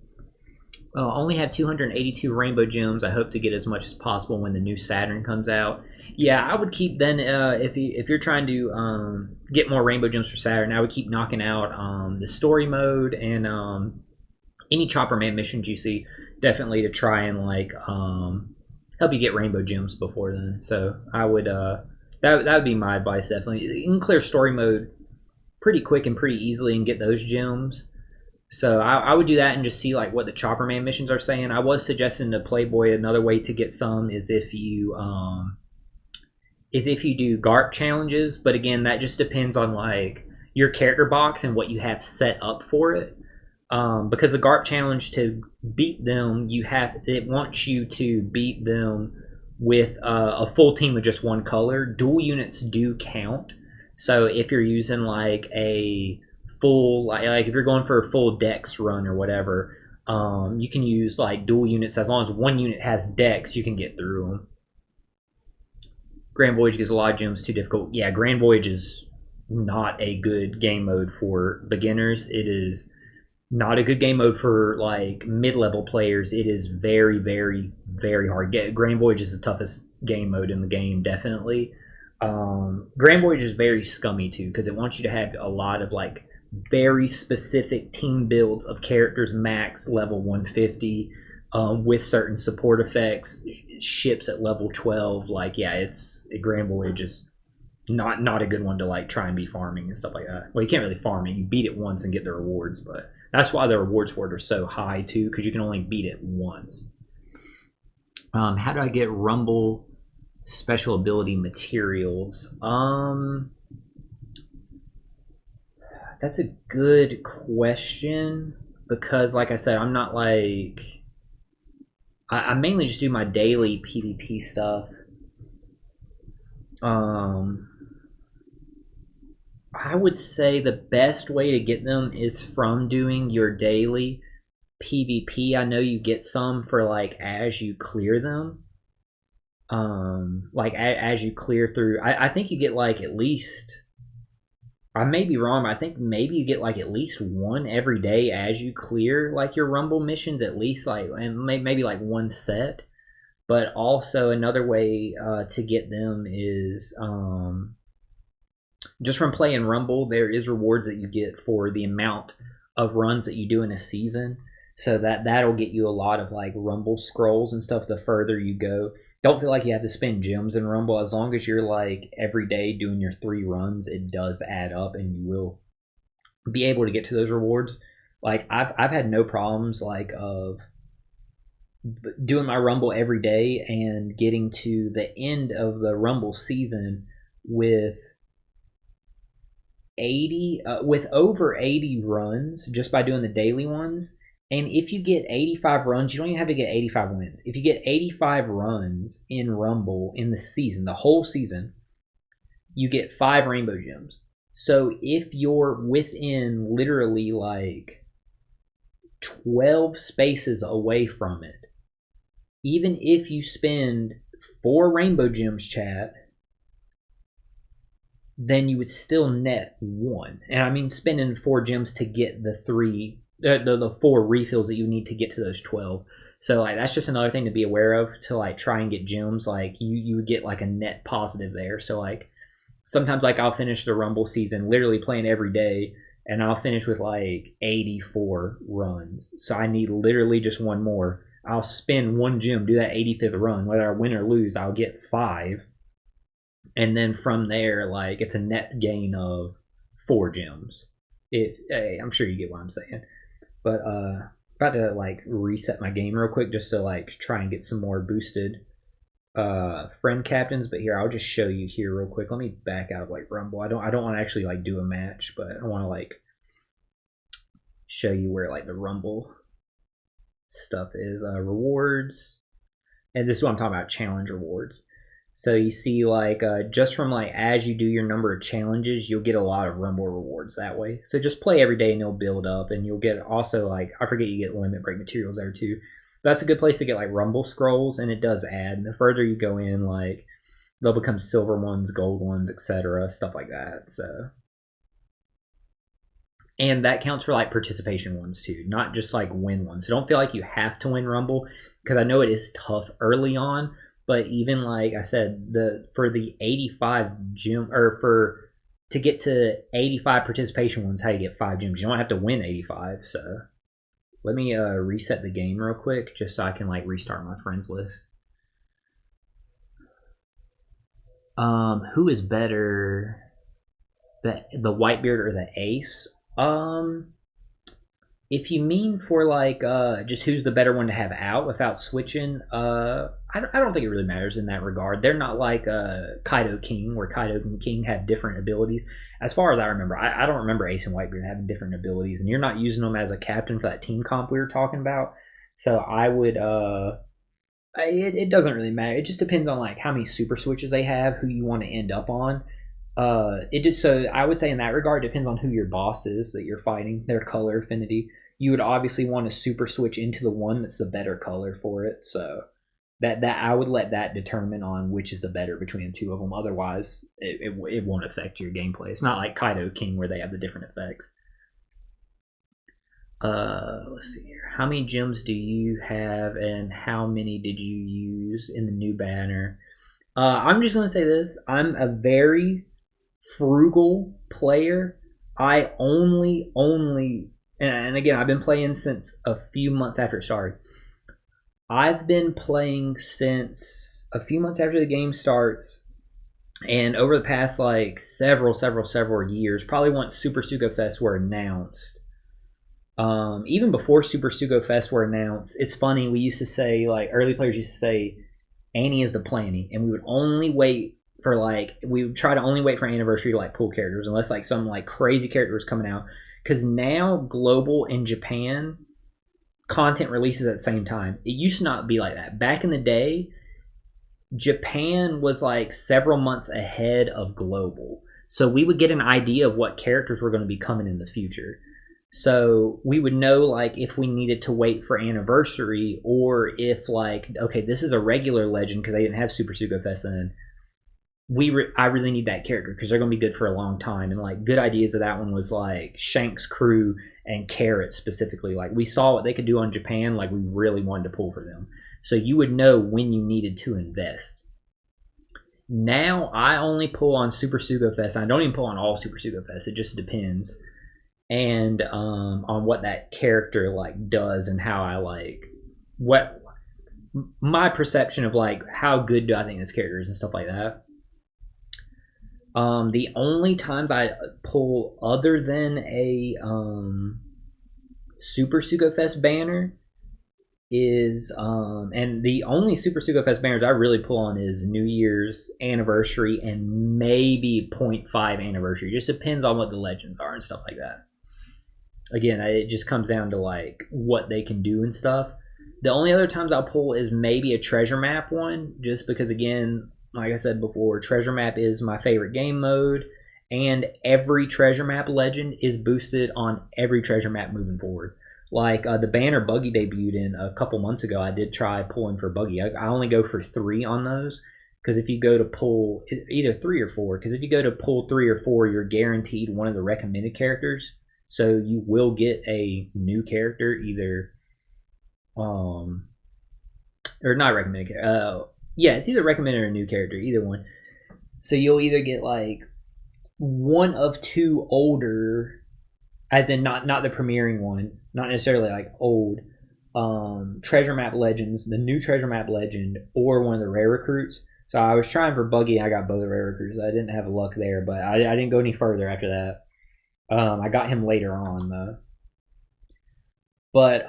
Well, I only have 282 rainbow gems. I hope to get as much as possible when the new Saturn comes out. Yeah, I would keep then if you're trying to get more rainbow gems for Saturn, I would keep knocking out the story mode and any Chopper Man missions you see, definitely to try and like help you get rainbow gems before then. So I would that would be my advice. Definitely, you can clear story mode pretty quick and pretty easily and get those gems. So I would do that and just see like what the Chopper Man missions are saying. I was suggesting to Playboy another way to get some is if you do GARP challenges, but again that just depends on like your character box and what you have set up for it. Because the GARP challenge, to beat them, it wants you to beat them with a full team of just one color. Dual units do count. So if you're using like a full like if you're going for a full dex run or whatever, you can use like dual units. As long as one unit has dex, you can get through them. Grand Voyage gives a lot of gems, too difficult. Yeah, Grand Voyage is not a good game mode for beginners. It is not a good game mode for like mid-level players. It is very, very, very hard. Grand Voyage is the toughest game mode in the game, definitely. Grand Voyage is very scummy too because it wants you to have a lot of like very specific team builds of characters max level 150 with certain support effects, ships at level 12. Like yeah, Grand Voyage is not a good one to like try and be farming and stuff like that. Well, you can't really farm it. You beat it once and get the rewards, but that's why the rewards for it are so high too, because you can only beat it once. How do I get Rumble special ability materials? That's a good question because, like I said, I'm not like I mainly just do my daily PvP stuff. I would say the best way to get them is from doing your daily PvP. I know you get some for like as you clear them. Like as you clear through, I think you get like at least. I may be wrong, but I think maybe you get like at least one every day as you clear like your Rumble missions, at least like, and maybe like one set. But also another way to get them is just from playing Rumble. There is rewards that you get for the amount of runs that you do in a season. So that'll get you a lot of like Rumble scrolls and stuff the further you go. Don't feel like you have to spend gems in Rumble. As long as you're like every day doing your 3 runs, it does add up and you will be able to get to those rewards. Like I've had no problems like of doing my Rumble every day and getting to the end of the Rumble season with 80 with over 80 runs just by doing the daily ones. And if you get 85 runs, you don't even have to get 85 wins. If you get 85 runs in Rumble in the season, the whole season, you get 5 rainbow gems. So if you're within literally like 12 spaces away from it, even if you spend 4 rainbow gems, chat, then you would still net 1. And I mean spending 4 gems to get the 4 refills that you need to get to those 12. So like that's just another thing to be aware of to like try and get gems. Like you get like a net positive there. So like sometimes like I'll finish the Rumble season literally playing every day and I'll finish with like 84 runs. So I need literally just one more. I'll spend 1 gem, do that 85th run. Whether I win or lose, I'll get 5. And then from there, like, it's a net gain of 4 gems. I'm sure you get what I'm saying. But about to like reset my game real quick just to like try and get some more boosted friend captains. But here, I'll just show you here real quick. Let me back out of like Rumble. I don't want to actually like do a match, but I want to like show you where like the Rumble stuff is. Rewards, and this is what I'm talking about, challenge rewards. So you see, like, just from, like, as you do your number of challenges, you'll get a lot of Rumble rewards that way. So just play every day and they'll build up. And you'll get also, like, I forget, you get limit break materials there, too. That's a good place to get, like, Rumble scrolls, and it does add. And the further you go in, like, they'll become silver ones, gold ones, etc., stuff like that. So, and that counts for, like, participation ones, too, not just, like, win ones. So don't feel like you have to win Rumble, because I know it is tough early on. But even like I said, for the 85 gem, or to get to 85 participation ones, how you get 5 gems. You don't have to win 85. So let me reset the game real quick, just so I can like restart my friends list. Who is better, the Whitebeard or the Ace? If you mean for like just who's the better one to have out without switching, I don't think it really matters in that regard. They're not like Kaido King, where Kaido and King have different abilities. As far as I remember, I don't remember Ace and Whitebeard having different abilities, and you're not using them as a captain for that team comp we were talking about. So I would it doesn't really matter. It just depends on like how many super switches they have, who you want to end up on. So I would say in that regard, it depends on who your boss is that you're fighting, their color affinity. You would obviously want to super switch into the one that's the better color for it. So that I would let that determine on which is the better between the two of them. Otherwise, it won't affect your gameplay. It's not like Kaido King where they have the different effects. Let's see here. How many gems do you have, and how many did you use in the new banner? I'm just gonna say this: I'm a very frugal player. I only, and again, I've been playing since a few months after it started. I've been playing since a few months after the game starts, and over the past like several years, probably once Super Sugo Fest were announced. Even before Super Sugo Fest were announced, it's funny, we used to say, like, early players used to say, Annie is the planning, and we would only wait for, like, we would try to only wait for Anniversary to, like, pull characters, unless, like, some, like, crazy character was coming out, because now Global and Japan content releases at the same time. It used to not be like that. Back in the day, Japan was, like, several months ahead of Global, so we would get an idea of what characters were going to be coming in the future. So we would know, like, if we needed to wait for Anniversary, or if, like, okay, this is a regular legend because they didn't have Super Sugo Fest then. I really need that character because they're going to be good for a long time. And, like, good ideas of that one was, like, Shank's crew and Carrot specifically. Like, we saw what they could do on Japan. Like, we really wanted to pull for them. So you would know when you needed to invest. Now, I only pull on Super Sugo Fest. I don't even pull on all Super Sugo Fest. It just depends. And on what that character like does, and how I like what my perception of like how good do I think this character is and stuff like that. The only times I pull other than a Super Sugo Fest banner is and the only Super Sugo Fest banners I really pull on is New Year's, Anniversary, and maybe 0.5 Anniversary. It just depends on what the legends are and stuff like that. Again, it just comes down to like what they can do and stuff. The only other times I'll pull is maybe a treasure map one, just because, again, like I said before, treasure map is my favorite game mode, and every treasure map legend is boosted on every treasure map moving forward. Like the banner Buggy debuted in a couple months ago, I did try pulling for Buggy. I only go for 3 on those, because if you go to pull either 3 or 4, because if you go to pull 3 or 4, you're guaranteed one of the recommended characters. So you will get a new character, either, or not recommended. Yeah, it's either recommended or a new character, either one. So you'll either get like one of 2 older, as in not the premiering one, not necessarily like old, treasure map legends, the new treasure map legend, or one of the rare recruits. So I was trying for Buggy. I got both the rare recruits. I didn't have luck there, but I didn't go any further after that. I got him later on though. But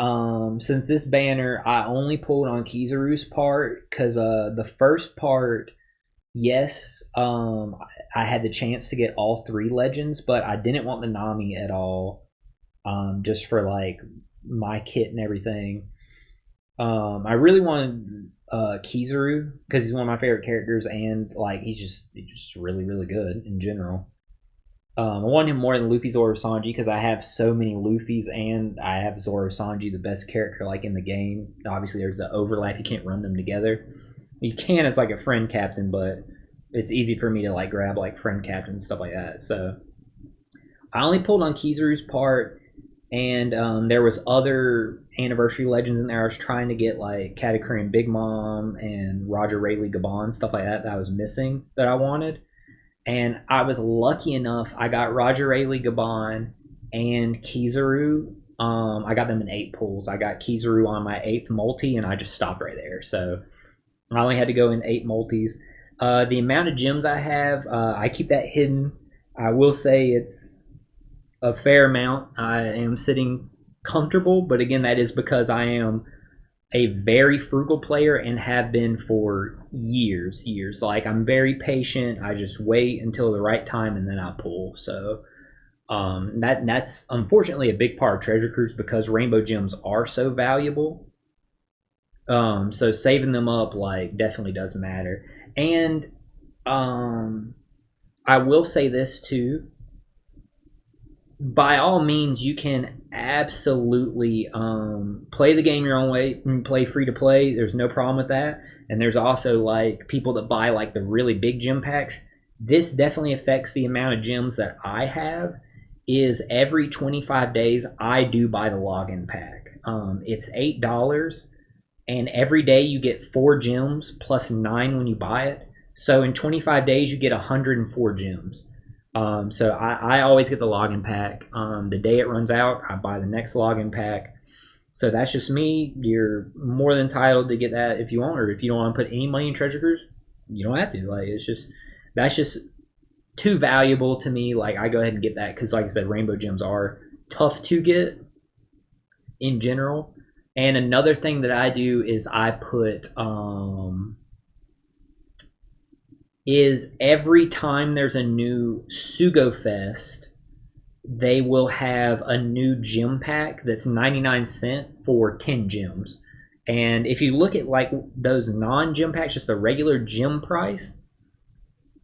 since this banner, I only pulled on Kizaru's part because the first part, yes, I had the chance to get all 3 legends, but I didn't want the Nami at all, just for like my kit and everything. I really wanted Kizaru because he's one of my favorite characters, and like he's just really good in general. I want him more than Luffy, Zoro, Sanji because I have so many Luffy's and I have Zoro, Sanji, the best character like in the game. Obviously, there's the overlap; you can't run them together. You can as like a friend captain, but it's easy for me to like grab like friend captain and stuff like that. So I only pulled on Kizaru's part, and there was other anniversary legends in there. I was trying to get like Katakuri Big Mom and Roger Rayleigh Gabon, stuff like that I was missing that I wanted. And I was lucky enough, I got Roger Rayleigh Gabon and Kizaru. I got them in 8 pulls. I got Kizaru on my 8th multi, and I just stopped right there. So I only had to go in 8 multis. The amount of gems I have, I keep that hidden. I will say it's a fair amount. I am sitting comfortable, but again, that is because I am a very frugal player and have been for years. Like I'm very patient. I just wait until the right time and then I pull. So that's unfortunately a big part of treasure cruise because rainbow gems are so valuable. So saving them up like definitely does matter. And I will say this too. By all means, you can absolutely play the game your own way, play free to play. There's no problem with that. And there's also like people that buy like the really big gem packs. This definitely affects the amount of gems that I have. Is every 25 days I do buy the login pack. It's $8, and every day you get 4 gems plus 9 when you buy it. So in 25 days you get 104 gems. So I always get the login pack. The day it runs out, I buy the next login pack. So that's just me. You're more than entitled to get that if you want, or if you don't want to put any money in Treasure Cruise, you don't have to. Like it's just that's just too valuable to me. Like I go ahead and get that because, like I said, rainbow gems are tough to get in general. And another thing that I do is I put is every time there's a new Sugo Fest, they will have a new gem pack that's 99 cents for 10 gems. And if you look at like those non-gem packs, just the regular gem price,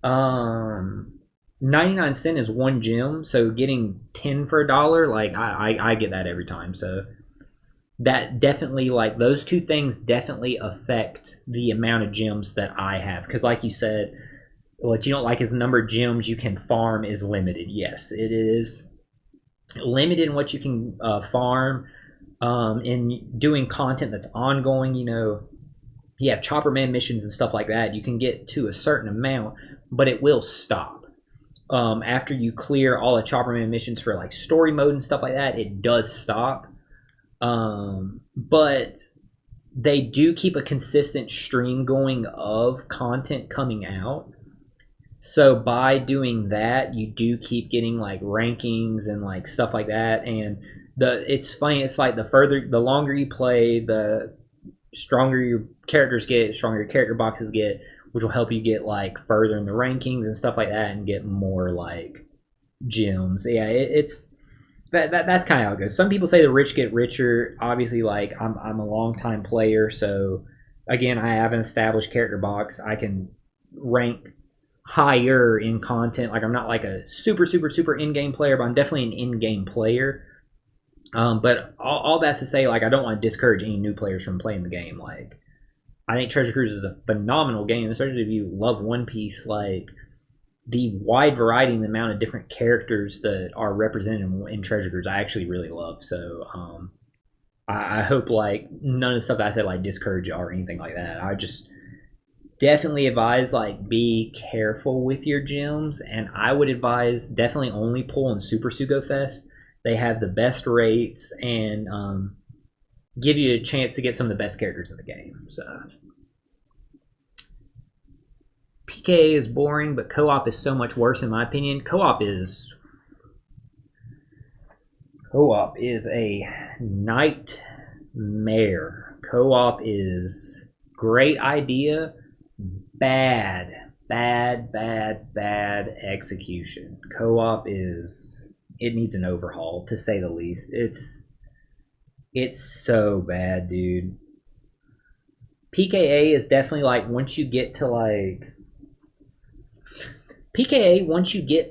99 cents is 1 gem. So getting 10 for $1, like I get that every time. So that definitely, like those two things definitely affect the amount of gems that I have. Because like you said, what you don't like is the number of gems you can farm is limited. Yes, it is limited in what you can farm. In doing content that's ongoing, you know, you have Chopper Man missions and stuff like that. You can get to a certain amount, but it will stop. After you clear all the Chopper Man missions for like story mode and stuff like that, it does stop. But they do keep a consistent stream going of content coming out. So by doing that, you do keep getting like rankings and like stuff like that. And it's funny. It's like the longer you play, the stronger your characters get, the stronger your character boxes get, which will help you get like further in the rankings and stuff like that, and get more like gems. Yeah, it's that's kind of how it goes. Some people say the rich get richer. Obviously, like I'm a long time player, so again, I have an established character box. I can rank higher in content. Like I'm not like a super in-game player, but I'm definitely an in-game player. But all that's to say, like I don't want to discourage any new players from playing the game. Like I think Treasure Cruise is a phenomenal game, especially if you love One Piece. Like the wide variety and the amount of different characters that are represented in Treasure Cruise, I actually really love. So I hope like none of the stuff that I said like discourage you or anything like that. I just definitely advise like be careful with your gems, and I would advise definitely only pull in Super Sugo Fest. They have the best rates, and give you a chance to get some of the best characters in the game. So PKA is boring, but co-op is so much worse in my opinion. Co-op is a nightmare. Co-op is great idea, bad execution. Co-op it needs an overhaul to say the least. It's so bad, dude. PKA is definitely like once you get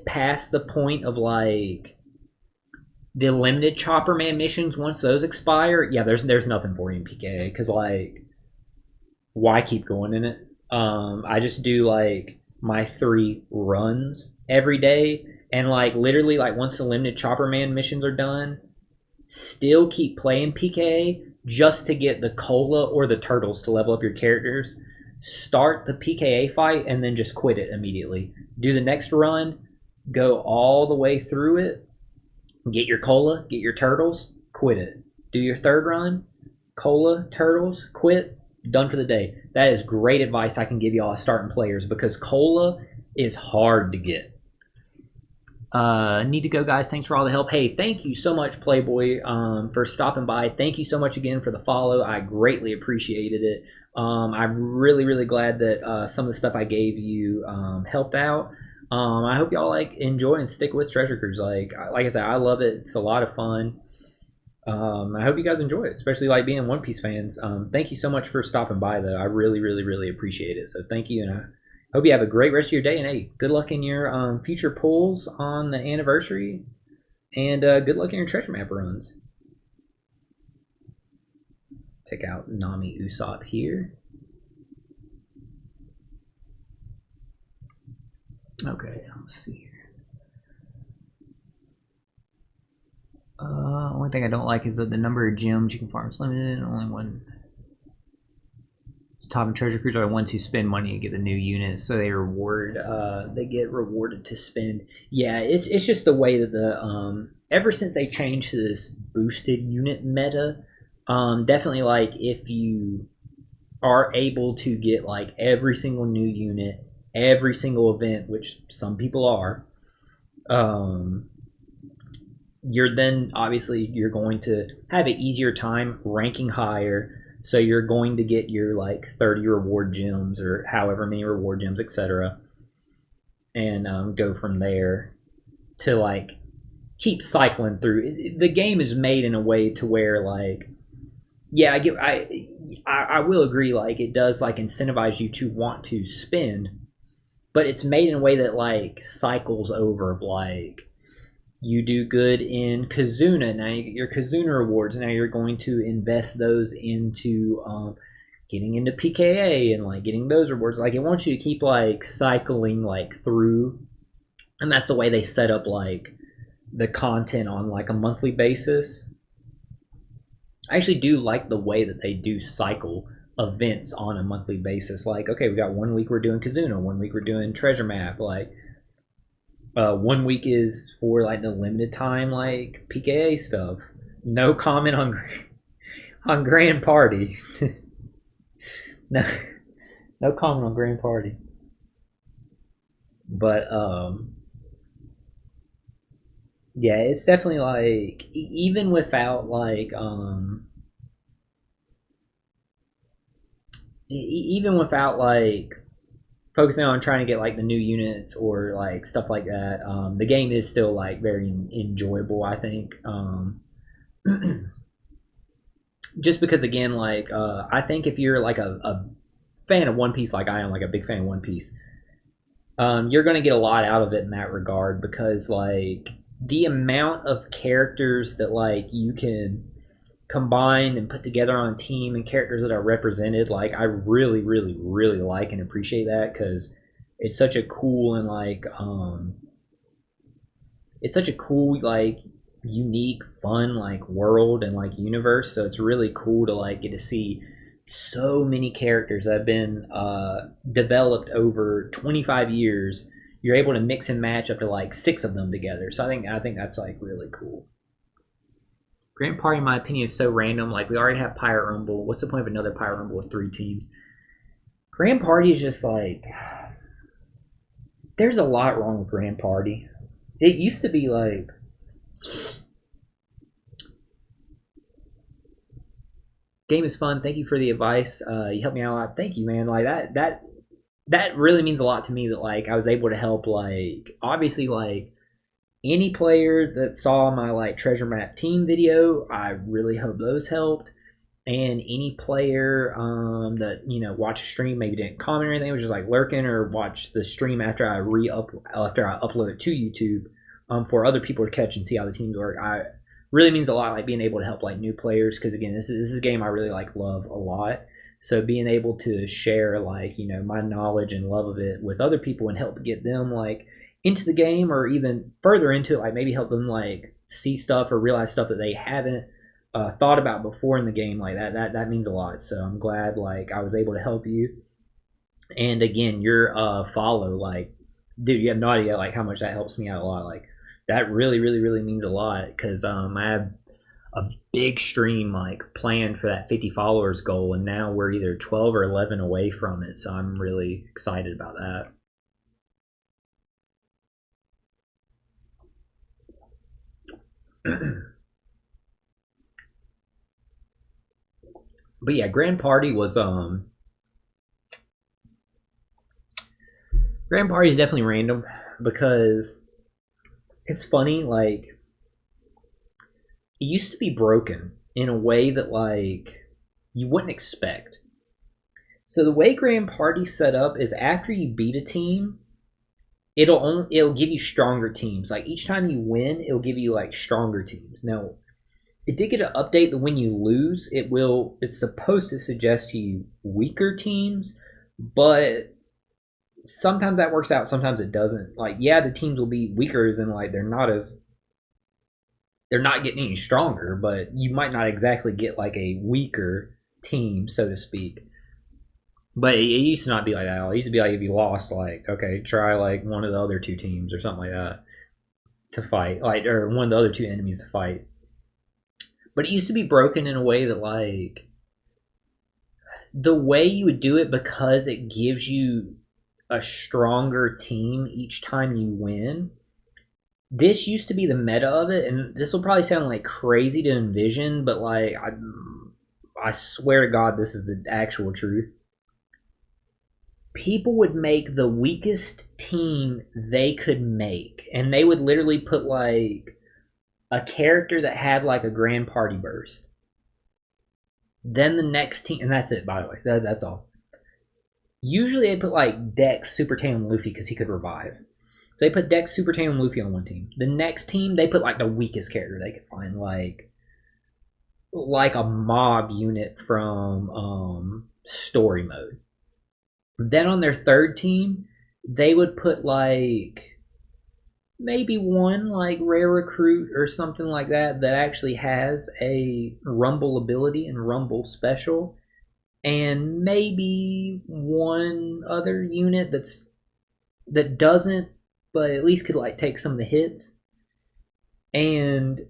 past the point of like the limited Chopper Man missions, once those expire, yeah, there's nothing for you in PKA because like why keep going in it? I just do like my 3 runs every day, and like literally like once the limited Chopper Man missions are done, still keep playing PKA just to get the cola or the turtles to level up your characters. Start the PKA fight and then just quit it immediately. Do the next run, go all the way through it, get your cola, get your turtles, quit it. Do your third run, cola, turtles, quit, done for the day. That is great advice I can give y'all as starting players because cola is hard to get. Need to go, guys. Thanks for all the help. Hey, thank you so much, Playboy, for stopping by. Thank you so much again for the follow. I greatly appreciated it. I'm really, really glad that some of the stuff I gave you helped out. I hope y'all like enjoy and stick with Treasure Cruise. Like I said, I love it. It's a lot of fun. I hope you guys enjoy it, especially like being One Piece fans. Thank you so much for stopping by, though. I really, really, really appreciate it. So thank you, and I hope you have a great rest of your day. And hey, good luck in your future pulls on the anniversary, and good luck in your treasure map runs. Take out Nami Usopp here. Okay, let's see here. Only thing I don't like is that the number of gems you can farm is limited, and only one. Top and treasure cruise are the ones who spend money and get the new units, so they get rewarded to spend. Yeah, it's just the way that the ever since they changed to this boosted unit meta, definitely like if you are able to get like every single new unit, every single event, which some people are, you're then obviously you're going to have an easier time ranking higher. So you're going to get your like 30 reward gems or however many reward gems, etc., and go from there to like keep cycling through. The game is made in a way to where like, yeah, I will agree, like it does like incentivize you to want to spend, but it's made in a way that like cycles over. Like you do good in Kazuna, now you get your Kazuna rewards. Now you're going to invest those into getting into PKA and like getting those rewards. Like it wants you to keep like cycling like through, and that's the way they set up like the content on like a monthly basis. I actually do like the way that they do cycle events on a monthly basis. Like, okay, we got 1 week we're doing Kazuna, 1 week we're doing Treasure Map, like 1 week is for like the limited time like PKA stuff. No comment on Grand Party. no, no comment on Grand Party. But yeah, it's definitely like even without like even without like focusing on trying to get like the new units or like stuff like that, the game is still like very enjoyable, I think. Just because again, like I think if you're like a fan of One Piece, like I am, like a big fan of One Piece, you're going to get a lot out of it in that regard, because like the amount of characters that like you can combine and put together on a team and characters that are represented, like I really, really, really like and appreciate that, because it's such a cool and like it's such a cool like unique fun like world and like universe. So it's really cool to like get to see so many characters that have been developed over 25 years. You're able to mix and match up to like 6 of them together. So I think that's like really cool. Grand Party, in my opinion, is so random. Like, we already have Pirate Rumble. What's the point of another Pirate Rumble with 3 teams? Grand Party is just like, there's a lot wrong with Grand Party. It used to be like, game is fun. Thank you for the advice. You helped me out a lot. Thank you, man. Like that really means a lot to me. That like I was able to help. Like obviously, like any player that saw my like treasure map team video, I really hope those helped. And any player that watched a stream, maybe didn't comment or anything, was just like lurking or watched the stream after I upload it to YouTube, for other people to catch and see how the teams work. I really means a lot, like being able to help like new players, because again, this is a game I really like love a lot. So being able to share like my knowledge and love of it with other people and help get them like into the game, or even further into it, like maybe help them like see stuff or realize stuff that they haven't thought about before in the game, like that means a lot. So I'm glad like I was able to help you. And again, your follow, like, dude, you have no idea like how much that helps me out a lot. Like that really means a lot, because I have a big stream like planned for that 50 followers goal, and now we're either 12 or 11 away from it. So I'm really excited about that. But yeah, Grand Party was Grand Party is definitely random, because it's funny, like it used to be broken in a way that like you wouldn't expect. So the way Grand Party's set up is after you beat a team, it'll give you stronger teams. Like each time you win, it'll give you like stronger teams. Now, it did get an update that when you lose, it's supposed to suggest to you weaker teams, but sometimes that works out, sometimes it doesn't. Like, yeah, the teams will be weaker, as in like they're not getting any stronger, but you might not exactly get like a weaker team, so to speak. But it used to not be like that. It used to be like if you lost, like, okay, try like one of the other 2 teams or something like that to fight, like, or one of the other 2 enemies to fight. But it used to be broken in a way that like the way you would do it, because it gives you a stronger team each time you win. This used to be the meta of it, and this will probably sound like crazy to envision, but like I swear to God, this is the actual truth. People would make the weakest team they could make, and they would literally put like a character that had like a Grand Party burst. Then the next team, and that's it, by the way. That's all. Usually they put like Dex, Super Tame, Luffy, because he could revive. So they put Dex, Super Tame, and Luffy on one team. The next team, they put like the weakest character they could find, like a mob unit from story mode. Then on their third team, they would put like maybe one like rare recruit or something like that actually has a rumble ability and rumble special, and maybe one other unit that doesn't, but at least could like take some of the hits, and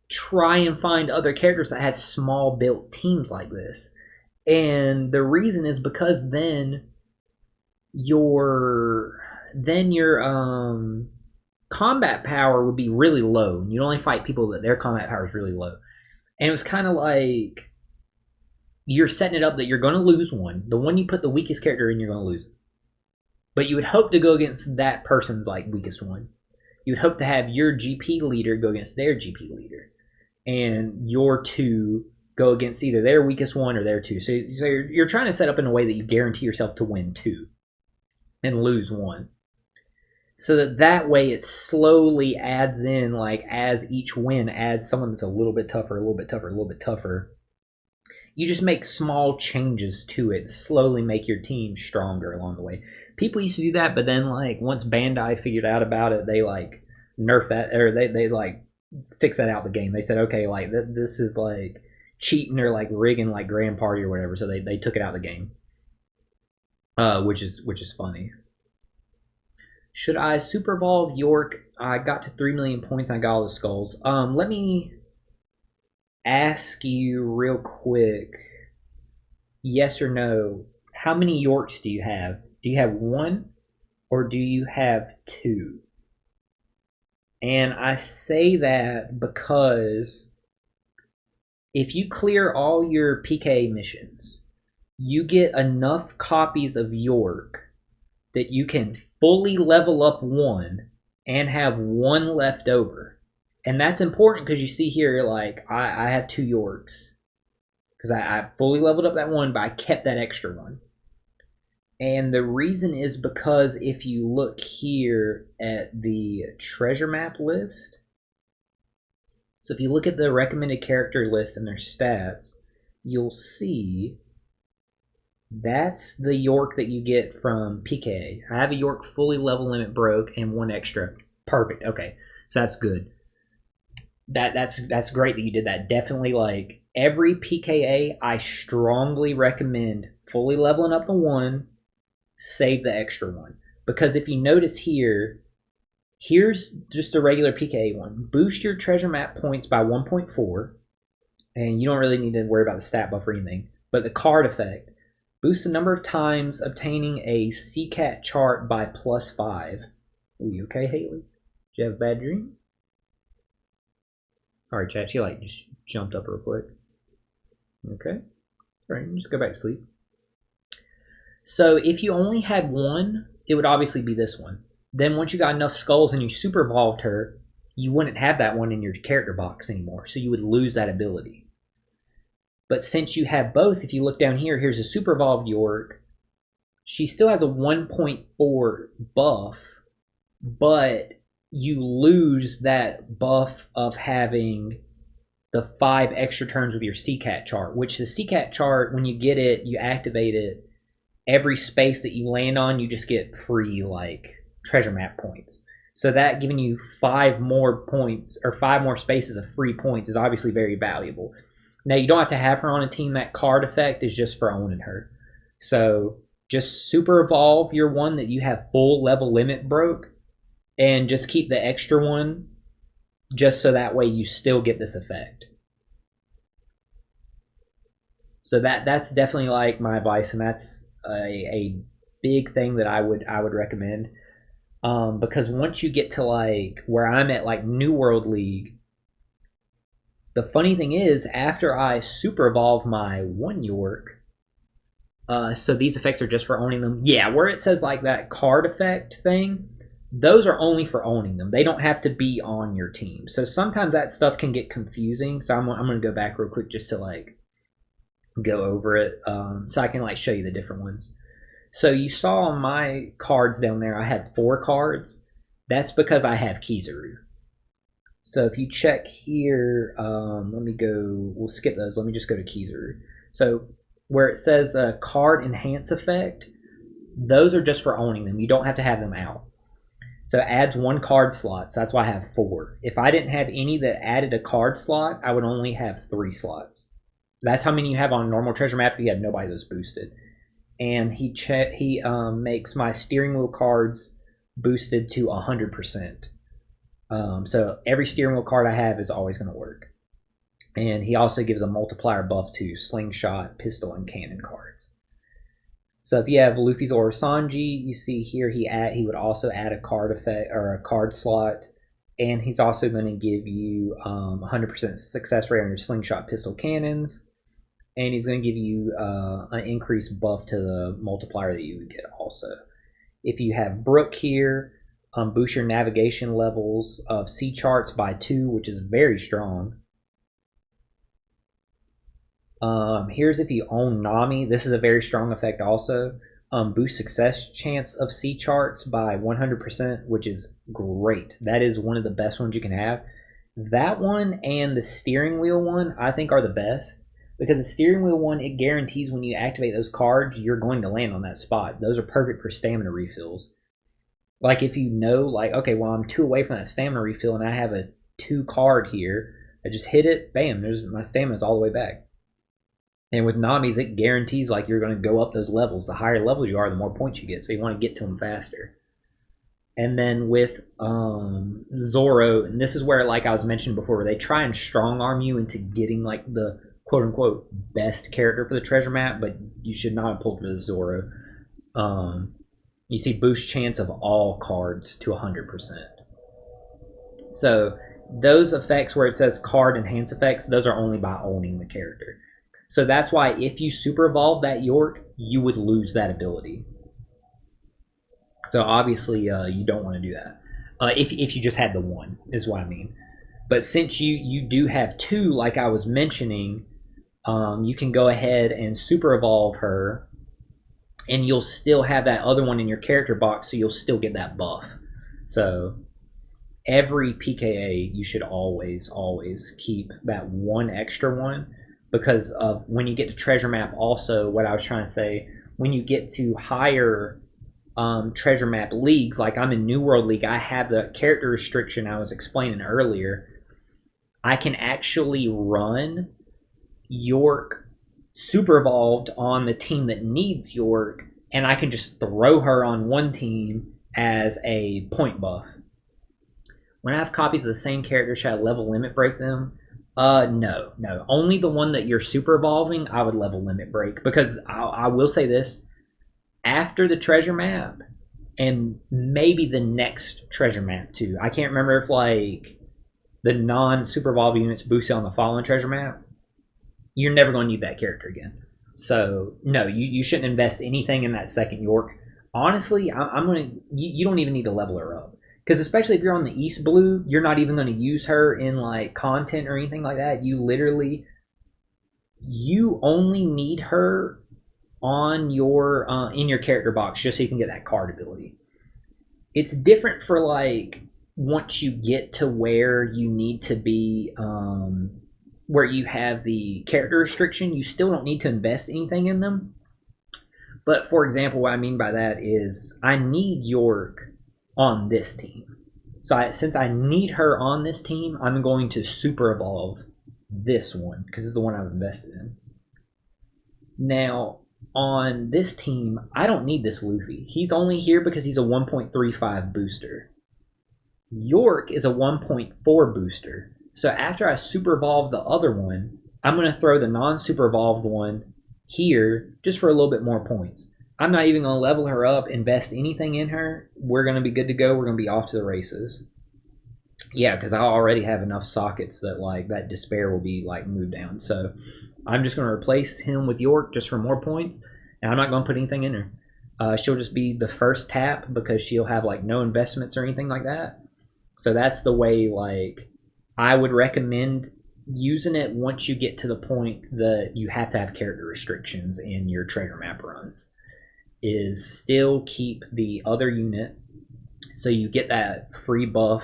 try and find other characters that had small built teams like this. And the reason is because your combat power would be really low. You'd only fight people that their combat power is really low. And it was kind of like you're setting it up that you're going to lose one. The one you put the weakest character in, you're going to lose it. But you would hope to go against that person's like weakest one. You would hope to have your GP leader go against their GP leader, and your 2 go against either their weakest one or their 2. So you're trying to set up in a way that you guarantee yourself to win 2 and lose 1. So that way it slowly adds in, like as each win adds someone that's a little bit tougher, a little bit tougher, a little bit tougher. You just make small changes to it, slowly make your team stronger along the way. People used to do that, but then like once Bandai figured out about it, they like nerf that, or they like fix that out the game. They said, okay, like this is like cheating or like rigging like Grand Party or whatever. So they took it out of the game, which is funny. Should I super evolve York? I got to 3 million points. I got all the skulls. Let me ask you real quick, yes or no, how many Yorks do you have? Do you have one or do you have two? And I say that because if you clear all your PK missions, you get enough copies of York that you can fully level up one and have one left over. And that's important because you see here, like, I have two Yorks because I fully leveled up that one, but I kept that extra one. And the reason is because if you look here at the treasure map list, so if you look at the recommended character list and their stats, you'll see that's the York that you get from PKA. I have a York fully level limit broke and one extra. Perfect. Okay, so that's good. That's great that you did that. Definitely, like, every PKA, I strongly recommend fully leveling up the one, save the extra one. Because if you notice here, here's just a regular PKA one. Boost your treasure map points by 1.4, and you don't really need to worry about the stat buff or anything. But the card effect, boost the number of times obtaining a CCAT chart by +5. Are you okay, Haley? Did you have a bad dream? Sorry, chat. She like just jumped up real quick. Okay. All right, just go back to sleep. So if you only had one, it would obviously be this one. Then once you got enough skulls and you super evolved her, you wouldn't have that one in your character box anymore. So you would lose that ability. But since you have both, if you look down here, here's a super evolved York. She still has a 1.4 buff, but you lose that buff of having the 5 extra turns with your CCAT chart, which the CCAT chart, when you get it, you activate it, every space that you land on, you just get free, like, treasure map points. So that giving you 5 more points, or 5 more spaces of free points, is obviously very valuable. Now, you don't have to have her on a team. That card effect is just for owning her. So just super evolve your one that you have full level limit broke, and just keep the extra one just so that way you still get this effect. So that's definitely like my advice, and that's a big thing that I would recommend. Because once you get to like where I'm at, like New World League, the funny thing is after I super evolve my one York, so these effects are just for owning them. Yeah, where it says like that card effect thing, those are only for owning them. They don't have to be on your team. So sometimes that stuff can get confusing. So I'm going to go back real quick just to like go over it, so I can like show you the different ones. So you saw on my cards down there, I had 4 cards. That's because I have Kizaru. So if you check here, let me go, we'll skip those. Let me just go to Kizaru. So where it says card enhance effect, those are just for owning them. You don't have to have them out. So it adds 1 card slot, so that's why I have 4. If I didn't have any that added a card slot, I would only have 3 slots. That's how many you have on a normal treasure map if you have nobody that's boosted. And he makes my steering wheel cards boosted to 100%. So every steering wheel card I have is always going to work. And he also gives a multiplier buff to slingshot, pistol, and cannon cards. So if you have Luffy's or Sanji, you see here he would also add a card effect or a card slot, and he's also going to give you 100% success rate on your slingshot, pistol, cannons, and he's going to give you an increased buff to the multiplier that you would get also. If you have Brook here, boost your navigation levels of sea charts by 2, which is very strong. Here's if you own Nami. This is a very strong effect also. Boost success chance of sea charts by 100%, which is great. That is one of the best ones you can have. That one and the steering wheel one, I think, are the best. Because the steering wheel one, it guarantees when you activate those cards, you're going to land on that spot. Those are perfect for stamina refills. Like if you know, like, okay, well, I'm 2 away from that stamina refill and I have a 2 card here. I just hit it, bam, there's my stamina's all the way back. And with Nami's, it guarantees like you're going to go up those levels. The higher levels you are, the more points you get. So you want to get to them faster. And then with Zoro, and this is where, like I was mentioning before, they try and strong arm you into getting like the quote unquote best character for the treasure map, but you should not have pulled for the Zoro. You see boost chance of all cards to 100%. So those effects where it says card enhance effects, those are only by owning the character. So that's why if you super evolve that York, you would lose that ability. So obviously you don't want to do that. If you just had the one, is what I mean. But since you do have two, like I was mentioning, you can go ahead and super evolve her, and you'll still have that other one in your character box, so you'll still get that buff. So every PKA, you should always keep that one extra one, because of when you get to treasure map. Also, what I was trying to say, when you get to higher treasure map leagues, like I'm in New World League, I have the character restriction I was explaining earlier. I can actually run York super evolved on the team that needs York, and I can just throw her on one team as a point buff. When I have copies of the same character, should I level limit break them? No. Only the one that you're super evolving, I would level limit break, because I will say this: after the treasure map, and maybe the next treasure map too. I can't remember if like the non-super evolve units boosted on the following treasure map. You're never going to need that character again. So no, you shouldn't invest anything in that second York. Honestly, I'm gonna. You don't even need to level her up, because especially if you're on the East Blue, you're not even going to use her in like content or anything like that. You only need her on your in your character box, just so you can get that card ability. It's different for like once you get to where you need to be, where you have the character restriction, you still don't need to invest anything in them. But for example, what I mean by that is I need York on this team. So since I need her on this team, I'm going to super evolve this one, because it's the one I've invested in. Now, on this team, I don't need this Luffy. He's only here because he's a 1.35 booster. York is a 1.4 booster. So after I super evolve the other one, I'm going to throw the non-super evolved one here just for a little bit more points. I'm not even going to level her up, invest anything in her. We're going to be good to go. We're going to be off to the races. Yeah, because I already have enough sockets that like that despair will be like moved down. So I'm just going to replace him with York just for more points, and I'm not going to put anything in her. She'll just be the first tap because she'll have like no investments or anything like that. So that's the way like I would recommend using it once you get to the point that you have to have character restrictions in your treasure map runs. Is still keep the other unit, so you get that free buff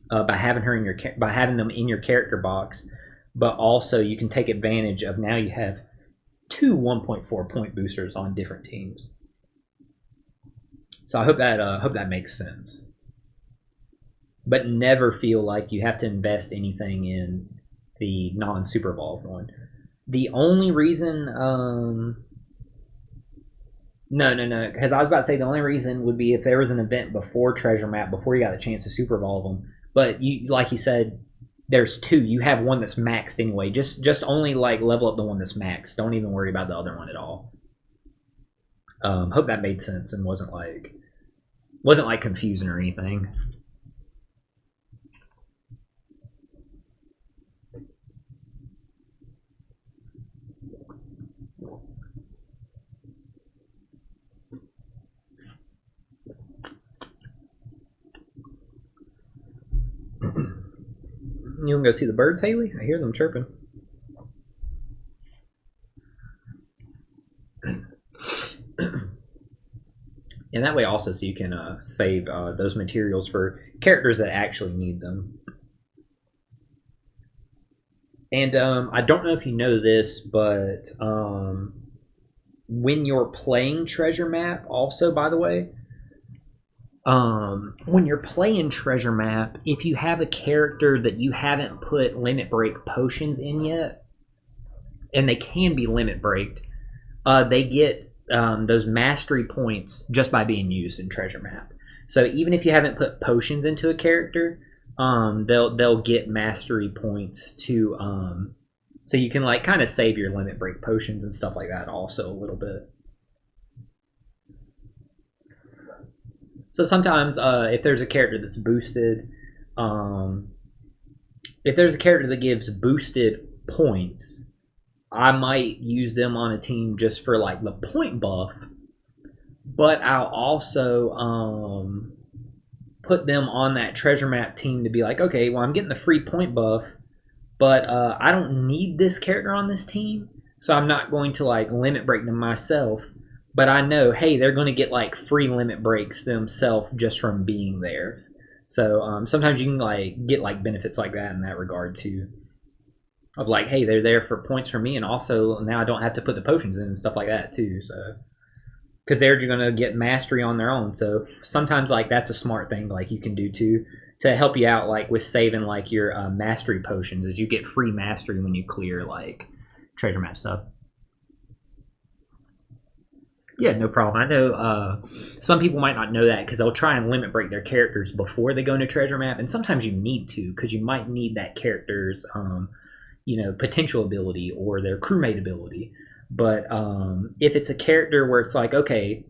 by having her in by having them in your character box, but also you can take advantage of now you have two 1.4 point boosters on different teams. So I hope that makes sense. But never feel like you have to invest anything in the non-super evolved one. The only reason No, because I was about to say the only reason would be if there was an event before treasure map, before you got a chance to super evolve them. But you, like you said, there's two. You have one that's maxed anyway. Just only like level up the one that's maxed. Don't even worry about the other one at all. Hope that made sense and wasn't like confusing or anything. You want to go see the birds, Haley? I hear them chirping. And that way also, so you can save those materials for characters that actually need them. And I don't know if you know this, but when you're playing treasure map, also, by the way, when you're playing treasure map, if you have a character that you haven't put limit break potions in yet, and they can be limit breaked, they get those mastery points just by being used in treasure map. So even if you haven't put potions into a character, they'll get mastery points to so you can like kind of save your limit break potions and stuff like that also a little bit. So sometimes if there's a character that's boosted, if there's a character that gives boosted points, I might use them on a team just for like the point buff, but I'll also put them on that treasure map team to be like, okay, well, I'm getting the free point buff, but I don't need this character on this team, so I'm not going to like limit break them myself. But I know, hey, they're going to get like free limit breaks themselves just from being there. So sometimes you can like get like benefits like that in that regard too. Of like, hey, they're there for points for me, and also now I don't have to put the potions in and stuff like that too. So because they're going to get mastery on their own. So sometimes like that's a smart thing like you can do too to help you out like with saving like your mastery potions, as you get free mastery when you clear like treasure map stuff. Yeah, no problem. I know some people might not know that because they'll try and limit break their characters before they go into treasure map, and sometimes you need to because you might need that character's potential ability or their crewmate ability. But if it's a character where it's like, okay,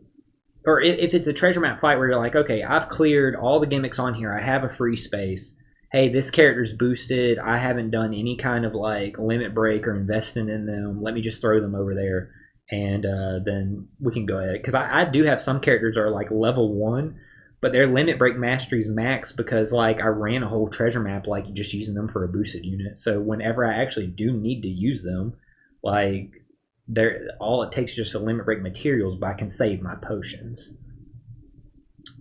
or if it's a treasure map fight where you're like, okay, I've cleared all the gimmicks on here, I have a free space. Hey, this character's boosted. I haven't done any kind of like limit break or investing in them. Let me just throw them over there, and then we can go ahead. Because I do have some characters that are like level 1, but their limit break mastery is max because like I ran a whole treasure map like just using them for a boosted unit. So whenever I actually do need to use them, like they're all it takes is just to limit break materials, but I can save my potions.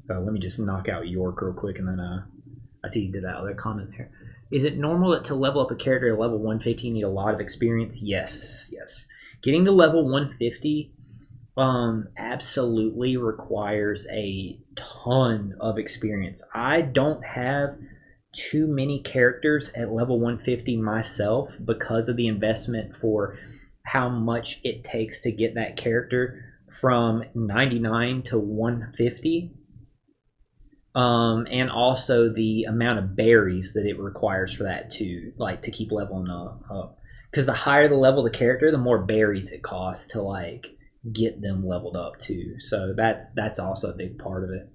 Let me just knock out York real quick, and then I see you did that other comment there. Is it normal to level up a character to level 150 you need a lot of experience? Yes, yes. Getting to level 150 absolutely requires a ton of experience. I don't have too many characters at level 150 myself because of the investment for how much it takes to get that character from 99 to 150. And also the amount of berries that it requires for that to like to keep leveling up. Because the higher the level of the character, the more berries it costs to like get them leveled up too. So that's also a big part of it.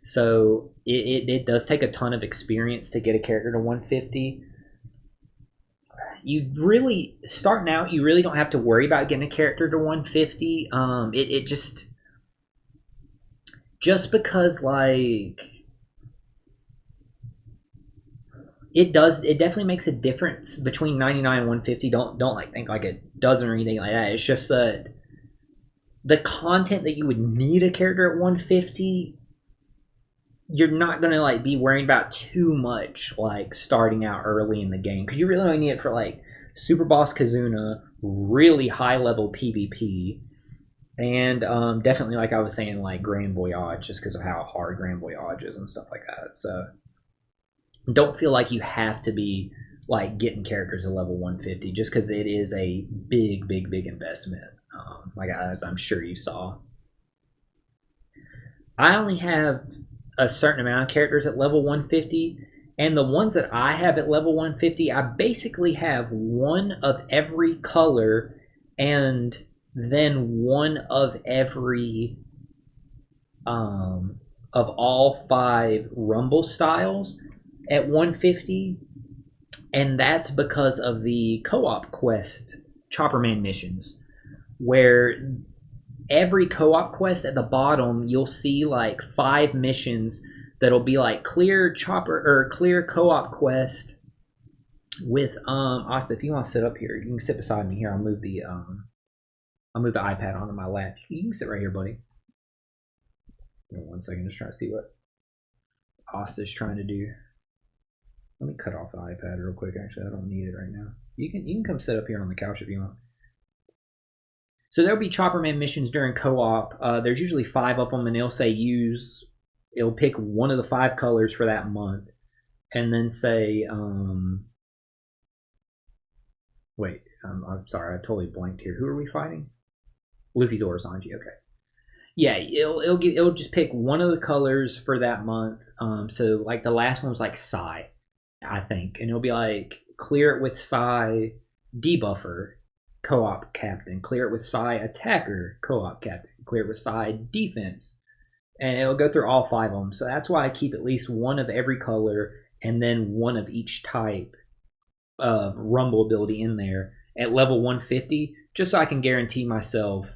So it does take a ton of experience to get a character to 150. You really starting out, you really don't have to worry about getting a character to 150. It just because like it definitely makes a difference between 99 and 150. Don't like think like it doesn't or anything like that. It's just that the content that you would need a character at 150, you're not gonna like be worrying about too much like starting out early in the game, because you really only need it for like Super Boss Kazuna, really high level PvP, and definitely like I was saying like Grand Voyage, just because of how hard Grand Voyage is and stuff like that. So don't feel like you have to be like getting characters at level 150 just because it is a big investment, like as I'm sure you saw. I only have a certain amount of characters at level 150, and the ones that I have at level 150, I basically have one of every color and then one of every of all 5 rumble styles at 150, and that's because of the co-op quest Chopperman missions, where every co-op quest at the bottom you'll see like 5 missions that'll be like clear chopper or clear co-op quest with Asta, if you want to sit up here, you can sit beside me here. I'll move the iPad onto my lap. You can sit right here, buddy. One second, just trying to see what Asta's trying to do. Let me cut off the iPad real quick. Actually, I don't need it right now. You can come sit up here on the couch if you want. So there'll be Chopperman missions during co-op. There's usually 5 of them, and it'll say it'll pick one of the 5 colors for that month, and then say, I'm sorry, I totally blanked here. Who are we fighting? Luffy's Orzanji, okay. Yeah, it'll just pick one of the colors for that month. So like the last one was like Psy, I think, and it'll be like clear it with Psy debuffer co-op captain, clear it with Psy attacker co-op captain, clear it with Psy defense, and it'll go through all five of them. So that's why I keep at least one of every color and then one of each type of rumble ability in there at level 150, just so I can guarantee myself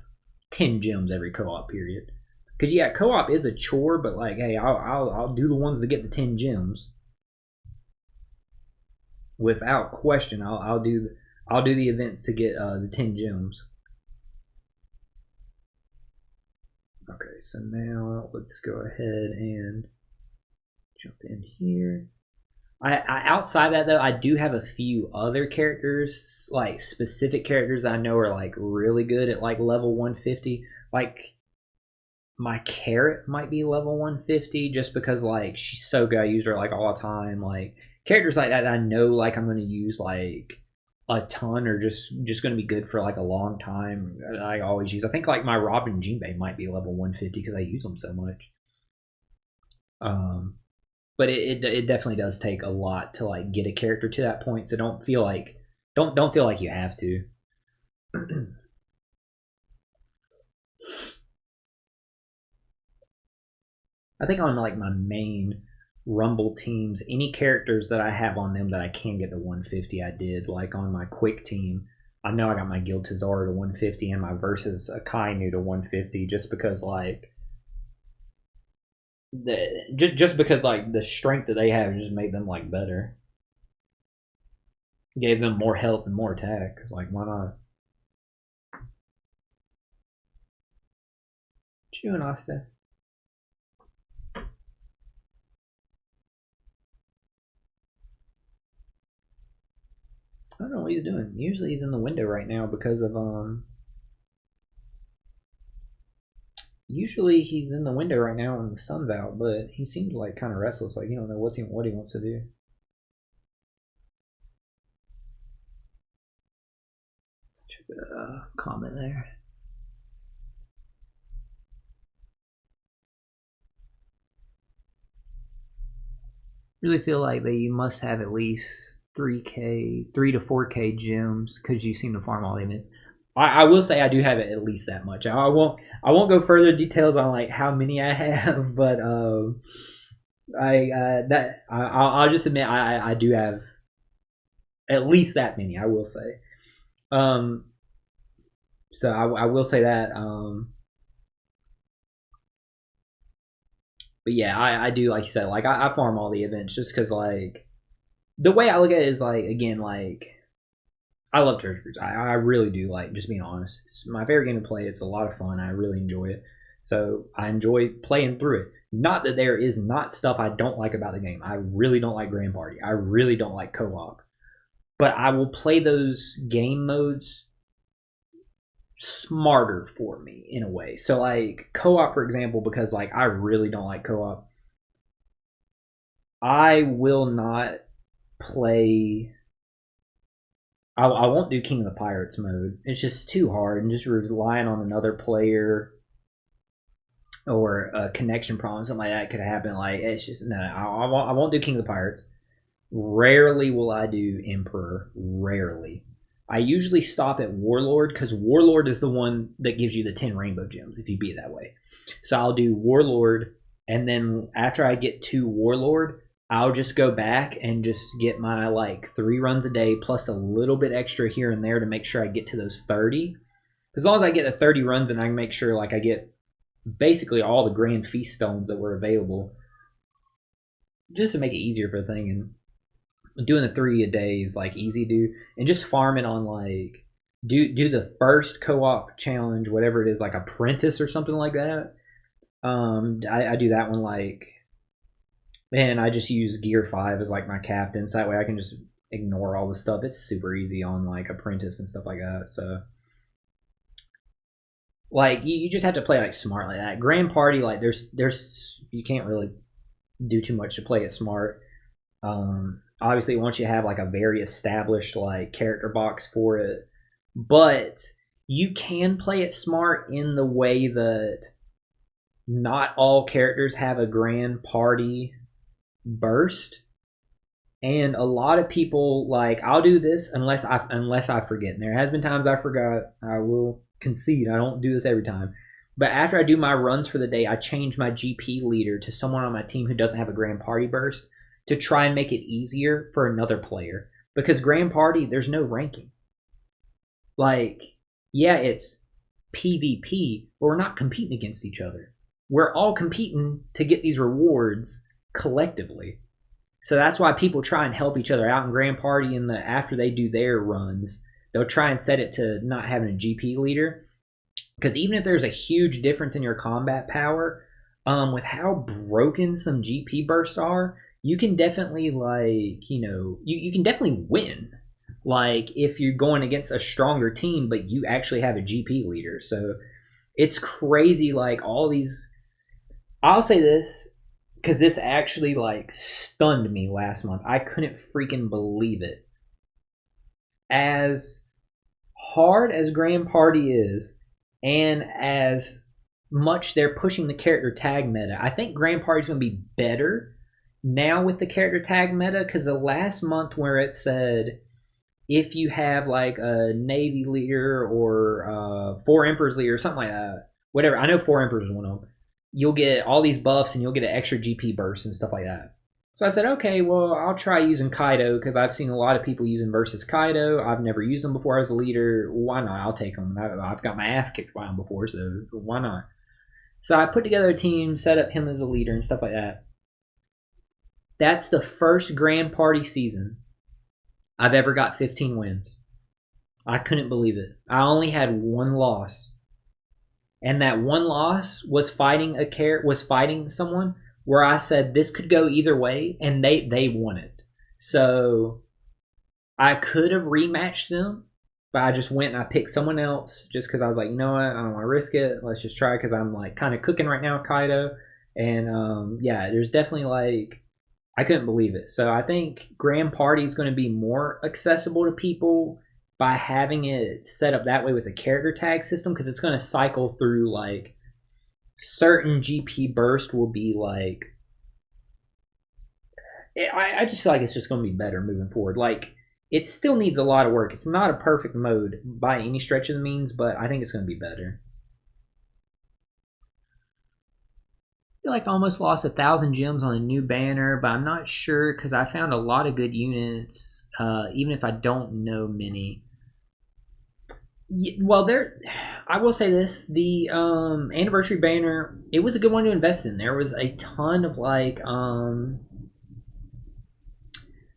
10 gems every co-op period. Because yeah, co-op is a chore, but like, hey, I'll do the ones that get the 10 gems without question. I'll do the events to get the 10 gems. Okay, so now let's go ahead and jump in here. I outside that though, I do have a few other characters, like specific characters that I know are like really good at like level 150. Like my carrot might be level 150 just because like she's so good. I use her like all the time. Like characters like that I know like I'm gonna use like a ton or just gonna be good for like a long time. I always use. I think like my Robin Jinbei might be level 150 because I use them so much. But it definitely does take a lot to like get a character to that point. So don't feel like you have to. I think on like my main Rumble teams, any characters that I have on them that I can get to 150, I did. Like on my quick team, I know I got my Guild Tazara to 150 and my versus Akainu to 150, just because like just because like the strength that they have just made them like better, gave them more health and more attack. Like why not? Chew and Asta. I don't know what he's doing. Usually he's in the window right now because of Usually he's in the window right now when the sun's out, but he seems like kind of restless. Like he don't know what he wants to do. Should put a comment there. Really feel like that you must have at least 3K, 3 to 4K gems because you seem to farm all the events. I will say I do have at least that much. I won't go further details on like how many I have, but I'll just admit I do have at least that many. I will say. Um, so I will say that. But yeah, I do like you said. Like I farm all the events just because like the way I look at it is like again like I love Treasure Cruise. I really do. Like, just being honest, it's my favorite game to play. It's a lot of fun. I really enjoy it. So I enjoy playing through it. Not that there is not stuff I don't like about the game. I really don't like Grand Party. I really don't like co-op. But I will play those game modes smarter for me in a way. So like co-op, for example, because like I really don't like co-op. I will not play I won't do King of the Pirates mode. It's just too hard and just relying on another player or a connection problem, something like that could happen. Like it's just no, I won't do King of the Pirates. Rarely will I do Emperor. Rarely. I usually stop at Warlord because Warlord is the one that gives you the 10 rainbow gems if you beat it that way. So I'll do Warlord, and then after I get to Warlord, I'll just go back and just get my like 3 runs a day plus a little bit extra here and there to make sure I get to those 30. As long as I get the 30 runs and I can make sure like I get basically all the grand feast stones that were available, just to make it easier for the thing. And doing the 3 a day is like easy to do, and just farming on like do the first co-op challenge, whatever it is, like Apprentice or something like that. I do that one like, and I just use Gear 5 as like my captain, so that way I can just ignore all the stuff. It's super easy on like Apprentice and stuff like that. So like you just have to play like smart like that. Grand Party, like there's you can't really do too much to play it smart. Obviously, once you have like a very established like character box for it, but you can play it smart in the way that not all characters have a grand party burst, and a lot of people like I'll do this unless I forget. And there has been times I forgot. I will concede I don't do this every time. But after I do my runs for the day, I change my GP leader to someone on my team who doesn't have a grand party burst to try and make it easier for another player. Because grand party, there's no ranking. Like, yeah, it's PvP, but we're not competing against each other. We're all competing to get these rewards collectively. So that's why people try and help each other out in Grand Party. And after they do their runs, they'll try and set it to not having a GP leader. Because even if there's a huge difference in your combat power, with how broken some GP bursts are, you can definitely you can definitely win. Like if you're going against a stronger team, but you actually have a GP leader. So it's crazy. Like all these, I'll say this because this actually like stunned me last month. I couldn't freaking believe it. As hard as Grand Party is, and as much they're pushing the character tag meta, I think Grand Party's going to be better now with the character tag meta because the last month where it said if you have like a Navy leader or 4 Emperors leader or something like that, whatever. I know 4 Emperors is one of them. You'll get all these buffs and you'll get an extra GP burst and stuff like that. So I said, okay, well, I'll try using Kaido because I've seen a lot of people using versus Kaido. I've never used them before as a leader. Why not? I'll take them. I've got my ass kicked by them before, so why not? So I put together a team, set up him as a leader and stuff like that. That's the first Grand Party season I've ever got 15 wins. I couldn't believe it. I only had one loss. And that one loss was fighting someone where I said this could go either way, and they won it. So I could have rematched them, but I just went and I picked someone else just because I was like, you know what, I don't want to risk it. Let's just try because I'm like kind of cooking right now, Kaido, and yeah, there's definitely like I couldn't believe it. So I think Grand Party is going to be more accessible to people by having it set up that way with a character tag system because it's going to cycle through like certain GP burst will be like I just feel like it's just going to be better moving forward. Like it still needs a lot of work. It's not a perfect mode by any stretch of the means, but I think it's going to be better. I feel like I almost lost 1,000 gems on a new banner, but I'm not sure because I found a lot of good units, even if I don't know many. Well, I will say this: the anniversary banner, it was a good one to invest in. There was a ton of like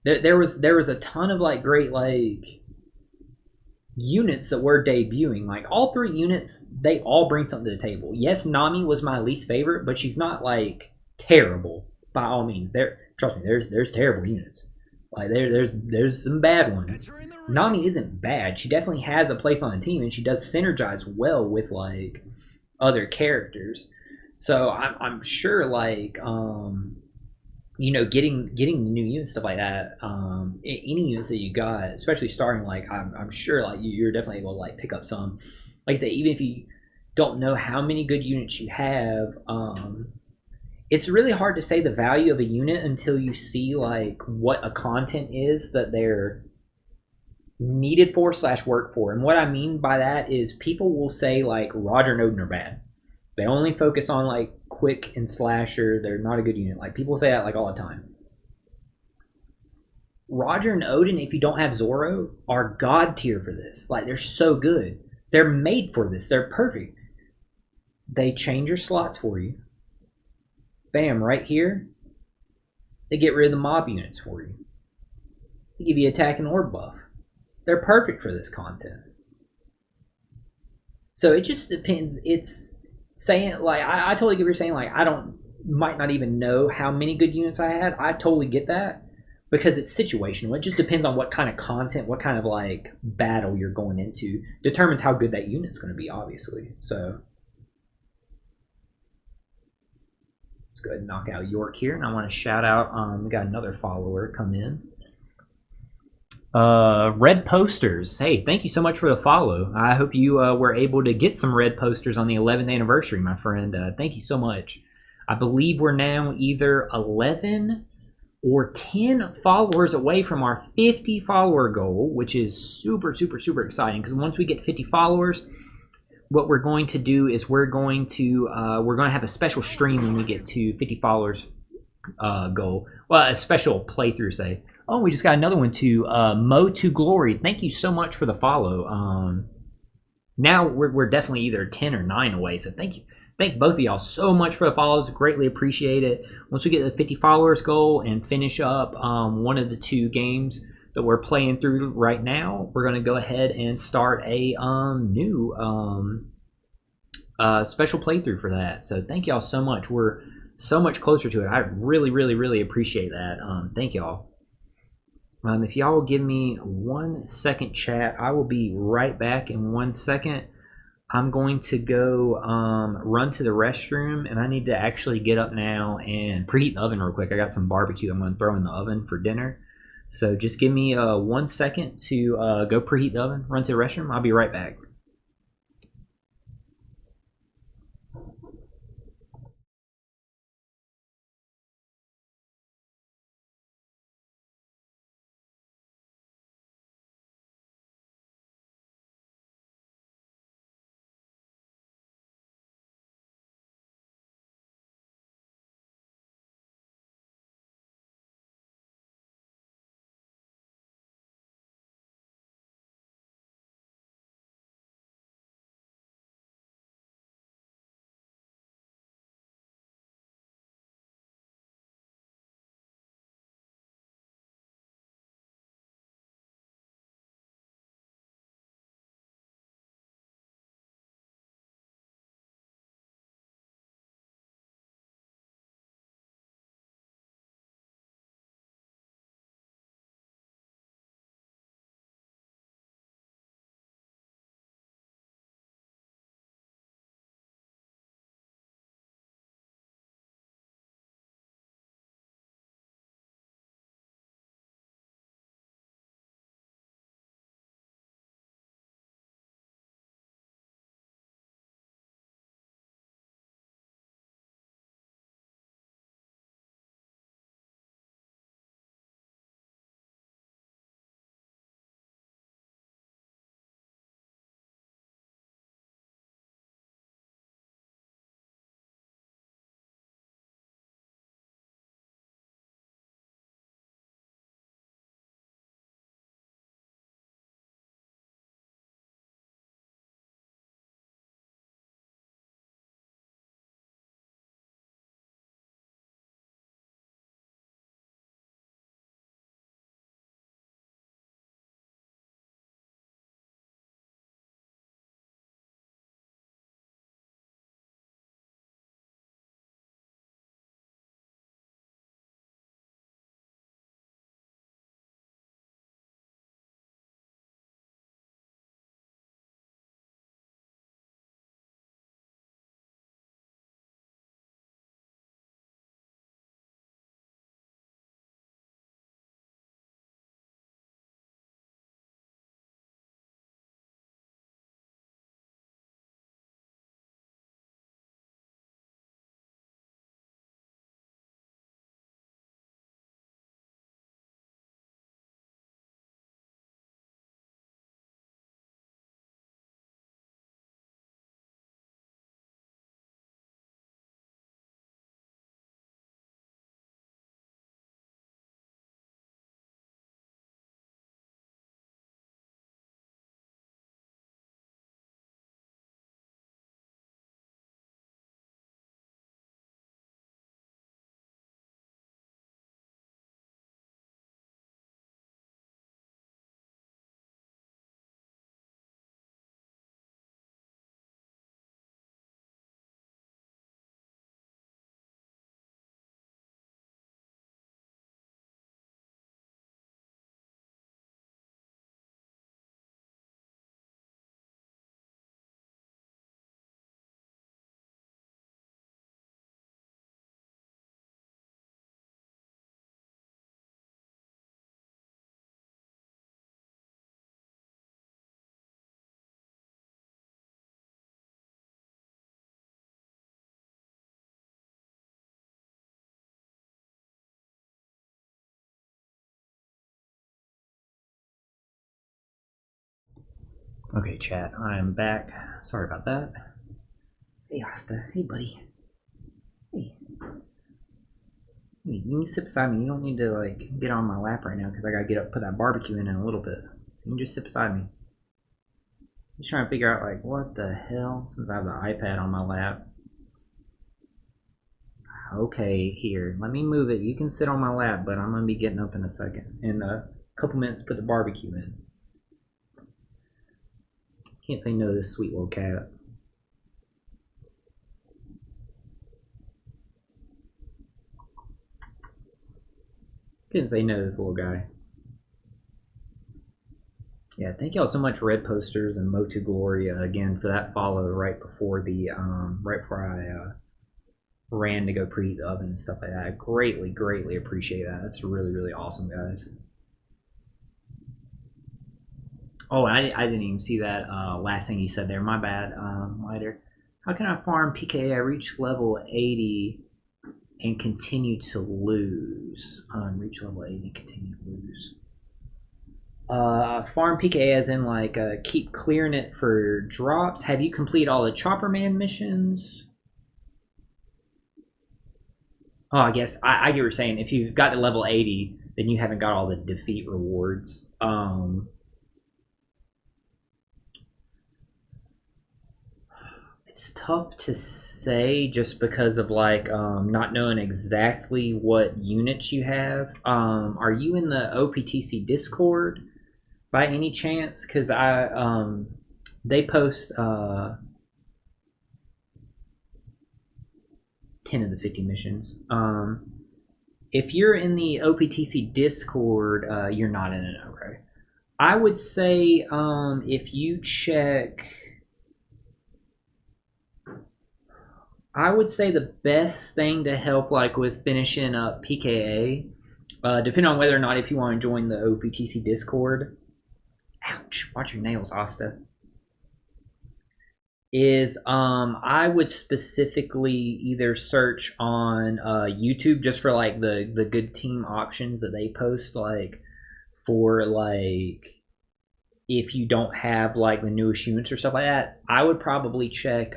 there was a ton of like great like units that were debuting. Like all 3 units, they all bring something to the table. Yes, Nami was my least favorite, but she's not like terrible by all means. Trust me, there's terrible units. Like there's some bad ones. Nami isn't bad. She definitely has a place on the team, and she does synergize well with like other characters. So I'm sure like getting the new units stuff like that. Any units that you got, especially starting like I'm sure like you're definitely able to like pick up some. Like I say, even if you don't know how many good units you have, it's really hard to say the value of a unit until you see like what a content is that they're needed for / work for. And what I mean by that is people will say like Roger and Odin are bad. They only focus on like quick and slasher. They're not a good unit. Like people say that like all the time. Roger and Odin, if you don't have Zoro, are god tier for this. Like they're so good. They're made for this. They're perfect. They change your slots for you. Bam, right here. They get rid of the mob units for you. They give you attack and orb buff. They're perfect for this content. So it just depends. It's saying like I totally get what you're saying. Like might not even know how many good units I had. I totally get that because it's situational. It just depends on what kind of content, what kind of like battle you're going into determines how good that unit's going to be, obviously. So let's go ahead and knock out York here, and I want to shout out. We got another follower come in. Red posters. Hey, thank you so much for the follow. I hope you were able to get some red posters on the 11th anniversary, my friend. Thank you so much. I believe we're now either 11 or 10 followers away from our 50 follower goal, which is super, super, super exciting. Because once we get 50 followers, what we're going to do is we're going to have a special stream when we get to 50 followers goal. Well, a special playthrough, say. Oh, we just got another one to Mo to Glory. Thank you so much for the follow. Now we're definitely either 10 or 9 away. So thank you. Thank both of y'all so much for the follows. Greatly appreciate it. Once we get the 50 followers goal and finish up one of the 2 games that we're playing through right now, we're going to go ahead and start a new special playthrough for that. So thank y'all so much. We're so much closer to it. I really, really, really appreciate that. Thank y'all. If y'all will give me 1 second, chat, I will be right back in 1 second. I'm going to go run to the restroom, and I need to actually get up now and preheat the oven real quick. I got some barbecue I'm going to throw in the oven for dinner. So just give me 1 second to go preheat the oven, run to the restroom. I'll be right back. Okay, chat, I am back. Sorry about that. Hey, Asta. Hey, buddy. Hey. Hey, you can sit beside me. You don't need to, like, get on my lap right now because I gotta get up, put that barbecue in a little bit. You can just sit beside me. Just trying to figure out, like, what the hell? Since I have the iPad on my lap. Okay, here. Let me move it. You can sit on my lap, but I'm gonna be getting up in a second. In a couple minutes, put the barbecue in. Can't say no to this sweet little cat. Couldn't say no to this little guy. Yeah, thank y'all so much, Red Posters and Motu Gloria, again for that follow right before the right before I ran to go preheat the oven and stuff like that. I greatly appreciate that. That's really, really awesome, guys. Oh, I didn't even see that last thing you said there. My bad, Lighter. How can I farm PKA? I reach level 80 and continue to lose. Reach level 80, continue to lose. Farm PKA as in like keep clearing it for drops. Have you completed all the Chopper Man missions? Oh, I guess I get what you're saying. If you've got to level 80, then you haven't got all the defeat rewards. It's tough to say just because of like not knowing exactly what units you have. Are you in the OPTC Discord by any chance? Because they post 10 of the 50 missions. If you're in the OPTC Discord, you're not in it. Okay. I would say if you check, I would say the best thing to help like with finishing up PKA, depending on whether or not if you want to join the OPTC Discord. Ouch! Watch your nails, Asta. Is I would specifically either search on YouTube just for like the good team options that they post, like for like if you don't have like the newest units or stuff like that. I would probably check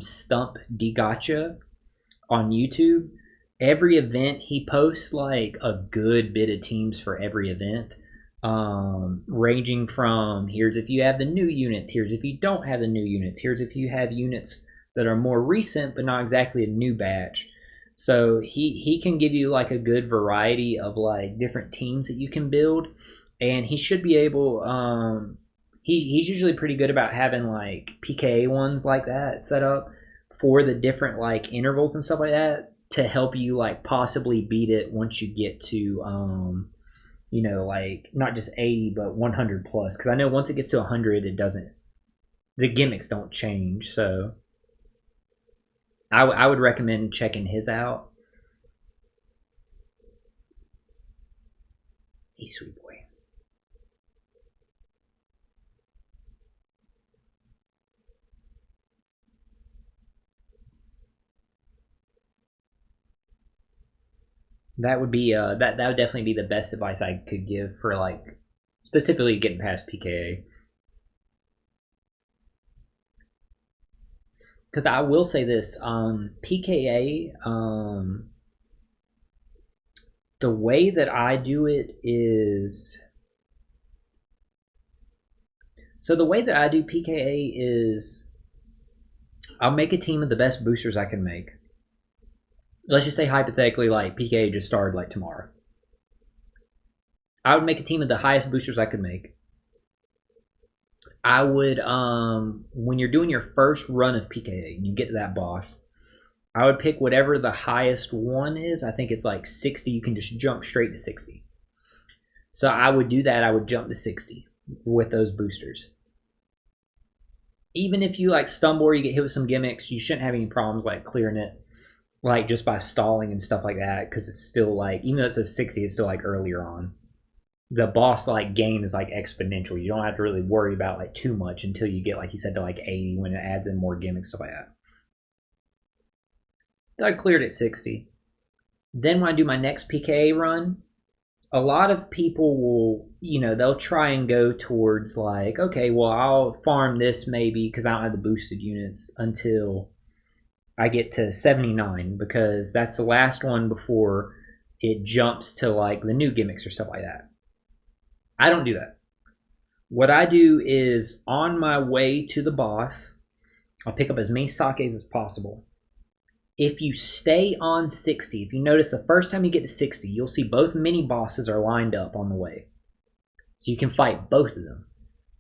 Stump D Gotcha on YouTube. Every event he posts like a good bit of teams for every event, ranging from here's if you have the new units, here's if you don't have the new units, here's if you have units that are more recent but not exactly a new batch. So he can give you like a good variety of like different teams that you can build, and he should be able. He's usually pretty good about having like PKA ones like that set up for the different like intervals and stuff like that to help you like possibly beat it once you get to like not just 80 but 100 plus, because I know once it gets to 100 it doesn't, the gimmicks don't change. So I would recommend checking his out. He's sweet boy. That would be that would definitely be the best advice I could give for like specifically getting past PKA. Because I will say this, PKA, the way that I do it is, so the way that I do PKA is I'll make a team of the best boosters I can make. Let's just say hypothetically, like PKA just started like tomorrow. I would make a team of the highest boosters I could make. I would, when you're doing your first run of PKA and you get to that boss, I would pick whatever the highest one is. I think it's like 60. You can just jump straight to 60. So I would do that. I would jump to 60 with those boosters. Even if you like stumble or you get hit with some gimmicks, you shouldn't have any problems like clearing it, like just by stalling and stuff like that, because it's still like, even though it says 60, it's still like earlier on. The boss like gain is like exponential. You don't have to really worry about like too much until you get, like you said, to like 80 when it adds in more gimmicks, stuff like that. I cleared at 60. Then when I do my next PKA run, a lot of people will, they'll try and go towards like, okay, well, I'll farm this maybe because I don't have the boosted units until I get to 79 because that's the last one before it jumps to like the new gimmicks or stuff like that. I don't do that. What I do is on my way to the boss, I'll pick up as many sakes as possible. If you stay on 60, if you notice the first time you get to 60, you'll see both mini bosses are lined up on the way. So you can fight both of them.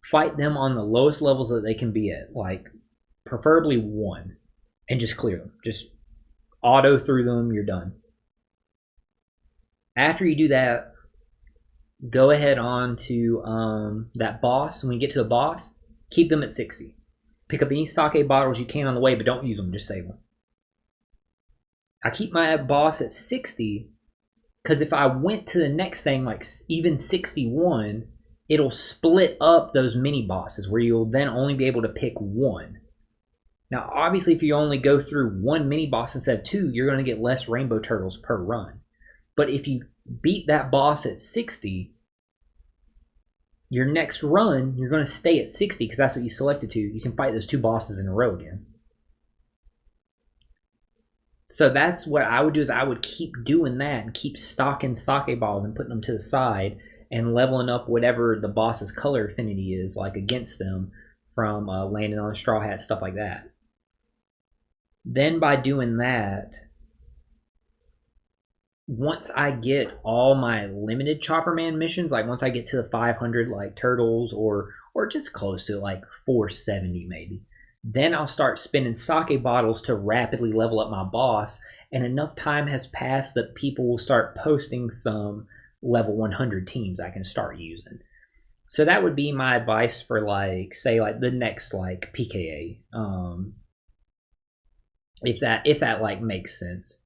Fight them on the lowest levels that they can be at, like preferably 1, and just clear them. Just auto through them, you're done. After you do that, go ahead on to that boss. When you get to the boss, keep them at 60. Pick up any sake bottles you can on the way, but don't use them, just save them. I keep my boss at 60 because if I went to the next thing, like even 61, it'll split up those mini bosses where you'll then only be able to pick 1. Now, obviously, if you only go through 1 mini boss instead of 2, you're going to get less rainbow turtles per run. But if you beat that boss at 60, your next run, you're going to stay at 60 because that's what you selected to. You can fight those 2 bosses in a row again. So that's what I would do is I would keep doing that and keep stocking sake balls and putting them to the side and leveling up whatever the boss's color affinity is like against them from landing on straw hat, stuff like that. Then by doing that, once I get all my limited Chopper Man missions, like once I get to the 500 like turtles or just close to like 470 maybe, then I'll start spinning sake bottles to rapidly level up my boss, and enough time has passed that people will start posting some level 100 teams I can start using. So that would be my advice for like say like the next like PKA. If that like makes sense.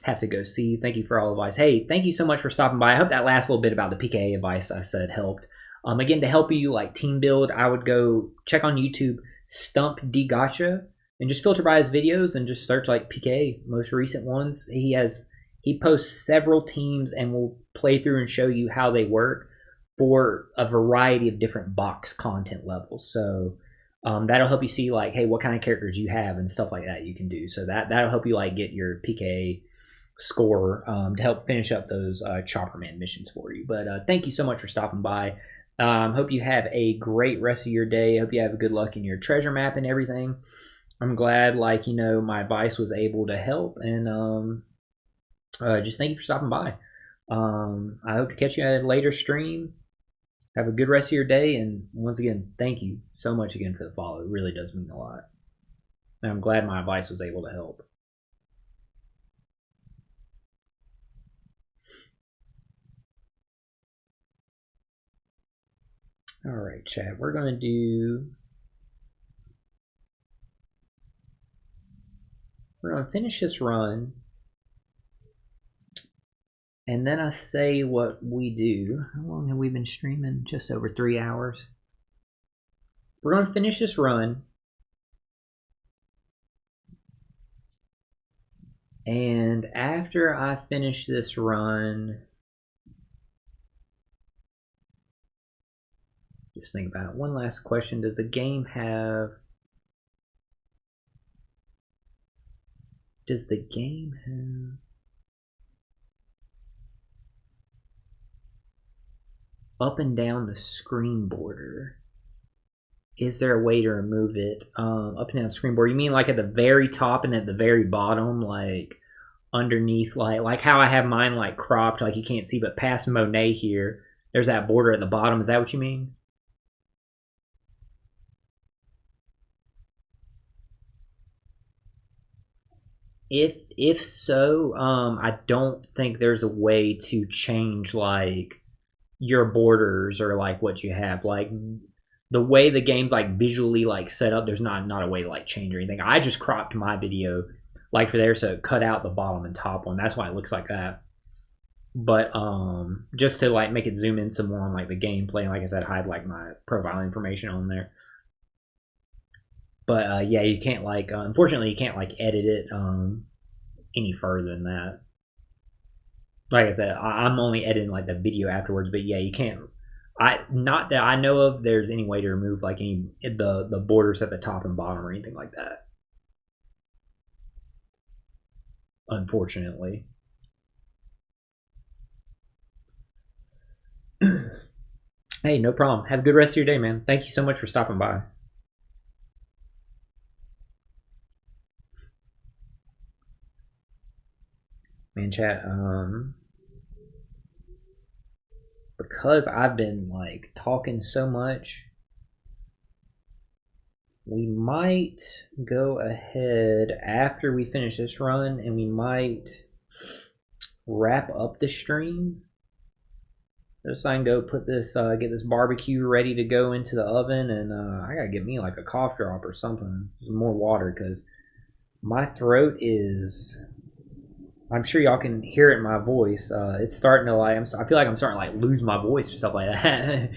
Have to go see. Thank you for all the advice. Hey, thank you so much for stopping by. I hope that last little bit about the PKA advice I said helped. Again, to help you like team build, I would go check on YouTube Stump D Gotcha and just filter by his videos and just search like PKA, most recent ones. He posts several teams and will play through and show you how they work for a variety of different box content levels. So that'll help you see like, hey, what kind of characters you have and stuff like that you can do. So that'll help you like get your PKA score to help finish up those Chopper Man missions for you. But thank you so much for stopping by. Hope you have a great rest of your day. Hope you have good luck in your treasure map and everything. I'm glad, like, my advice was able to help. And just thank you for stopping by. I hope to catch you at a later stream. Have a good rest of your day. And once again, thank you so much again for the follow. It really does mean a lot. And I'm glad my advice was able to help. All right, chat. We're going to finish this run. And then I say what we do. How long have we been streaming? Just over 3 hours. We're going to finish this run. And after I finish this run, just think about it. One last question. Does the game have up and down the screen border? Is there a way to remove it up and down the screen border? You mean like at the very top and at the very bottom, like underneath, like how I have mine like cropped, like you can't see, but past Monet here, there's that border at the bottom. Is that what you mean? If so, I don't think there's a way to change like your borders or like what you have. Like the way the game's like visually like set up, there's not a way to like change or anything. I just cropped my video like for there, so it cut out the bottom and top one. That's why it looks like that. But just to like make it zoom in some more on like the gameplay, and like I said, hide like my profile information on there. But yeah, you can't like unfortunately you can't like edit it any further than that. like I said, I'm only editing like the video afterwards. But yeah, you can't. Not that I know of. There's any way to remove like any the borders at the top and bottom or anything like that. Unfortunately. Hey, no problem. Have a good rest of your day, man. Thank you so much for stopping by. Man, chat. Because I've been like talking so much, we might go ahead after we finish this run, and we might wrap up the stream. Just so I can go put this, get this barbecue ready to go into the oven, and I gotta get me like a cough drop or something, some more water, because my throat is. I'm sure y'all can hear it in my voice. It's starting to like. I feel like I'm starting to like lose my voice or stuff like that.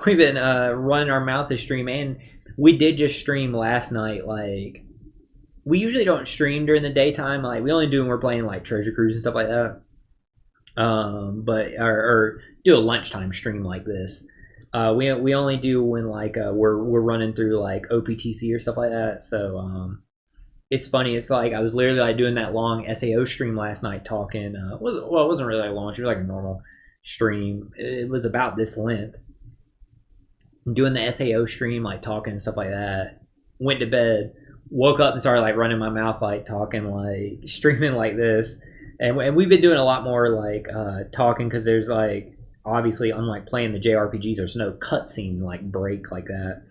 We've been running our mouth this stream, and we did just stream last night. Like we usually don't stream during the daytime. Like we only do when we're playing like Treasure Cruise and stuff like that. But or do a lunchtime stream like this. We only do when like we're running through like OPTC or stuff like that. So it's funny. It's like I was literally like doing that long SAO stream last night talking. It wasn't really that long. It was like a normal stream. It was about this length. Doing the SAO stream, like talking and stuff like that. Went to bed, woke up and started like running my mouth, like talking, like streaming like this. And we've been doing a lot more like talking because there's like obviously unlike playing the JRPGs, there's no cutscene like break like that.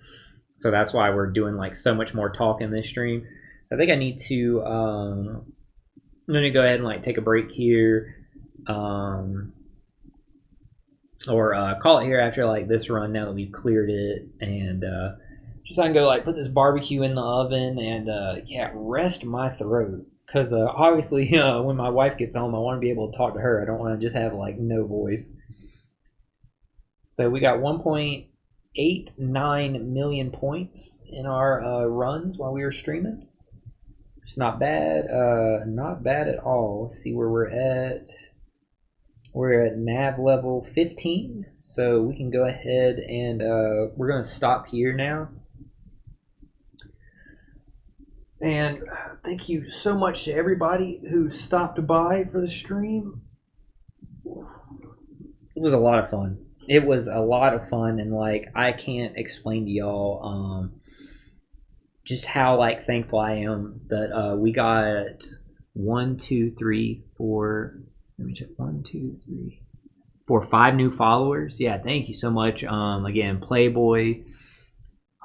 So that's why we're doing like so much more talk in this stream. I think I need to. I'm gonna go ahead and like take a break here, or call it here after like this run. Now that we've cleared it, and just so I can go like put this barbecue in the oven and yeah, rest my throat. Because obviously, when my wife gets home, I want to be able to talk to her. I don't want to just have like no voice. So we got 1.89 million points in our runs while we were streaming. It's not bad. Not bad at all. Let's see where we're at. We're at nav level 15. So we can go ahead and we're going to stop here now. And thank you so much to everybody who stopped by for the stream. It was a lot of fun. It was a lot of fun, and like I can't explain to y'all just how like thankful I am that we got 1, 2, 3, 4. Let me check. 1, 2, 3, 4, 5 new followers. Yeah, thank you so much. Again, Playboy,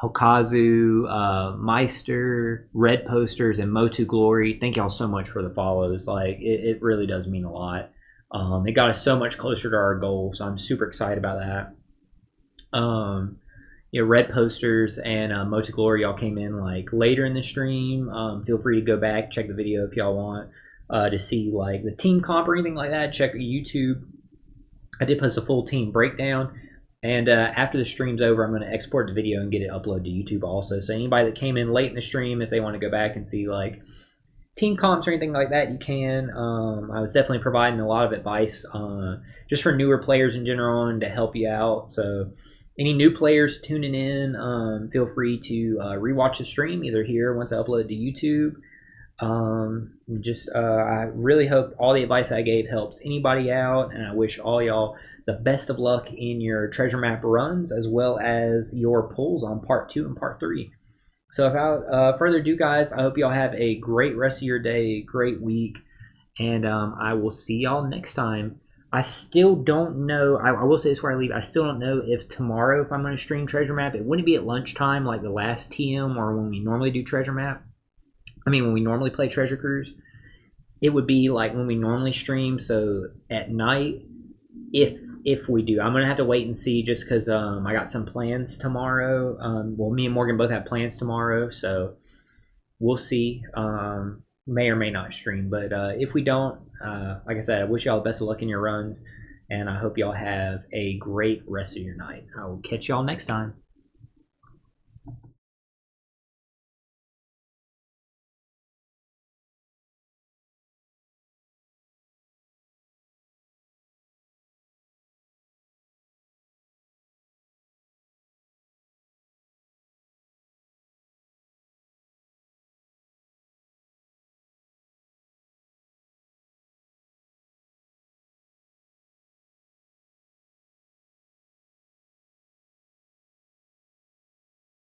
Hokazu, Meister, Red Posters, and Motu Glory. Thank y'all so much for the follows. Like it really does mean a lot. It got us so much closer to our goal, so I'm super excited about that. Red Posters and Motu Glory, y'all came in like later in the stream. Feel free to go back, check the video if y'all want to see like the team comp or anything like that. Check YouTube. I did post a full team breakdown. And after the stream's over, I'm going to export the video and get it uploaded to YouTube also. So anybody that came in late in the stream, if they want to go back and see like team comps or anything like that, you can. I was definitely providing a lot of advice just for newer players in general and to help you out. So any new players tuning in, feel free to rewatch the stream either here once I upload it to YouTube. I really hope all the advice I gave helps anybody out, and I wish all y'all the best of luck in your treasure map runs as well as your pulls on part 2 and part 3. So without further ado, guys, I hope y'all have a great rest of your day, great week, and I will see y'all next time. I still don't know. I will say this before I leave. I still don't know if tomorrow, if I'm going to stream treasure map, it wouldn't be at lunchtime like the last TM or when we normally do treasure map. I mean, when we normally play Treasure Cruise, it would be like when we normally stream. So at night, if we do, I'm gonna have to wait and see just because I got some plans tomorrow. Well, me and Morgan both have plans tomorrow, so we'll see. May or may not stream, but if we don't, like I said, I wish y'all the best of luck in your runs, and I hope y'all have a great rest of your night. I will catch y'all next time.